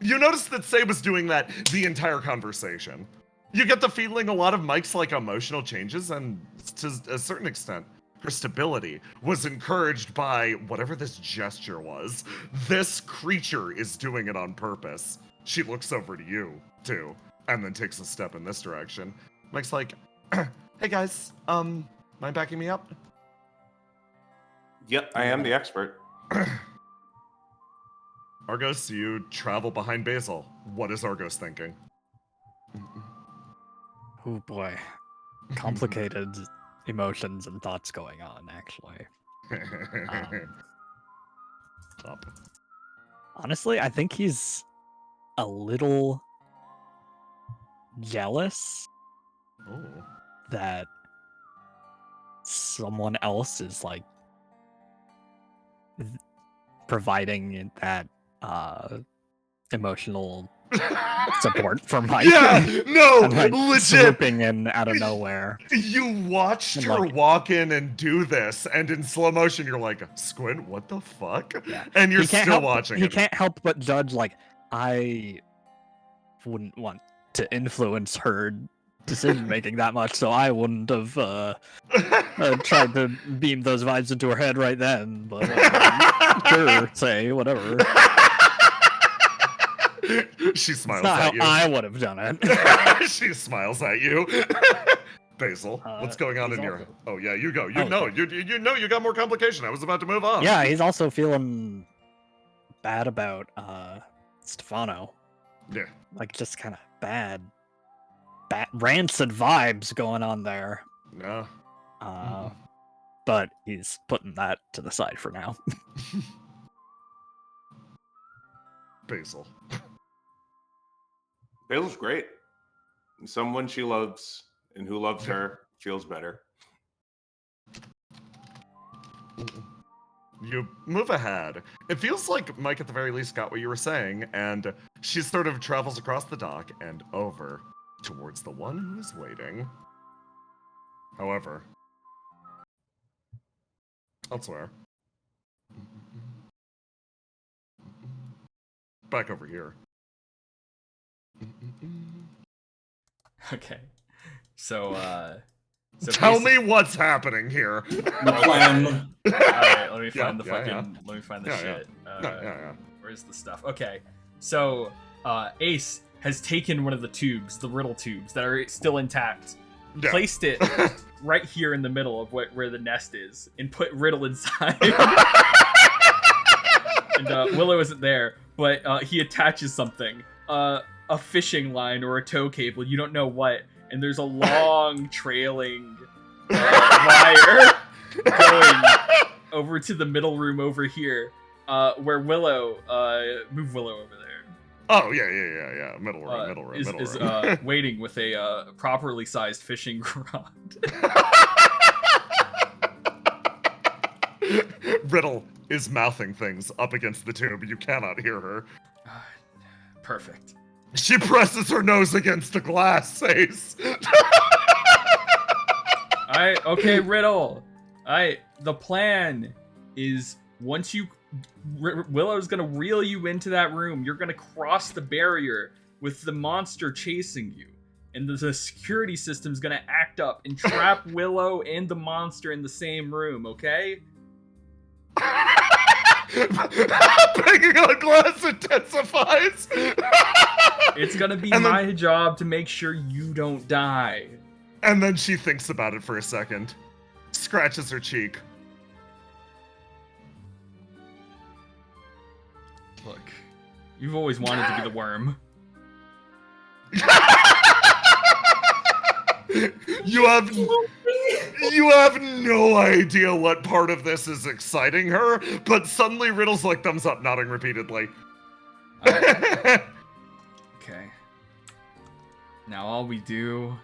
You notice that Say was doing that the entire conversation. You get the feeling a lot of Mike's emotional changes, and to a certain extent, her stability was encouraged by whatever this gesture was. This creature is doing it on purpose. She looks over to you, too, and then takes a step in this direction. Mike's like, hey guys, mind backing me up? Yep, I am the expert. Argos, you travel behind Basil. What is Argos thinking? Oh boy. Complicated emotions and thoughts going on, actually. Top. Honestly, I think he's a little jealous that someone else is providing that emotional support for Mike. Yeah, no, and, legit. Swooping in out of nowhere. You watched her walk in and do this, and in slow motion, you're like, Squint, what the fuck? Yeah. And you're still watching it. He can't help but judge, I wouldn't want to influence her decision making that much, so I wouldn't have tried to beam those vibes into her head right then. But sure, say whatever. She It's smiles not at how you. I would have done it. She smiles at you. Basil, what's going on he's in your? also- Oh yeah, you go. You Oh, know, okay. you know, you got more complication. I was about to move on. Yeah, he's also feeling bad about Stefano. Yeah. Like just kind of bad, rancid vibes going on there. No. But he's putting that to the side for now. Basil. Basil's great. Someone she loves and who loves her feels better. You move ahead. It feels like Mike at the very least got what you were saying, and she sort of travels across the dock and over towards the one who is waiting. However, elsewhere. Back over here. Okay. So Tell me what's happening here. Plan. Alright, let me find Yeah, the yeah, fucking let me find the Yeah, shit. yeah. Where's the stuff? Okay. So Ace has taken one of the tubes, the riddle tubes that are still intact, Yeah. placed it right here in the middle of where the nest is, and put Riddle inside. And Willow isn't there, but he attaches something, a fishing line or a tow cable, you don't know what, and there's a long trailing wire going over to the middle room over here, where Willow, move Willow over there. Oh yeah. Middle room. Is waiting with a properly sized fishing rod. Riddle is mouthing things up against the tube. You cannot hear her. Perfect. She presses her nose against the glass, Ace. Okay, Riddle. The plan is once you Willow's gonna reel you into that room. You're gonna cross the barrier with the monster chasing you, and the security system's gonna act up and trap Willow and the monster in the same room. Okay? Banging on glass intensifies. It's gonna be And then- my job to make sure you don't die. And then she thinks about it for a second, scratches her cheek. Look, you've always wanted to be the worm. You have no idea what part of this is exciting her, but suddenly Riddle's like thumbs up, nodding repeatedly. Okay. Now all we do,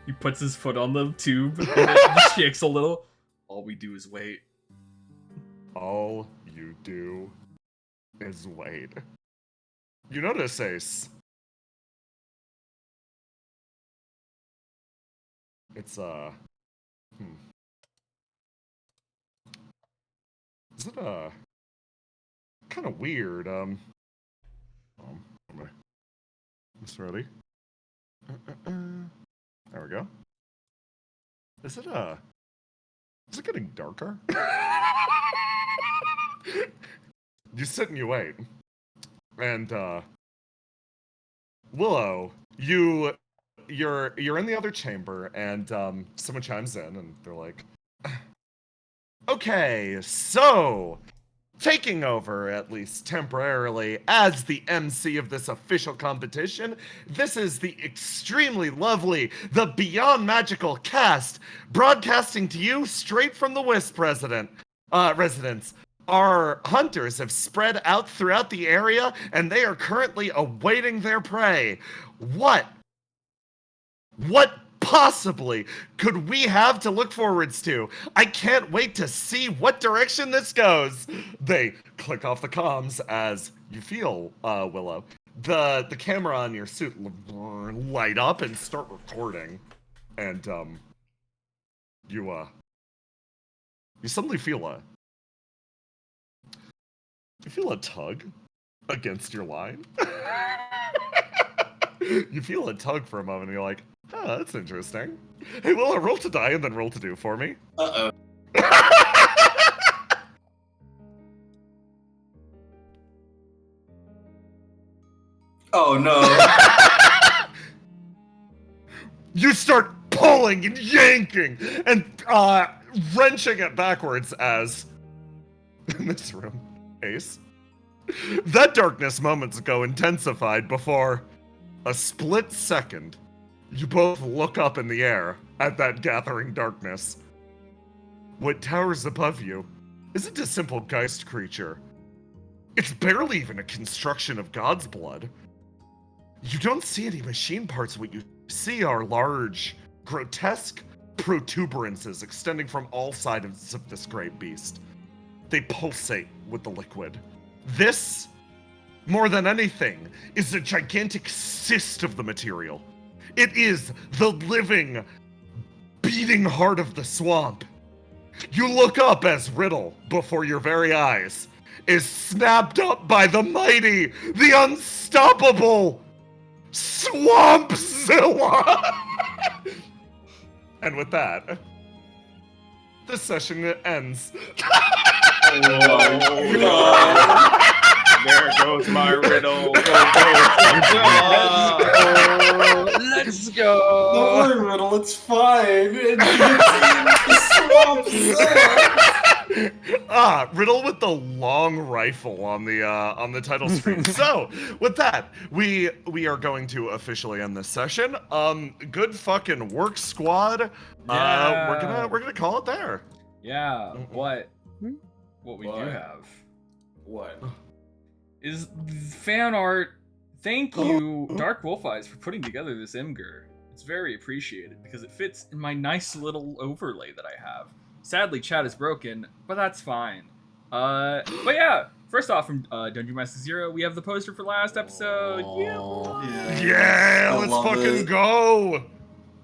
he puts his foot on the tube and it shakes a little. All we do is wait. All you do is wait. You notice, Ace. It's, Is it, kind of weird, This ready? There we go. Is it getting darker? You sit and you wait. And, Willow, you're in the other chamber, and, someone chimes in, and they're like, okay, so, taking over, at least temporarily, as the MC of this official competition, this is the extremely lovely, the Beyond Magical cast, broadcasting to you straight from the Wisp residence. Our hunters have spread out throughout the area, and they are currently awaiting their prey. What possibly could we have to look forwards to? I can't wait to see what direction this goes. They click off the comms as you feel, Willow. The camera on your suit light up and start recording. And, you suddenly feel a tug against your line. You feel a tug for a moment, and you're like, oh, that's interesting. Hey, Willow, roll to die and then roll to do for me. Uh-oh. Oh no. You start pulling and yanking and wrenching it backwards as in this room, Ace. That darkness moments ago intensified before a split second. You both look up in the air at that gathering darkness. What towers above you isn't a simple geist creature. It's barely even a construction of God's blood. You don't see any machine parts. What you see are large, grotesque protuberances extending from all sides of this great beast. They pulsate with the liquid. This, more than anything, is a gigantic cyst of the material. It is the living, beating heart of the swamp. You look up as Riddle, before your very eyes, is snapped up by the mighty, the unstoppable Swampzilla! And with that, this session ends. There goes my riddle. Let's go. Don't worry, Riddle, it's fine. Riddle with the long rifle on the title screen. So, with that, we are going to officially end this session. Good fucking work, squad. Yeah. We're gonna call it there. Yeah. What we do have What? is fan art. Thank you, Dark Wolf Eyes, for putting together this Imgur. It's very appreciated because it fits in my nice little overlay that I have. Sadly, chat is broken, but that's fine. But yeah, first off, from Dungeon Master Zero, we have the poster for last episode. Yeah, I let's love fucking it. go.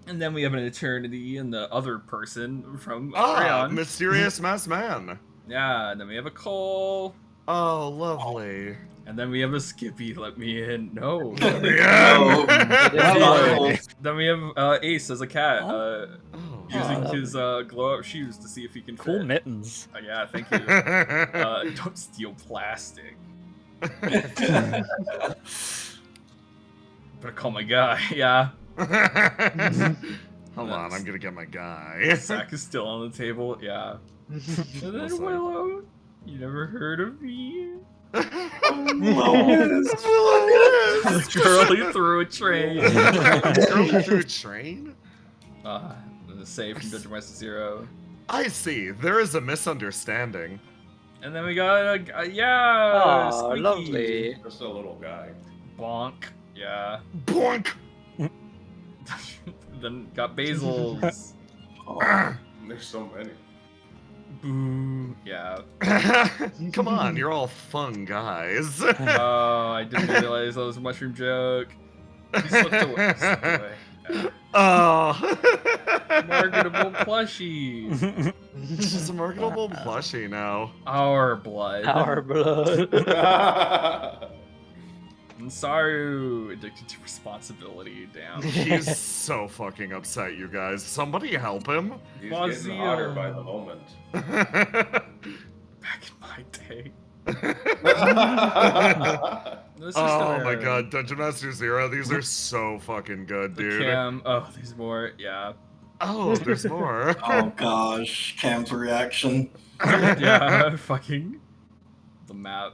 And then we have an Eternity and the other person from Ah, Crayon. Mysterious Masked Man. Yeah, and then we have a Cole. Oh, lovely. And then we have a Skippy, let me in. No. Yeah. Then we have Ace as a cat, using Oh. his glow-up shoes to see if he can Cool fit. mittens. Yeah, thank you. Don't steal plastic. Better call my guy, yeah. Hold on, I'm gonna get my guy. Sack is still on the table, yeah. And then Listen. Willow, you never heard of me? Yes. Charlie threw a train. Girl through a train? The save from Dungeon Master Zero. I see. There is a misunderstanding. And then we got yeah. Oh, Squeaky. lovely. Just a little guy. Bonk. Yeah. Boink! Then got Basil's. There's so many. Boo. Yeah. Come on, you're all fun guys. Oh, I didn't realize that was a mushroom joke. He slipped away. Slipped away. Yeah. Oh. Marketable plushie. This is a marketable plushie now. Our blood. Our blood. And Saru, addicted to responsibility. Damn. He's so fucking upset, you guys. Somebody help him. He's Basil. getting hotter by the moment. Back in my day. Oh my god, Dungeon Master Zero, these are so fucking good, dude. Cam. Oh, there's more. Yeah. Oh, there's more. Oh gosh, Cam's reaction. Yeah. Fucking. The map.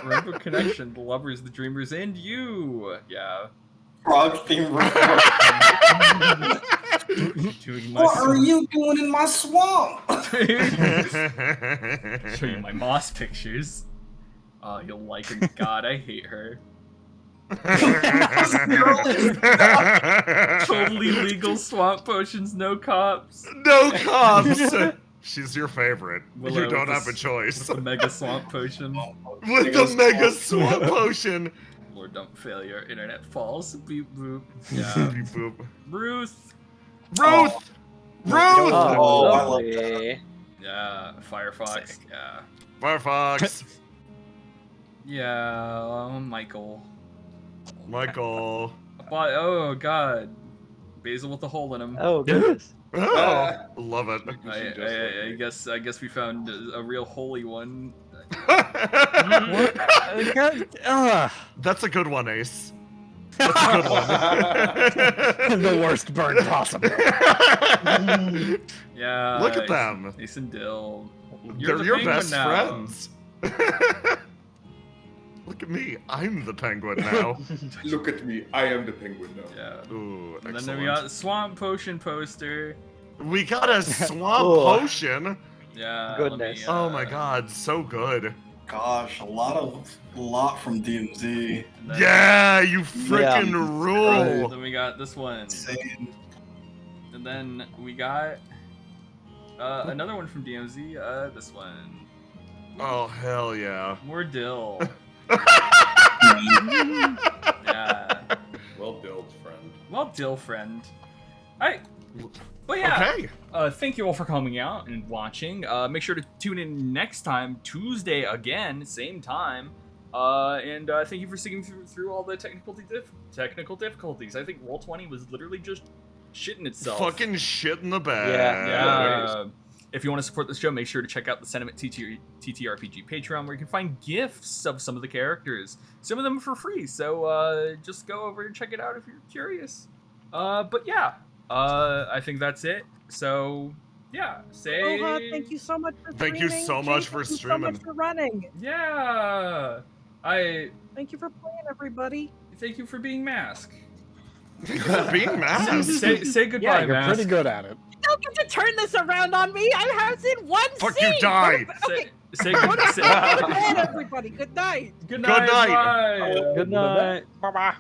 Rainbow Connection, the lovers, the dreamers, and you. Yeah. Frog theme. Doing my What are you doing in my swamp? Show you my moss pictures. Oh, you'll like her. God, I hate her. Totally legal swamp potions, no cops. No cops! She's your favorite. Willow You don't with have a the choice. The mega swamp potion. With the mega swamp potion. Lord, don't fail your internet falls. Beep boop. Yeah. Beep boop. Ruth. Ruth! Ruth! Oh, I love lovely. Yeah. Firefox. Yeah. Firefox. Yeah. Michael. Michael. Oh God. Basil with the hole in him. Oh, goodness. Oh, love it. I guess we found a real holy one. That's a good one, Ace. That's a good one. The worst burn possible. Yeah. Look at them. Ace and Dill. They're the your penguin best now. friends. Look at me. I'm the penguin now. Look at me. I am the penguin now. Yeah. Ooh, And excellent. then we got the Swamp Potion poster. We got a swamp Oh. potion. Yeah. Goodness. Oh my god, so good. Gosh, a lot from DMZ. Yeah, you freaking rule. Then we got this one. Insane. And then we got another one from DMZ. This one. Oh, hell yeah. More Dill. Yeah. Well built, friend. Well, Dill friend. But yeah. Okay. Thank you all for coming out and watching. Make sure to tune in next time, Tuesday again, same time. And thank you for sticking through all the technical difficulties. I think Roll20 was literally just shitting itself. Fucking shit in the bed. Yeah. If you want to support the show, make sure to check out the Sentiment TTRPG Patreon, where you can find gifts of some of the characters. Some of them for free, so just go over and check it out if you're curious. But yeah, I think that's it. So yeah, say Aloha, thank you so much for Thank you streaming. so much Jake, for thank you streaming. so much for running. Yeah, Thank you for playing, everybody. thank you for being Mask. Thank you for being masked. Say goodbye, Yeah, you're Mask. pretty good at it. You don't get to turn this around on me. I have in one Fuck scene. you, die. Okay, Say go good. to bed, everybody. Good night. Good night. Bye. Good night. Bye bye.